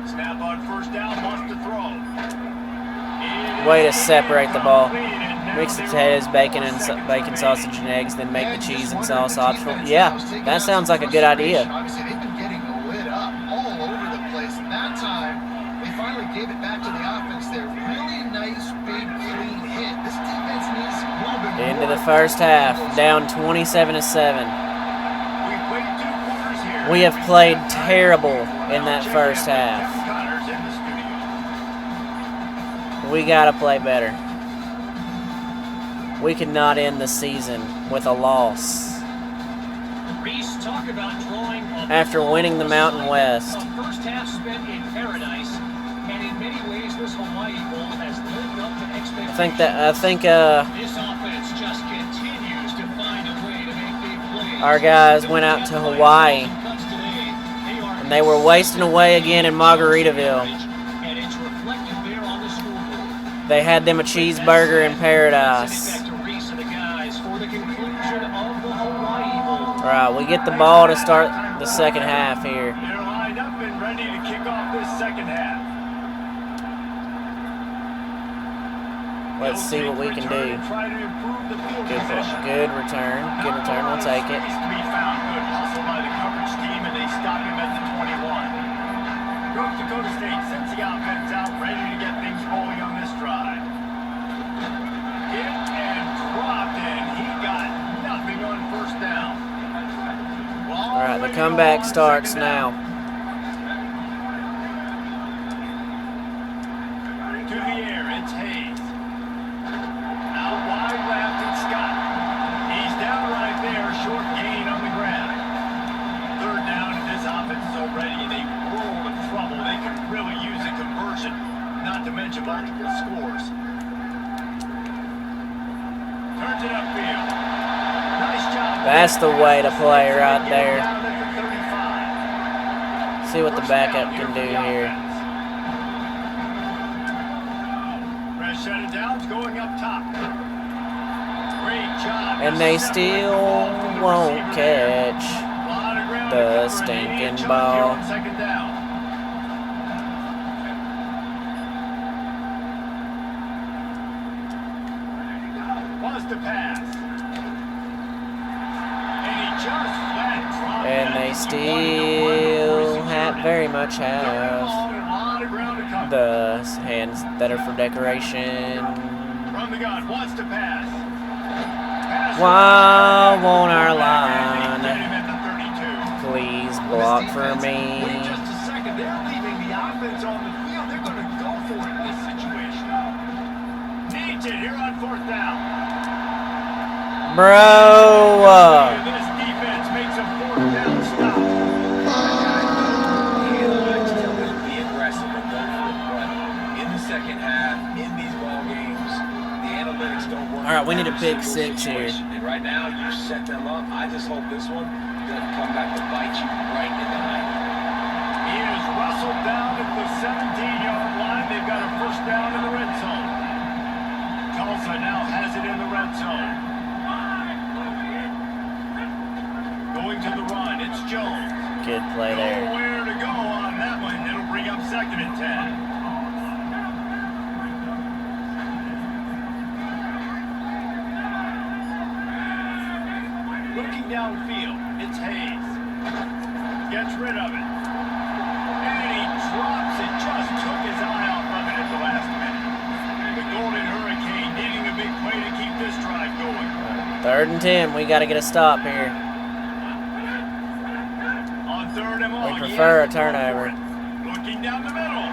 Snap on 1st down, wants to throw. Way to separate the ball. Mix the potatoes, bacon, sausage, and eggs, then make the cheese and sauce optional. Yeah, that sounds like a good idea. Obviously, they've been getting lit up all over the place. And that time, they finally gave it back to the offense there. Really nice, big, clean hit. This defense needs a little bit more. Into the 1st half, down 27-7. We have played terrible in that 1st half. We got to play better. We cannot end the season with a loss. After winning the Mountain West. First half spent in paradise, and in many ways this Hawaii Bowl has lived up to expectations. I think This offense just continues to find a way to make big plays. Our guys went out to Hawaii, and they were wasting away again in Margaritaville. And it's reflected there on the scoreboard. They had them a cheeseburger in paradise. All right, we get the ball to start the 2nd half here. They're lined up and ready to kick off this 2nd half. Let's see what we can do. Good return. Good return. We'll take it. Good hustle by the coverage team, and they stop him at the 21. North Dakota State sends the offense out, ready to get things rolling on this drive. Hit and dropped, and he got nothing on first down. All right, the comeback starts now. To the air, it's Hayes. Out wide left, it's Scott. He's down right there, short gain on the ground. Third down, and this offense is already in a world of trouble. They can really use a conversion, not to mention multiple scores. Turns it upfield. Nice job. That's the way to play right there. See what the backup can do here. Shut it down, going up top. Great job. And they still won't catch the stinking ball. Second down. Wants to pass. And he just flat dropped. And they still very much have the hands that are for decoration. From the gun, wants to pass. Why won't our line please block for me? Wait just a second. They're leaving the offense on the field. They're going to go for it in this situation. Needs it here on fourth down. Bro. This defense makes a fourth down stop. Be aggressive and go for it. But in the second half, in these ball games, the analytics don't work. All right, we need a pick six here. And right now, you set them up. I just hope this one doesn't come back to bite you right in the eye. He is rustled down at the 17-yard line. They've got a first down in the red zone. Tulsa now has it in the red zone. Going to the run, it's Jones. Good play there. Nowhere to go on that one. It'll bring up second and 10. Looking downfield, it's Hayes. Gets rid of it. And he drops it. Just took his eye off of it at the last minute. The Golden Hurricane needing a big play to keep this drive going. 3rd and 10. We got to get a stop here. On 3rd and long, We prefer a turnover. Looking down the middle.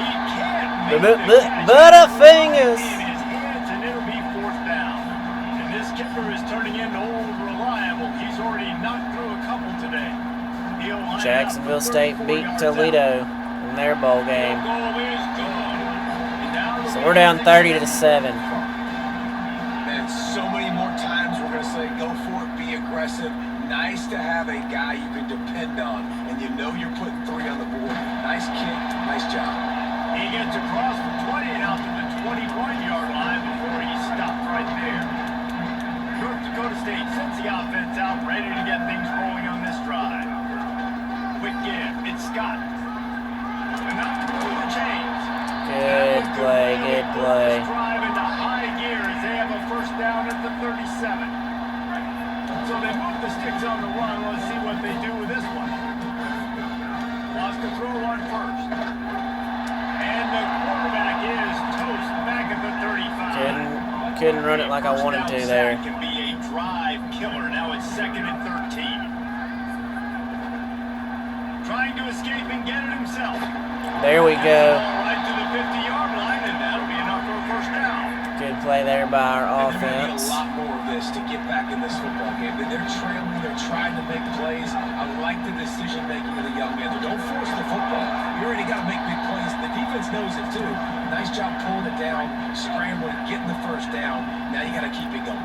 He can't make Butterfingers. in his hands, and it'll be fourth down. And this kicker is turning into old reliable. He's already knocked through a couple today. He'll line Jacksonville up for State 34 beat yards Toledo out. in their bowl game. Goal is good. And now So we're down 30-7. Man, so many more times we're going to say, go for it, be aggressive. Nice to have a guy you can depend on, and you know you're putting 3 on the board. Nice kick, nice job. He gets across from 20 and out to the 21-yard line before he stopped right there. North Dakota State sends the offense out, ready to get things rolling on this drive. Quick give, it's Scott. Enough for the change. Good play, good play. Drive into high gear as they have a first down at the 37. So they move the sticks on the run. Let's see what they do with this one. Lost control on first. And the quarterback is toast back at the 35. Couldn't run it like I wanted to there. Can be a drive killer. Now it's 2nd and 13. Trying to escape and get it himself. There we go. Right to the 50-yard line, and that'll be enough for a first down. Good play there by our And they're gonna need offense. a lot more of this to get back in this football game. They're trailing, they're trying to make plays. I like the decision-making of the young man. Don't force the football. You already got to make big plays. The defense knows it, too. Nice job pulling it down, scrambling, getting the first down. Now you got to keep it going.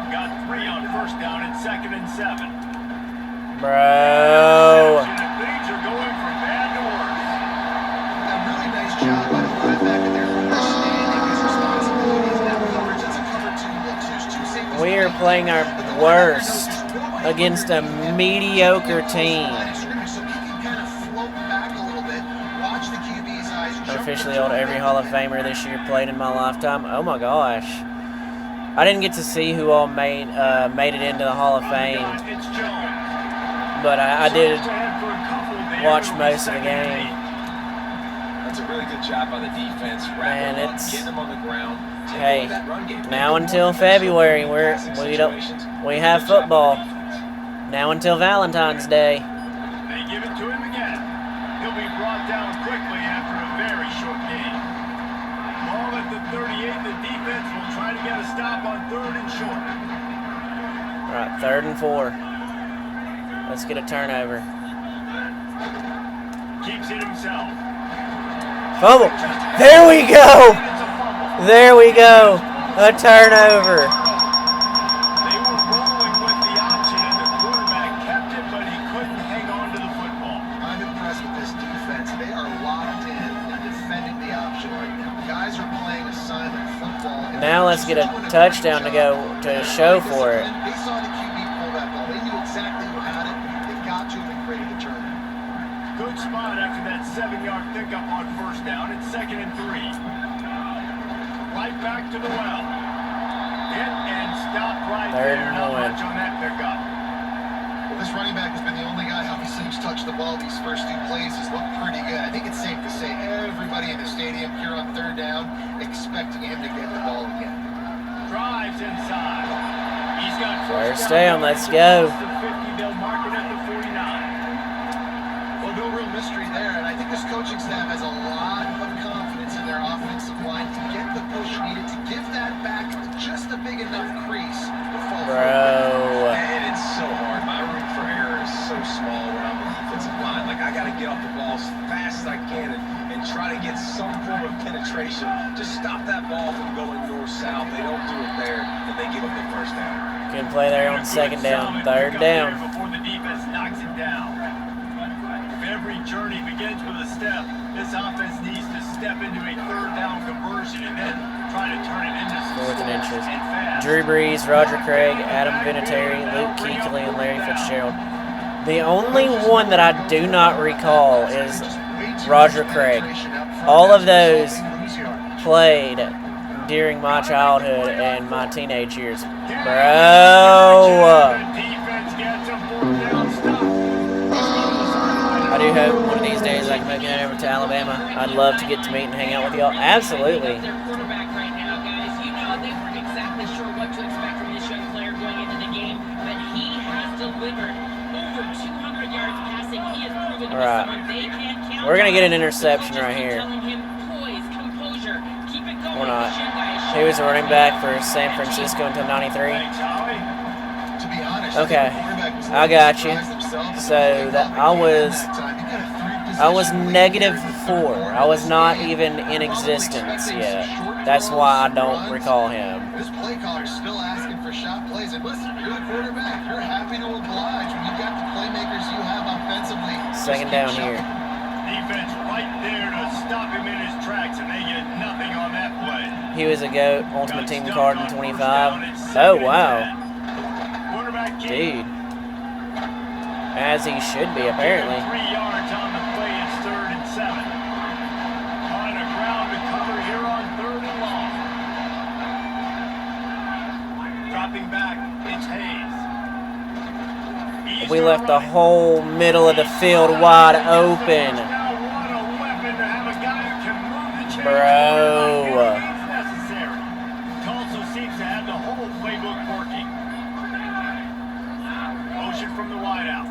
Got 3 on first down at 2nd and 7. Bro. Things are going from bad to worse. A really nice job by the linebacker there for understanding his responsibilities. That coverage, that's a cover 2 look. There's 2 safeties. We are playing our worst against a mediocre team. So he can kind of float back a little bit, watch the QB's eyes, Our officially old. Every Hall of Famer this year played in my lifetime. Oh my gosh. I didn't get to see who all made it into the Hall of Fame, but I did watch most of the game. That's a really good job by the defense. Man, it's getting them on the ground. Hey, now until February, we have football. Now until Valentine's Day. They give it to him again. He'll be brought down quickly after a very short game. Ball at the 38. The defense will try to get a stop on 3rd and short. All right, 3rd and 4. Let's get a turnover. Keeps it himself. Fumble. There we go. There we go. A turnover. They were rolling with the option, and the quarterback kept it, but he couldn't hang on to the football. I'm impressed with this defense. They are locked in and defending the option right now. Guys are playing assignment football. Now let's get a touchdown to go to show for it. They saw the QB pull that ball. They knew exactly who had it. They got to him and created the turnover. Good spot after that 7-yard pickup on 1st down. It's 2nd and 3. Right back to the well. Hit and stop right there. Not much on that pickup. Well, this running back has been the only guy, obviously, who's touched the ball these first 2 plays. Has looked pretty good. I think it's safe to say everybody in the stadium here on 3rd down expecting him to get the ball again. Drives inside. He's got 1st down. Let's go. They'll mark it at the 49. Well, no real mystery there, and I think this coaching staff has a lot of confidence in their offensive line to get the push needed to give that back just a big enough crease to fall Bro. And it's so hard. My room for error is so small when I'm on the defensive line. Like, I got to get off the ball as fast as I can and try to get some form of penetration. Just stop that ball from going north-south. They don't do it there, and they give up the 1st down. Good play there on 2nd down. 3rd down. Before the defense knocks it down. Every journey begins with a step. This offense needs to step into a 3rd down conversion and then try to turn it into 4th and inches. and fast. Drew Brees, Roger Craig, Adam Vinatieri, Luke Kuechly, and Larry Fitzgerald. The only one that I do not recall is Roger Craig. All of those played during my childhood and my teenage years. Bro. I do hope one of these days I can make it over to Alabama. I'd love to get to meet and hang out with y'all. Absolutely. Their quarterback right now, guys. You know they weren't exactly sure what to expect from this young player going into the game, but he has delivered over 200 yards passing. He has proven to be someone they can count on. We're gonna get an interception right here. Telling him, poise, composure, keep it going. We're not. He was a running back for San Francisco until '93. Okay, I got you. So that I was -4. I was not even in existence yet. That's why I don't recall him. This play caller's still asking for shot plays. And listen, you're the quarterback. You're happy to oblige when you got the playmakers you have offensively. 2nd down here. Defense right there to stop him in his tracks, and they get nothing on that play. He was a GOAT, Ultimate Team card in 25. Oh, wow. Dude. As he should be, apparently. 3 yards on the play. It's 3rd and 7. On a ground to cover here on 3rd and long. Dropping back, it's Hayes. We left the whole middle of the field wide open. Bro. Tulsa seems to have the whole playbook working. Motion from the wideout.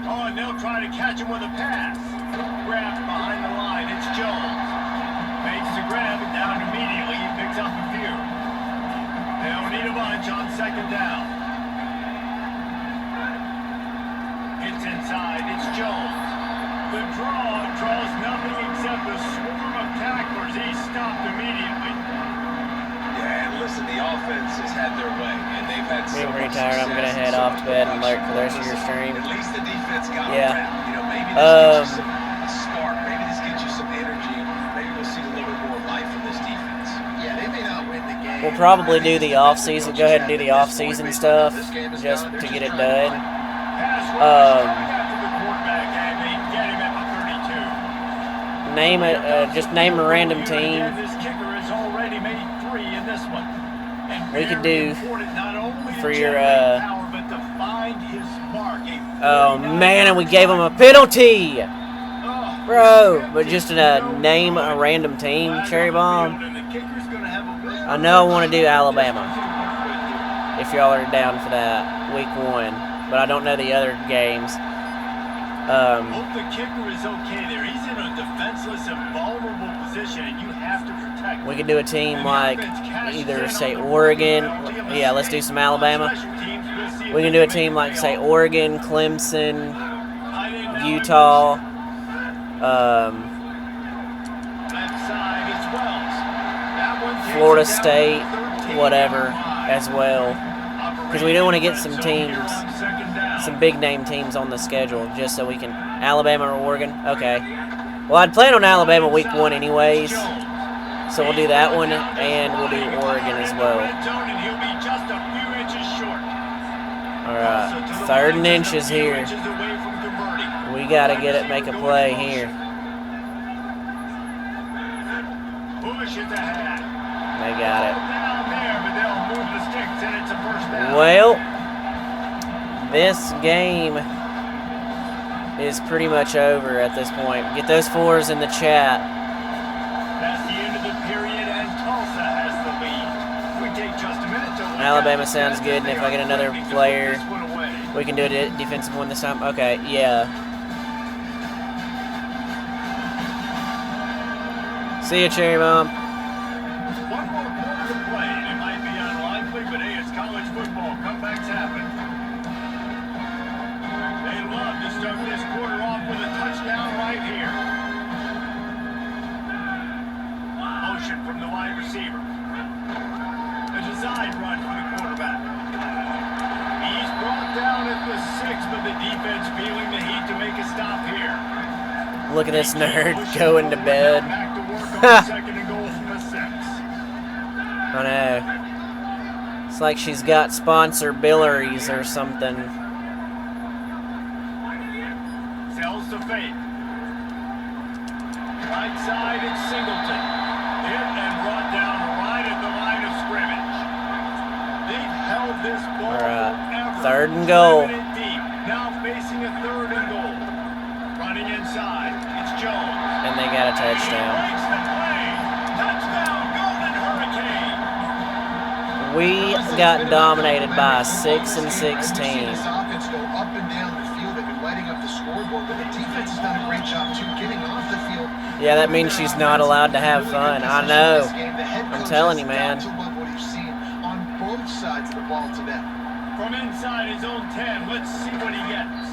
Oh, and they'll try to catch him with a pass. Grab behind the line. It's Jones. Makes the grab and down immediately. He picks up a few. They don't need a bunch on 2nd down. It's inside. It's Jones. The draw draws nothing except a swarm of tacklers. He's stopped immediately. Yeah, and listen, the offense has had their way, and they've had so Being much retired, I'm going to head off to bed and lurk for the rest of your stream. At least the defense got Yeah. around. You know, maybe this gets you a spark. Maybe this gets you some energy. Maybe we'll see a little bit more life from this defense. Yeah, they may not win the game. We'll probably do the off-season, go ahead and do the off-season stuff just to get it Name just name a random team. This kicker has already made 3 in this one. And We could do not only for your power, but to find his mark. oh man, and we gave him a penalty, bro. But just to name a random team, Cherry Bomb. I know I want to do Alabama. If y'all are down for that, week 1, but I don't know the other games. Hope the kicker is okay there. He's in a defenseless and vulnerable position, and you have to protect him. We could do a team like either say Oregon. Yeah, let's do some Alabama. We can do a team like say Oregon, Clemson, Utah. Florida State, whatever, as well. Because we do want to get some teams, some big name teams on the schedule, just so we can. Alabama or Oregon? Okay. Well, I'd plan on Alabama week 1 anyways. So we'll do that one, and we'll do Oregon as well. Alright, 3rd and inches here. We got to get it, make a play here. They got it. Well, this game is pretty much over at this point. Get those 4s in the chat. That's the end of the period, and Tulsa has the lead. We take just a minute to Alabama sounds good, and if I get another player, we can do a defensive one this time. Okay, yeah. See ya, Cherry Bomb. One more quarter to play. It might be unlikely, but hey, it's college football. Comebacks happen. They love to start this quarter off with a touchdown right here. Motion from the wide receiver. A design run for the quarterback. He's brought down at the 6, but the defense feeling the heat to make a stop here. Look at this nerd going to bed. Second and goal from the 6. I know. It's like she's got sponsor billeries or something. Sells to fake. Right side, it's Singleton. Hit and brought down right at the line of scrimmage. They've held this ball forever. 3rd and goal. Deep. Now facing a 3rd and goal. Running inside, it's Jones. And they got a touchdown. He makes the play. Touchdown, Golden Hurricane. We got dominated by a 6 and 6 team. This offense go up and down the field. They've been lighting up the scoreboard, but the defense has done a great job too, getting off the field. Yeah, that means she's not allowed to have fun. I know. I'm telling you, man. What you've seen on both sides of the ball today. From inside his own 10, let's see what he gets.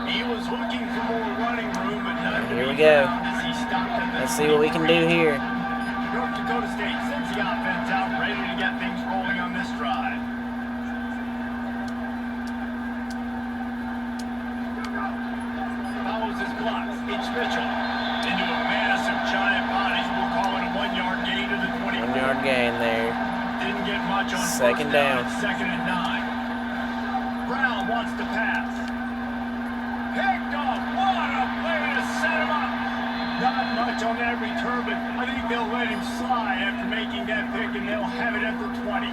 He was looking for more running room, but none to Here we be go. found as he stopped at the Let's see what we can do here. North Dakota State sends the offense out, ready to get things rolling on this drive. Follows his blocks. It's Mitchell into a massive giant body. We'll call it a 1-yard gain to the 20. 1-yard gain there. Didn't get much on Second first down. down. 2nd and 9. Brown wants to pass. Picked off. What a play to set him up. Not much on that return, but I think they'll let him slide after making that pick, and they'll have it at the 20.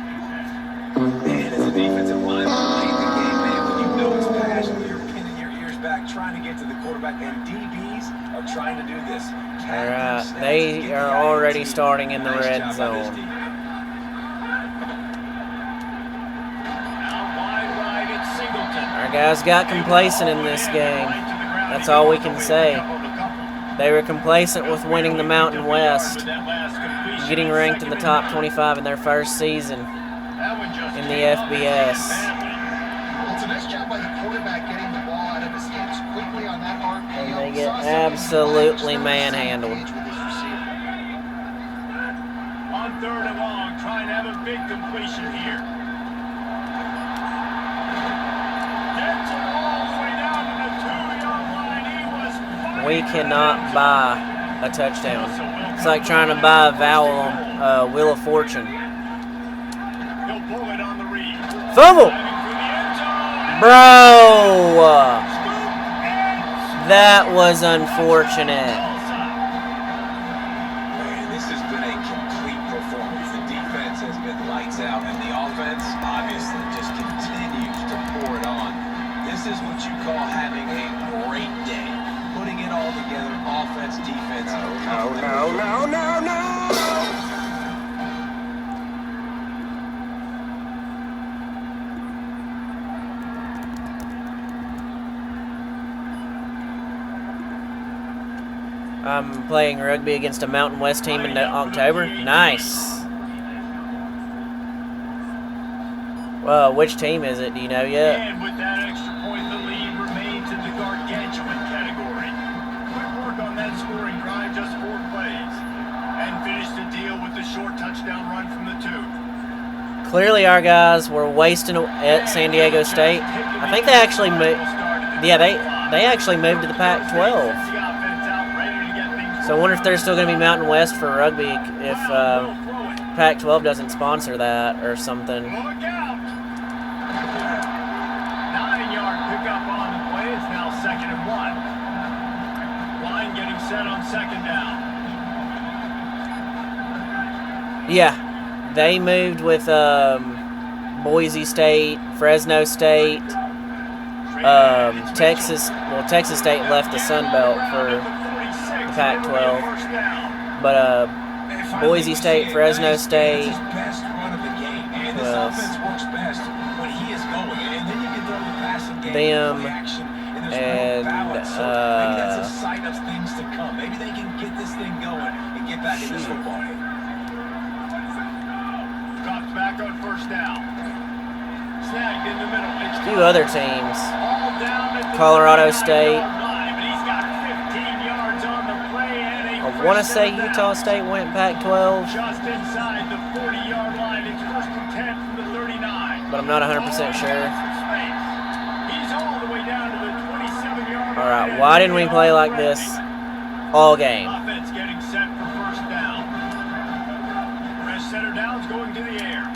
Man, as a defensive lineman, late in the game, man, when you know it's passion, you're pinning your ears back, trying to get to the quarterback, and DBs are trying to do this. All right, they are already starting in the red zone. Our guys got complacent in this game. That's all we can say. They were complacent with winning the Mountain West, getting ranked in the top 25 in their first season in the FBS. Well, it's a nice job by the quarterback getting the ball out of his hands quickly on that RPO. And they get absolutely manhandled. On 3rd and long, trying to have a big completion here. Gets it all the way down to the 2-yard line. He was fighting. We cannot buy a touchdown. It's like trying to buy a vowel on Wheel of Fortune. He'll pull it on the read. Fumble! Diving through the end zone. Bro! That was unfortunate. what you call having a great day. Putting it all together, offense, defense. No. I'm playing rugby against a Mountain West team in October. Nice. Well, which team is it? Do you know yet? And with that extra point, the lead remains in the gargantuan category. Quick work on that scoring drive, just 4 plays. And finish the deal with the short touchdown run from the 2. Clearly our guys were wasting at San Diego State. I think they actually moved. Yeah, they actually moved to the Pac-12. So I wonder if there's still going to be Mountain West for rugby if Pac-12 doesn't sponsor that or something. Look out! 9-yard pickup on the play. It's now 2nd and 1. Line getting set on 2nd down. Yeah, they moved with Boise State, Fresno State, Texas. Well, Texas State left the Sun Belt for Pac-12, but Boise State, Fresno State, them, and that's a sign of things to come. Maybe they can get this thing going and get back in this football game. Drops back on 1st down. Snagged in the middle. a few other teams. Colorado State. I want to say Utah State went Pac-12, Just inside the 40-yard line. It's 1st and 10 from the 39. but I'm not 100% sure. He's all the way down to the 27-yard line. All right, why didn't we play like this all game? Offense getting set for 1st down. Press center down's going to the air.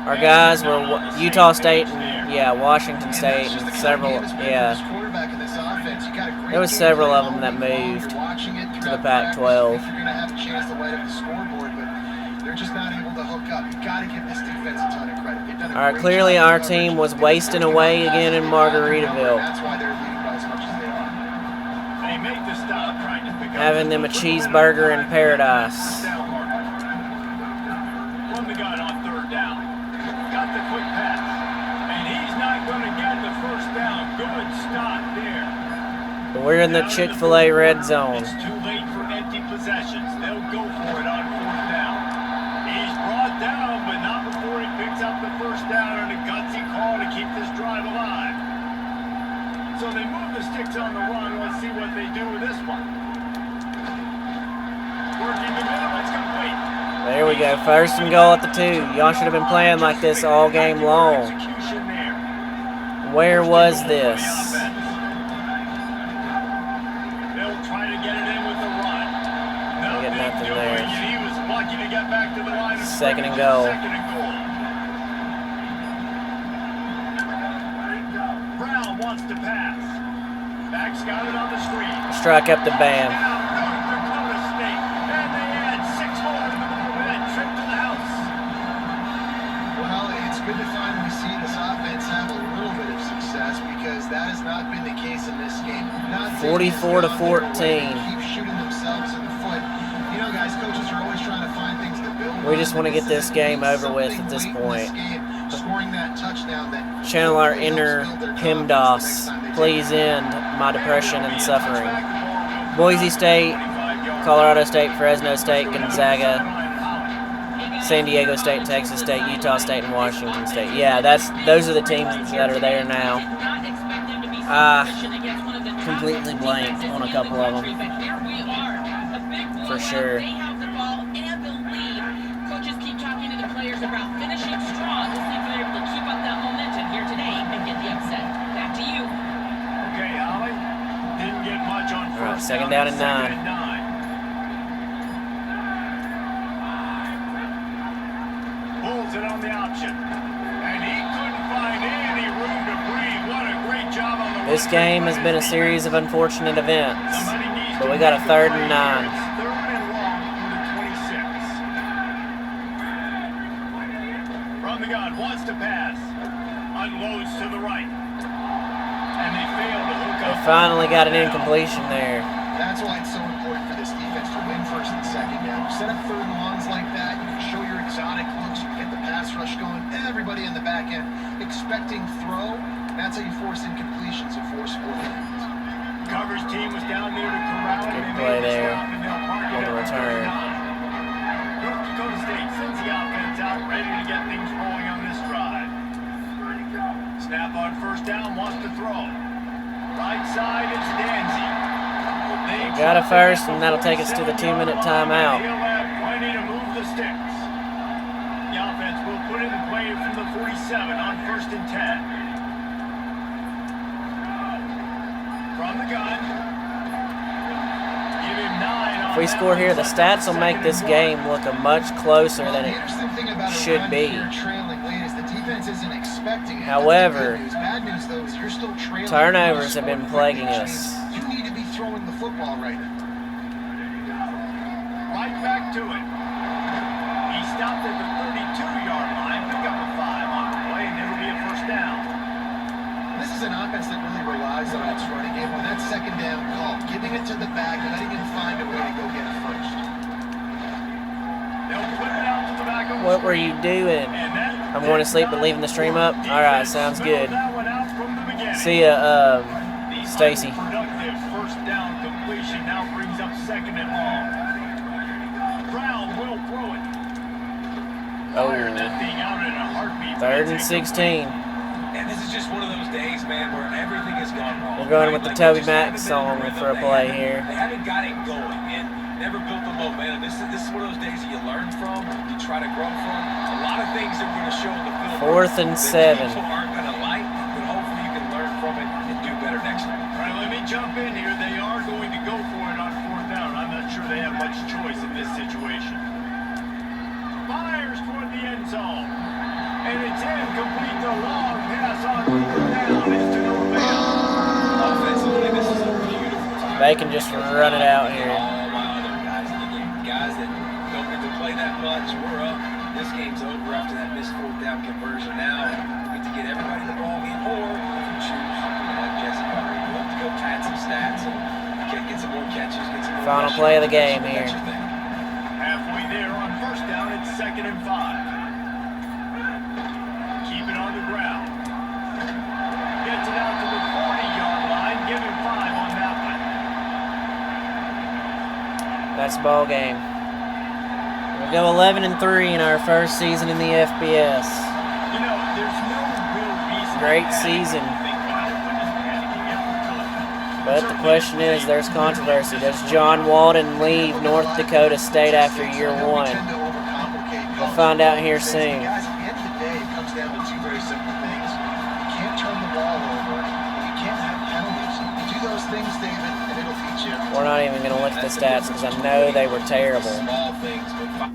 Our guys were Utah State and Washington State and several. There was several of them that moved to the Pac-12. You're going to have a chance to light up the scoreboard, but they're just not able to hook up. You've got to give this defense a ton of credit. All right, clearly our team was wasting away again in Margaritaville. That's why they're leading by as much as they are. They make the stop, trying to pick up Having them a cheeseburger in paradise. From the gun on 3rd down. Got the quick pass. And he's not going to get the 1st down. Good stop there. But we're in the Chick-fil-A red zone. It's too late for empty possessions. They'll go for it on 4th down. He's brought down, but not before he picks up the 1st down on a gutsy call to keep this drive alive. So they move the sticks on the run. Let's see what they do with this one. Working the middle, it's complete. There we go, 1st and goal at the 2. Y'all should have been playing like this all game long. Execution there. Where was this? They'll try to get it in with the run. I get nothing there. He was lucky to get back to the line of 2nd and goal. 2nd and goal. Brown wants to pass. Back's got it on the screen. Strike up the band. Now Dakota State. And they add 6 more to the moment. Trip to the house. Well, it's good to finally see this offense have a little bit of success because that has not been the case in this game. 44 to 14. Keep shooting themselves in the foot. You know, guys, coaches are always trying to find things to build. We just want to get this game over with at this point. Scoring that touchdown that Channel our inner PEMDAS. Please end my depression and suffering. Boise State, Colorado State, Fresno State, Gonzaga, San Diego State, Texas State, Utah State, and Washington State. Yeah, those are the teams that are there now. Completely blanked on a couple of them. For sure. They have the ball and the lead. Coaches keep talking to the players about finishing strong. We'll see if they're able to keep up that momentum here today and get the upset. Back to you. Okay, Ollie. Didn't get much on 1st All right, 2nd down and 9. Pulls it on the option. And he couldn't find any room to breathe. What a great job on the This game has been a series of unfortunate events, but we got a 3rd and 9. 3rd and long for the 26. From the gun, wants to pass. Unloads to the right. And they fail to hook They up. finally got an incompletion there. That's why it's so important for this defense to win first and second down. You set up third and longs like that, you can show your exotic looks, you can get the pass rush going, everybody in the back end expecting throw. That's how you force incompletions and force fourth downs. Coverage team was down there to corral it. Good They play made the there stop, and they'll park it on the at return. 39. North Dakota State sends the offense out, ready to get things rolling on this drive. Snap on first down, wants to throw. Right side, it's Danzy. We got a first, and that'll take us to the 2-minute timeout. He'll have plenty to move the sticks. The offense will put it in play from the 47 on first and 10. From the gun. Give him 9 on If we that score one. here, the stats will make this game look much closer than The it interesting thing about a should run be. here trailing late is the defense isn't expecting it. However, That's the good news. Bad news, though, is you're still trailing. turnovers have been plaguing Which us. means you need to be throwing the football right now. Right back to it. He stopped at the 32-yard line. Pick up a 5 on the play, and it'll be a first down. This is an offense that really relies on its running game. On that second down call, giving it to the back, letting him find a way to go get it first. They'll put it out to the back of the What were screen. you doing? And that I'm going to sleep but leaving the stream up? Alright, sounds good. That one out from the beginning. See ya, The Stacy. unproductive first down completion now brings up second and long. Brown will throw it. Fired that thing out in a heartbeat. 3rd and 16. And this is just one of those days, man, where everything has gone wrong. We're going with the Toby just Mac haven't been song in the for a rhythm. play They here. haven't got it going and never built the momentum. This is one of those days that you learn from, you try to grow from. A lot of things that we're going to show in the film. 4th and 7. That people aren't going to like, but hopefully you can learn from it and do better next time. All right, let me jump in here. They are going to go for it on fourth down. I'm not sure they have much choice in this situation. Fires toward the end zone. And it's incomplete. The long pass on fourth down is to no avail. Offensively, this is a beautiful time. They can just run it out here. All my other guys in the game, guys that don't get to play that much, we're up. This game's over after that missed fourth down conversion. Now we get to get everybody in the ball game, or if you choose, like Jesse Carter, you have to go pad some stats and get some more catches, get some more Final rushing. play of the game here. That's your thing. Halfway there on first down, it's 2nd and 5. Keep it on the ground. Gets it out to the 40-yard line. Give him 5 on that one. That's the ball game. We go 11-3 in our first season in the FBS. You know, there's no real reason. Great to season. think about it when he's panicking after But the question is, there's controversy. Does John Walden leave North Dakota State after year 1? We'll find out here soon. Guys, at the end of the day, it comes down to 2 very simple things. You can't turn the ball over. You can't have penalties. You do those things, David, and it'll beat you. We're not even going to look at the stats because I know they were terrible. Small things, but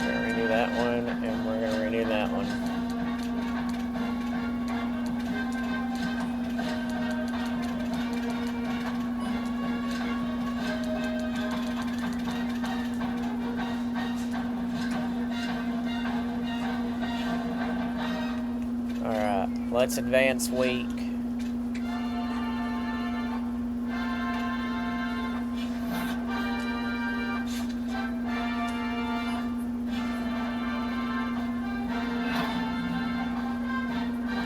We're going to redo that one, and we're going to redo that one. Alright, let's advance week.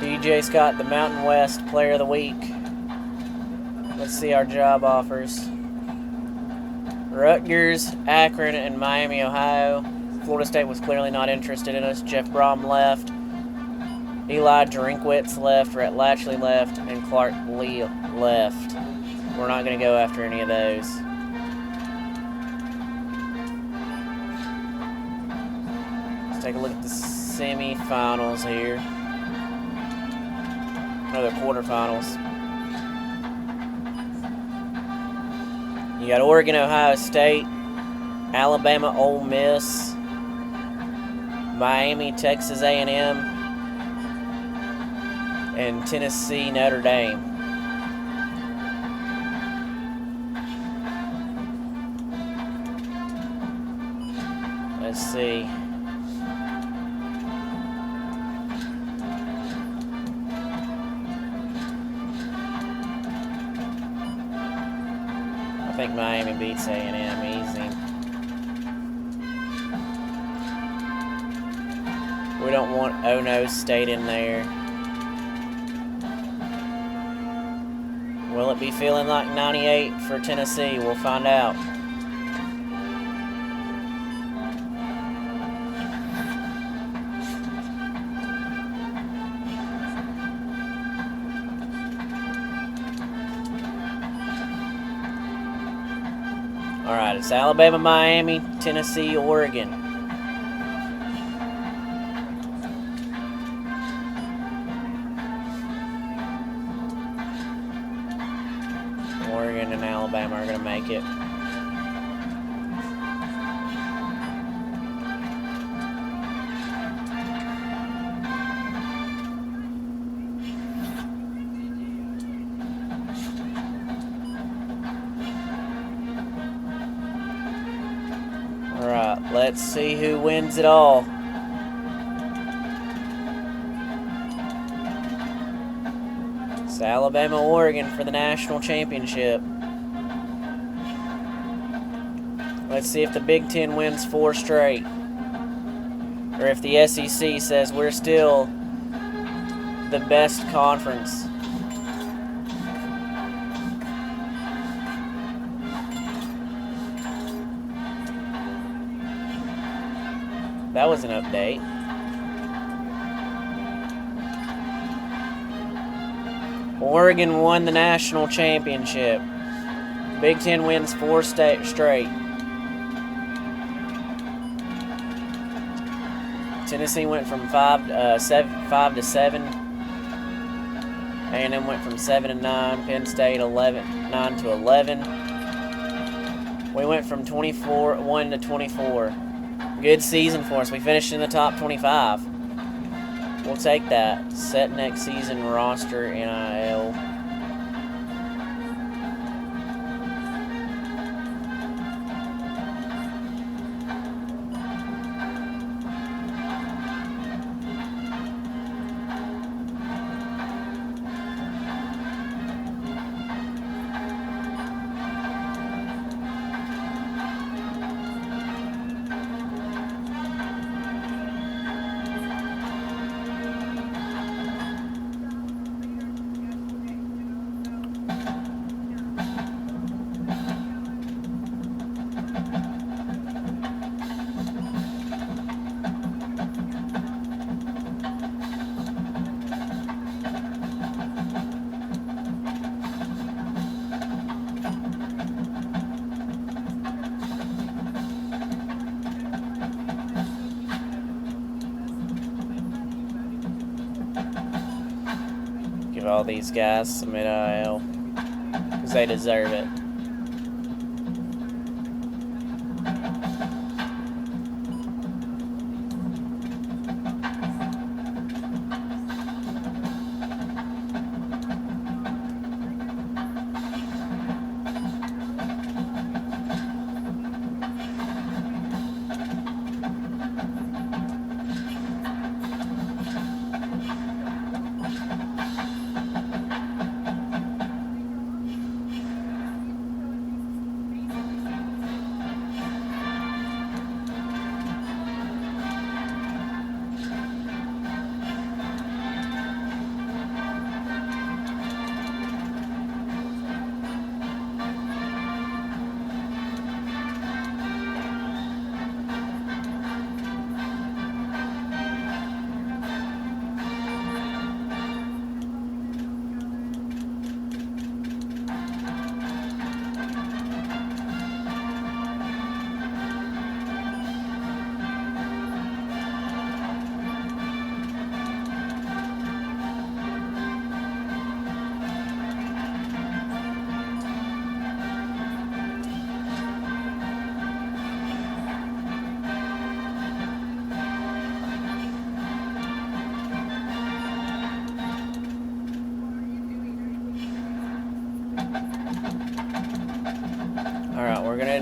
DJ Scott, the Mountain West Player of the Week. Let's see our job offers. Rutgers, Akron, and Miami, Ohio. Florida State was clearly not interested in us. Jeff Brom left. Eli Drinkwitz left. Rhett Latchley left. And Clark Lee left. We're not going to go after any of those. Let's take a look at the semifinals here. Or the quarterfinals. You got Oregon, Ohio State, Alabama, Ole Miss, Miami, Texas A&M, and Tennessee, Notre Dame. see. I think Miami beats A&M easy. We don't want Oh-No State in there. Will it be feeling like 98 for Tennessee? We'll find out. All right, it's Alabama, Miami, Tennessee, Oregon. Oregon and Alabama are going to make it. All right, let's see who wins it all. It's Alabama, Oregon for the national championship. Let's see if the Big Ten wins 4 straight. Or if the SEC says we're still the best conference. That was an update. Oregon won the national championship. Big Ten wins 4 straight. Tennessee went from 5 to 7. A&M went from 7 to 9. Penn State 9 to 11. We went from 1 to 24. Good season for us. We finished in the top 25. We'll take that. Set next season roster NIL. Give all these guys some NIL because they deserve it.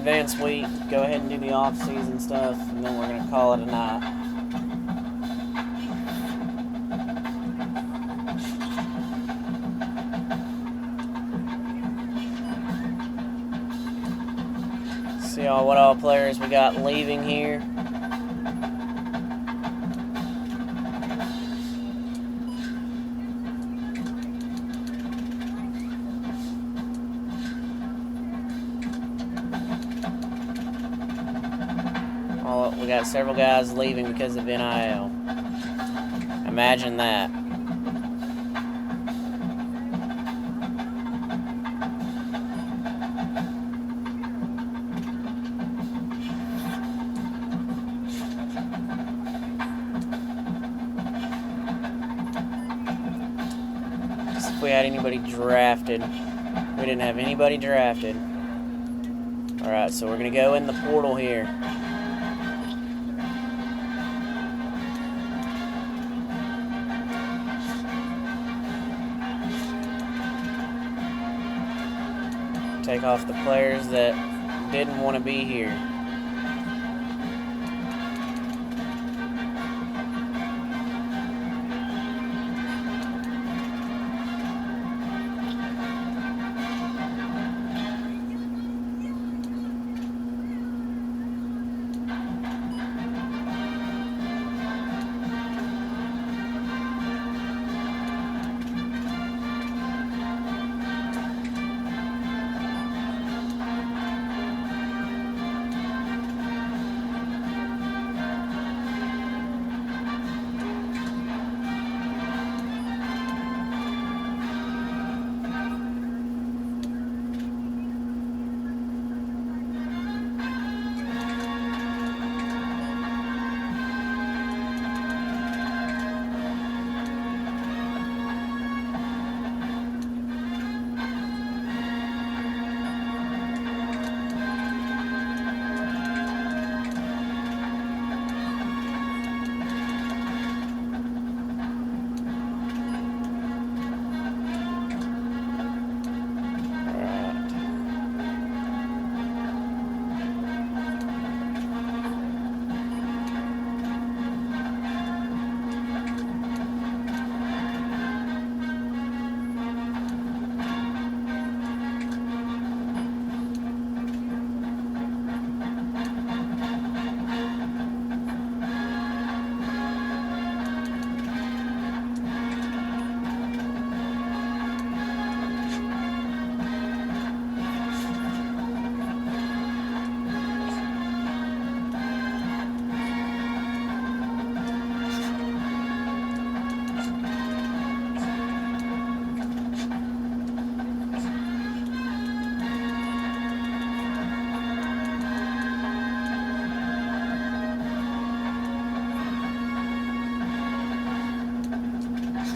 advanced week, go ahead and do the off-season stuff, and then we're going to call it a night. See what all players we got leaving here. We got several guys leaving because of NIL. Imagine that. If we had anybody drafted. We didn't have anybody drafted. Alright, so we're going to go in the portal here. Take off the players that didn't want to be here.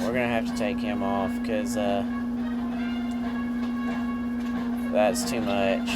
We're gonna have to take him off because that's too much.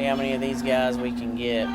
See how many of these guys we can get.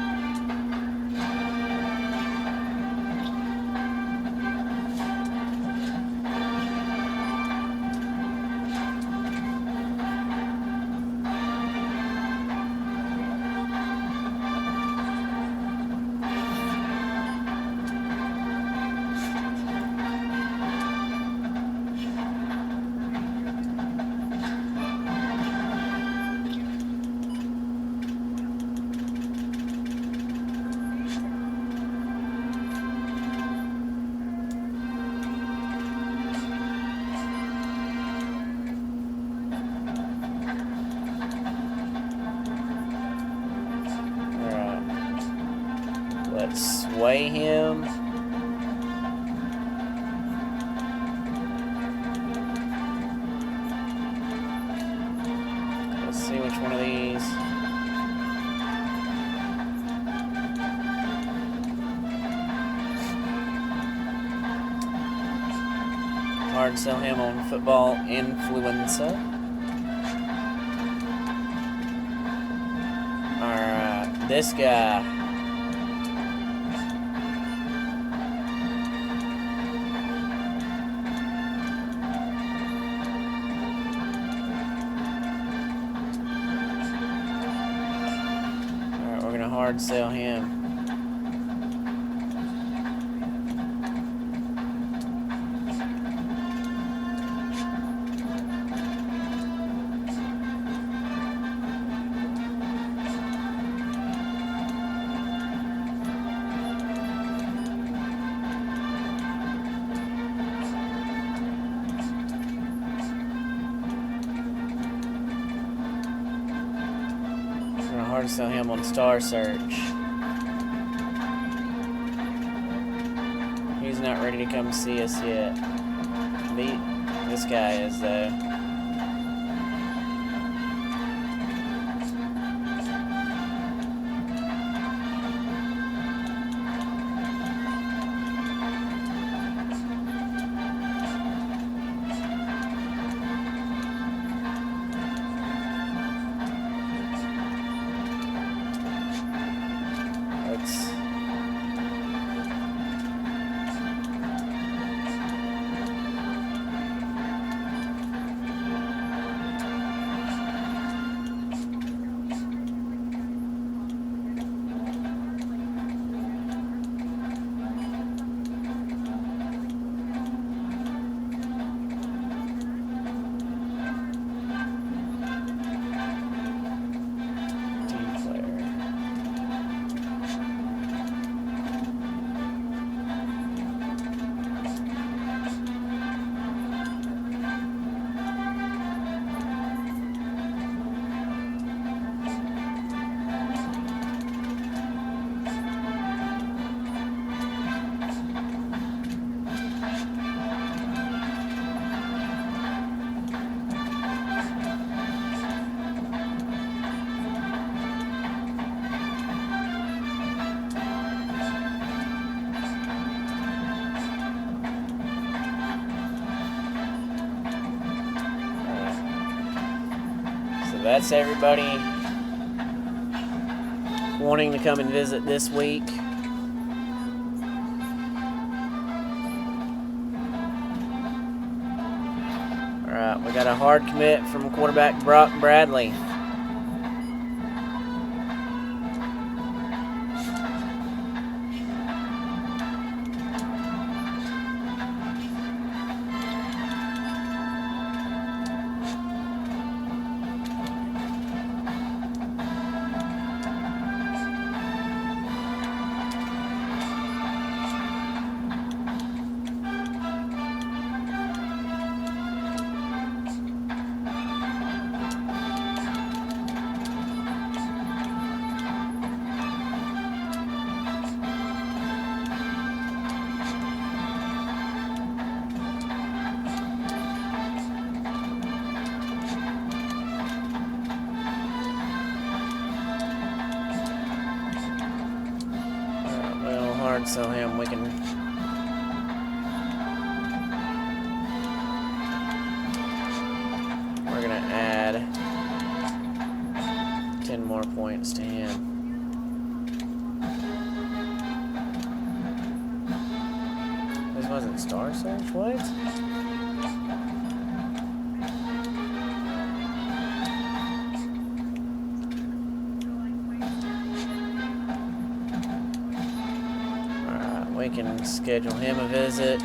Let's sway him. Let's see which one of these. Hard sell him on Football Influencer. Alright, this guy. Hard sell him. Hard sell him on Star Search. He's not ready to come see us yet. This guy is though. That's everybody wanting to come and visit this week. Alright, we got a hard commit from quarterback Brock Bradley. Sell him, we can we're gonna add 10 more points. points to him. This wasn't Star Search? What? Alright, we can schedule him a visit.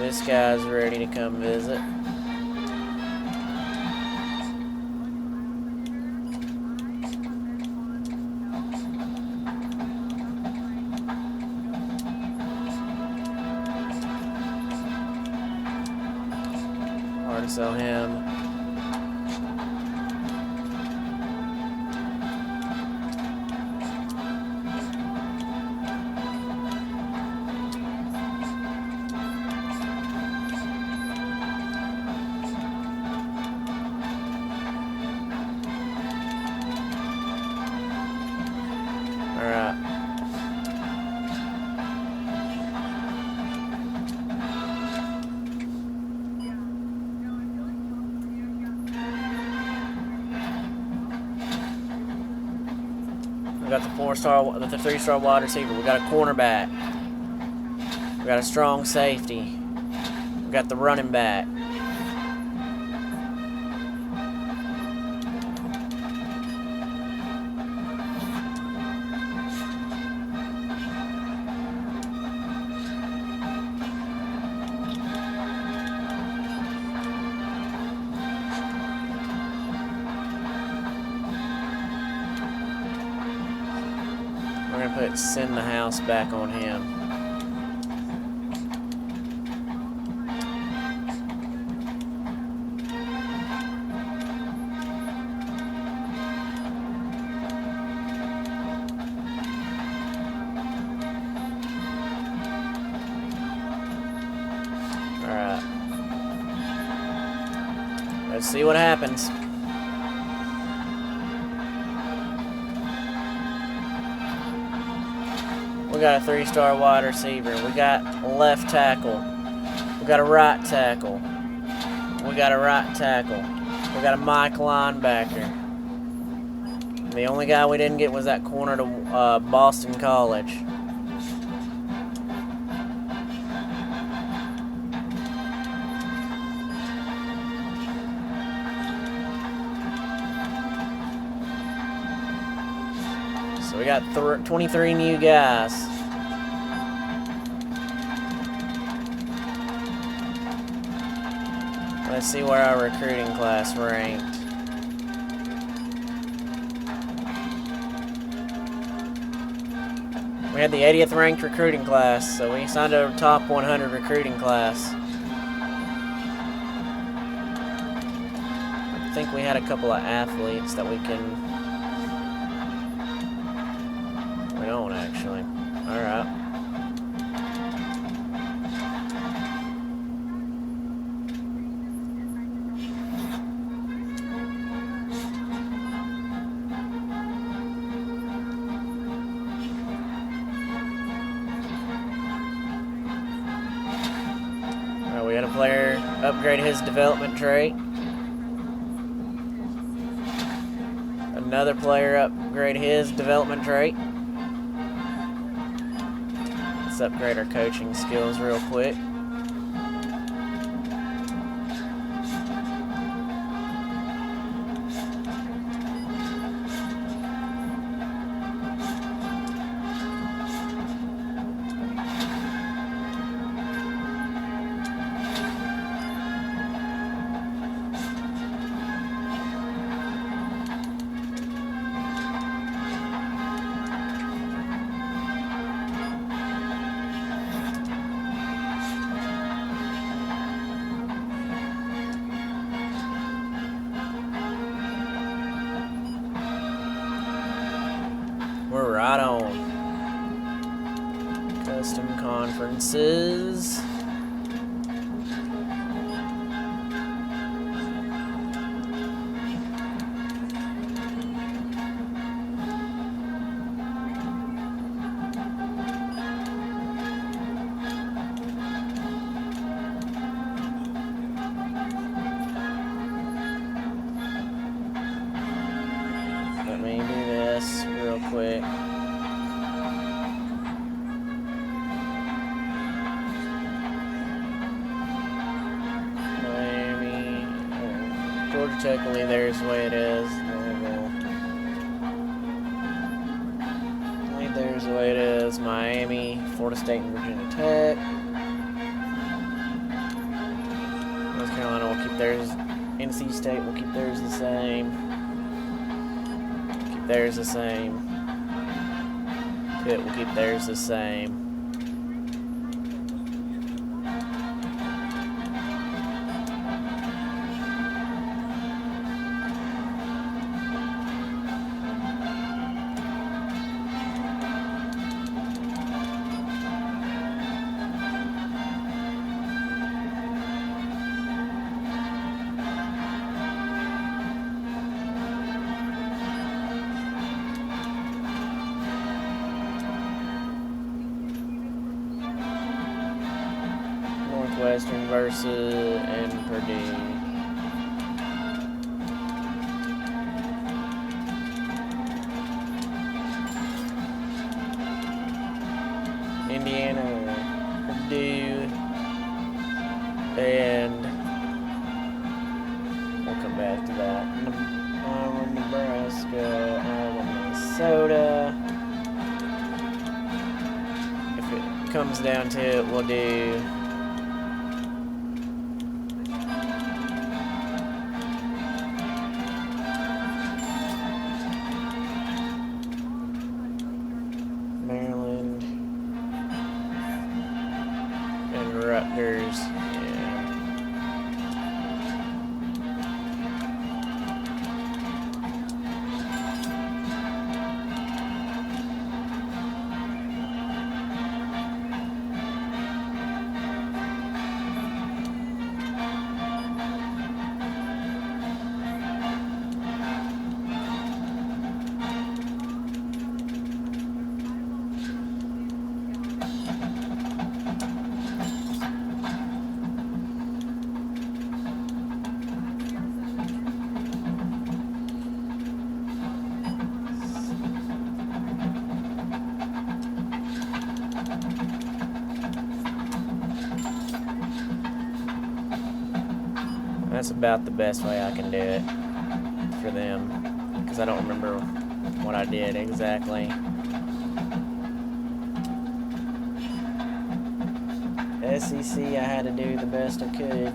This guy's ready to come visit. Hard to sell him. Alright. We got the 3-star wide receiver. We got a cornerback. We got a strong safety. We got the running back. We're gonna put send the house back on him. Alright. Let's see what happens. We got a 3-star wide receiver. We got a left tackle. We got a right tackle. We got a right tackle. We got a Mike linebacker. The only guy we didn't get was that corner to Boston College. So we got 23 new guys. Let's see where our recruiting class ranked. We had the 80th ranked recruiting class, so we signed a top 100 recruiting class. I think we had a couple of athletes that we can... We don't actually. Alright. We had a player upgrade his development trait. Another player upgrade his development trait. Let's upgrade our coaching skills real quick. We're right on. Custom conferences. Georgia Tech will leave theirs the way it is. Leave theirs the way it is. Miami, Florida State, and Virginia Tech. North Carolina will keep theirs. NC State will keep theirs the same. Keep theirs the same. Pitt will keep theirs the same. Northwestern versus and Purdue. Indiana, Purdue, and we'll come back to that. Iowa, Nebraska, Iowa, Minnesota. If it comes down to it, we'll do Maryland and Rutgers. Yeah. That's about the best way I can do it for them, because I don't remember what I did exactly. SEC, I had to do the best I could.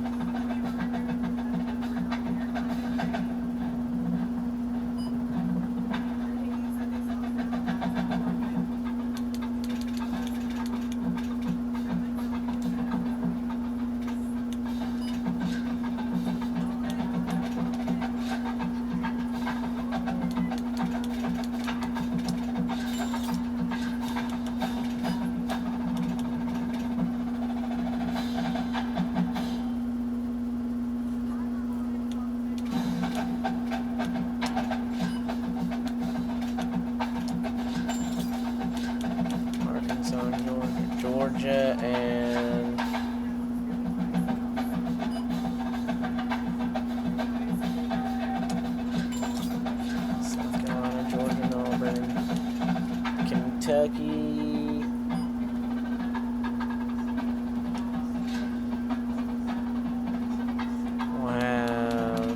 Georgia and South Carolina, Georgia, and Auburn, Kentucky, we'll have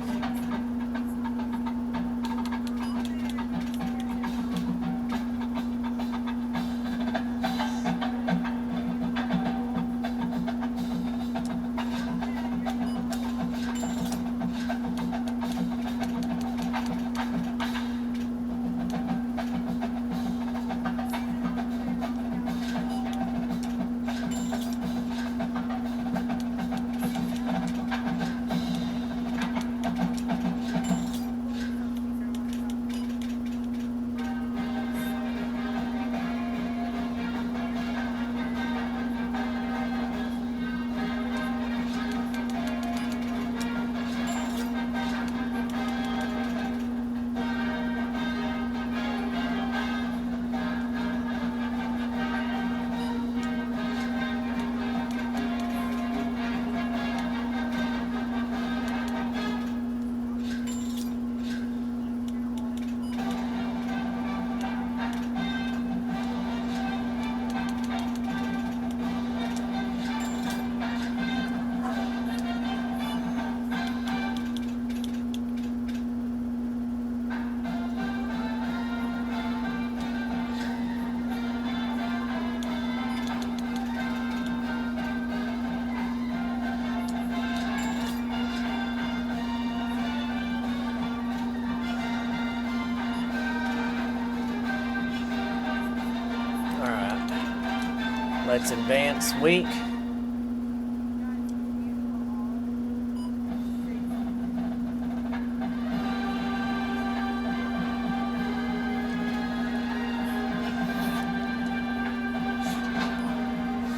Let's advance week.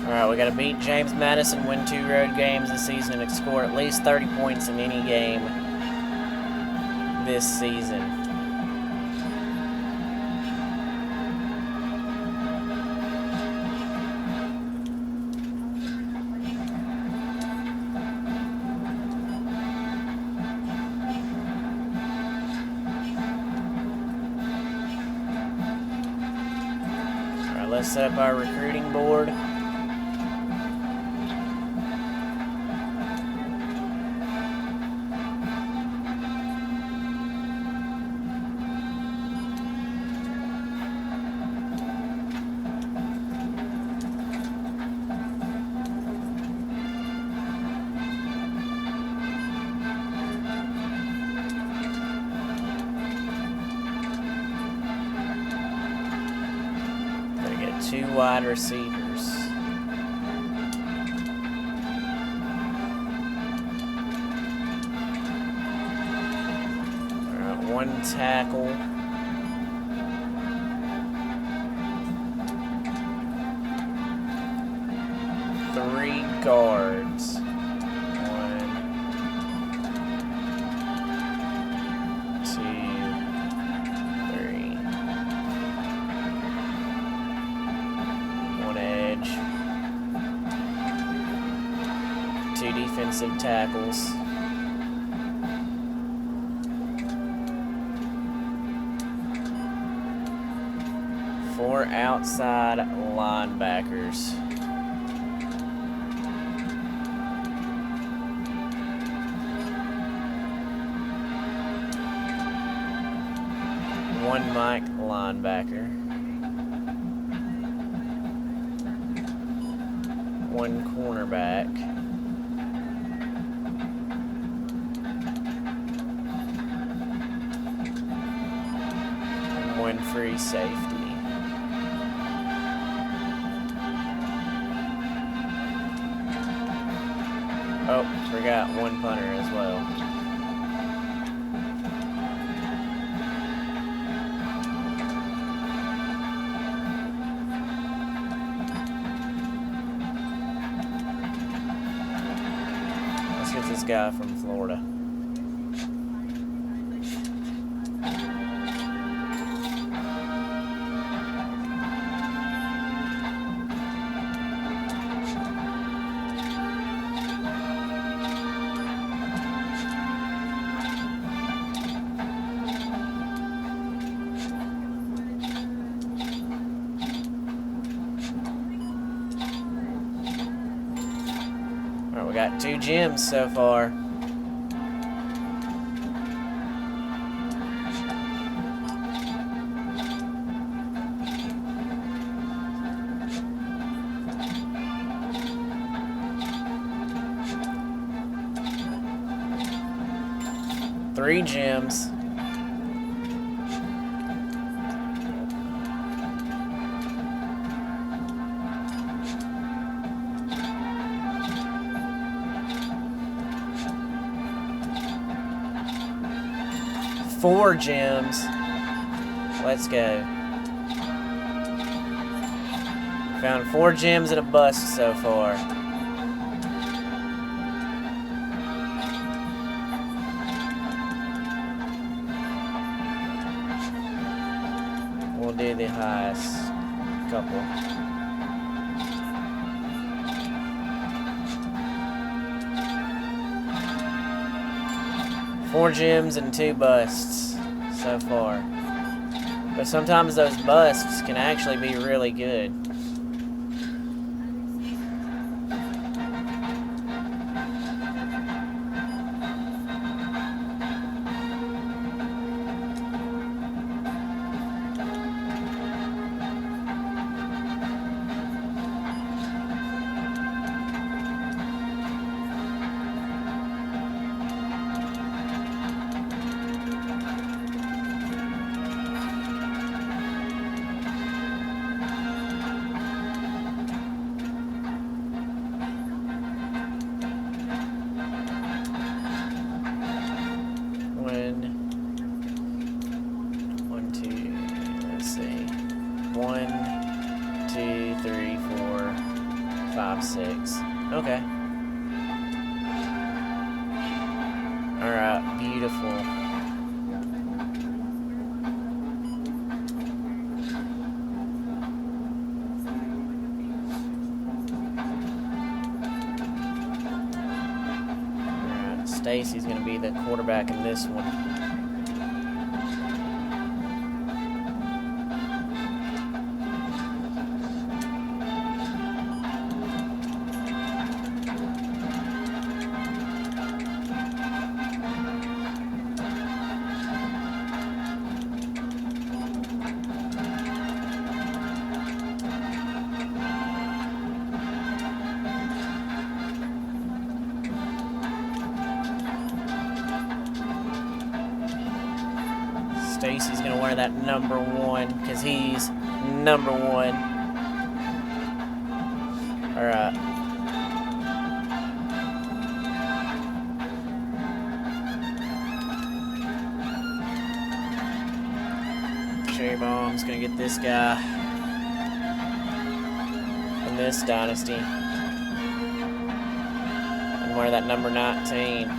Alright, we got to beat James Madison, win 2 road games this season, and score at least 30 points in any game this season. Alright, let's set up our recruiting board. Gotta get 2 wide receivers. Alright, 1 tackle. Three guards. 1, 2, 3. 1 edge. 2 defensive tackles. 4 outside linebackers. 1 Mike linebacker. 1 cornerback. 1 free safety. Oh, forgot 1 punter as well. Let's get this guy from Florida. Alright, we got 2 gyms so far. Three gyms. Four gyms. Let's go. Found 4 gyms and a bust so far. We'll do the highest couple. Four gyms and 2 busts so far. But sometimes those busts can actually be really good. top 6. Okay. Alright, beautiful. Alright, Stacy's going to be the quarterback in this one. Stacy's going to wear that number 1 because he's number 1. All right. Cherry Bomb's going to get this guy in this Dynasty and wear that number 19.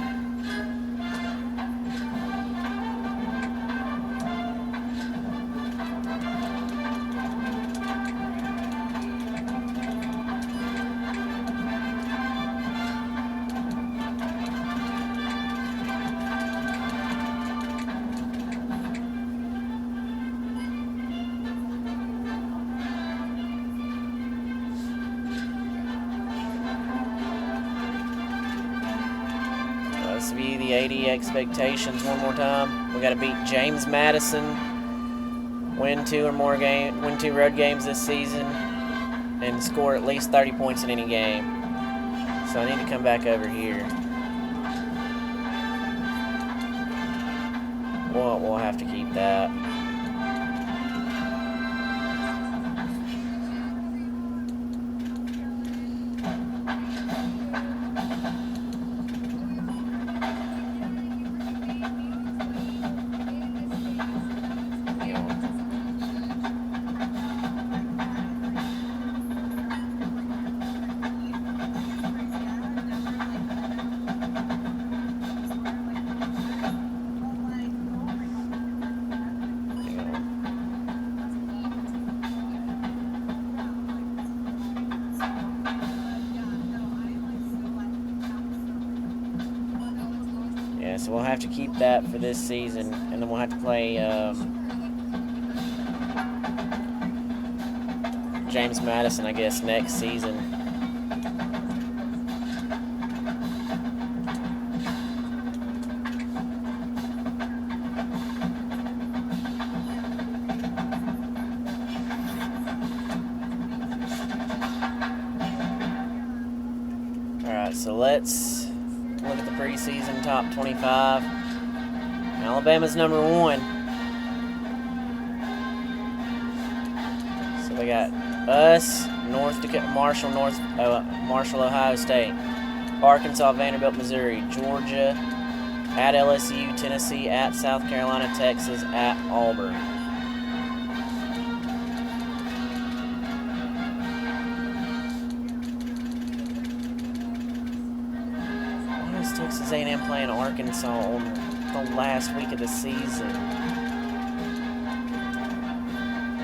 Let's view the 80 expectations one more time. We got to beat James Madison, win 2 road games this season, and score at least 30 points in any game. So I need to come back over here. We'll have to keep that. Yeah, so we'll have to keep that for this season, and then we'll have to play James Madison, I guess, next season. Alright, so let's look at the preseason top 25. Alabama's number 1. So we got us, North Dakota, Marshall, Ohio State, Arkansas, Vanderbilt, Missouri, Georgia, at LSU, Tennessee, at South Carolina, Texas, at Auburn. Why is Texas A&M playing Arkansas on the last week of the season?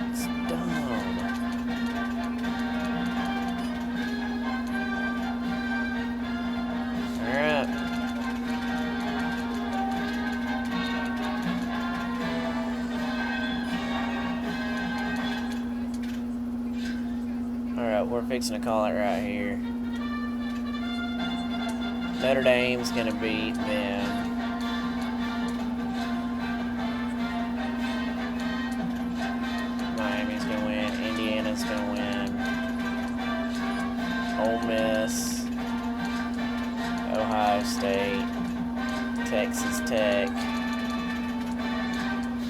It's dumb. Alright, we're fixing to call it right here. Notre Dame's gonna beat them. Miami's gonna win. Indiana's gonna win. Ole Miss. Ohio State. Texas Tech.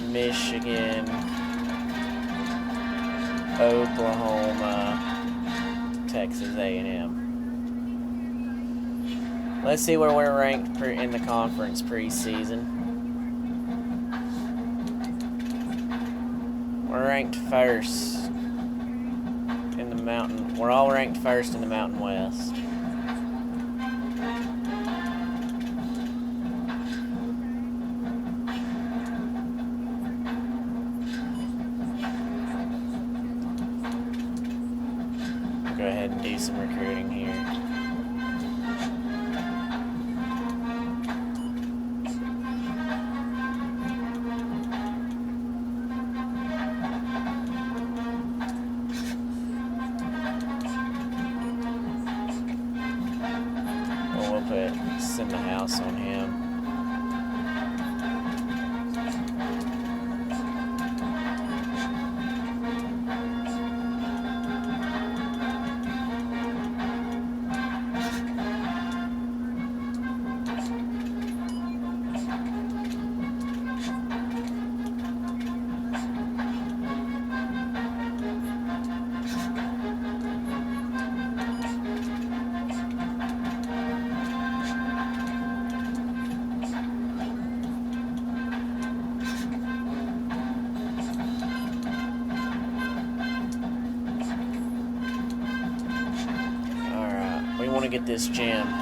Michigan. Oklahoma. Texas A&M. Let's see where we're ranked in the conference preseason. We're ranked first in the Mountain. We're all ranked first in the Mountain West. Go ahead and do some recruiting here. We'll put send the house on him. We want to get this gem.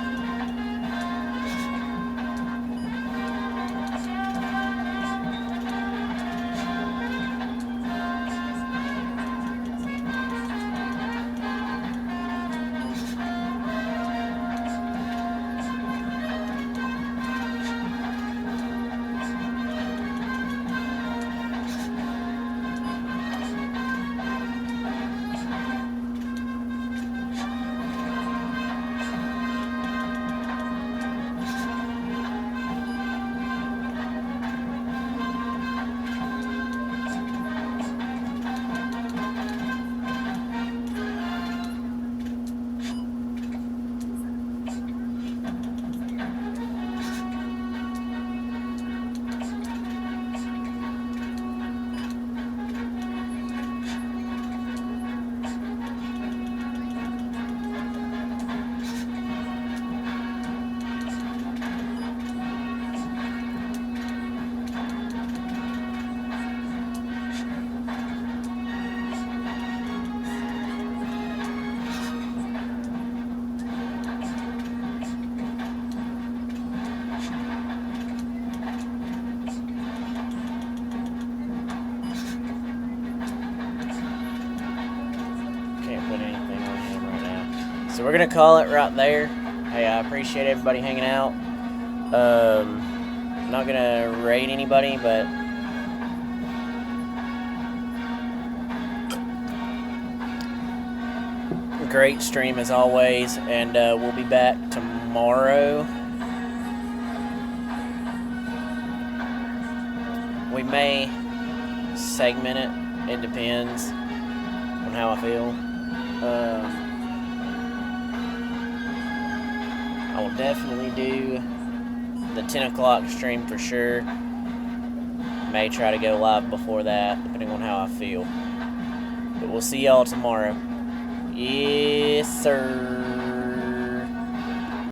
Put anything on him right now. So we're gonna call it right there. Hey, I appreciate everybody hanging out. Not gonna raid anybody, but great stream as always, and we'll be back tomorrow. We may segment it. It depends on how I feel. I will definitely do the 10 o'clock stream for sure. May try to go live before that, depending on how I feel. But we'll see y'all tomorrow. Yes, sir.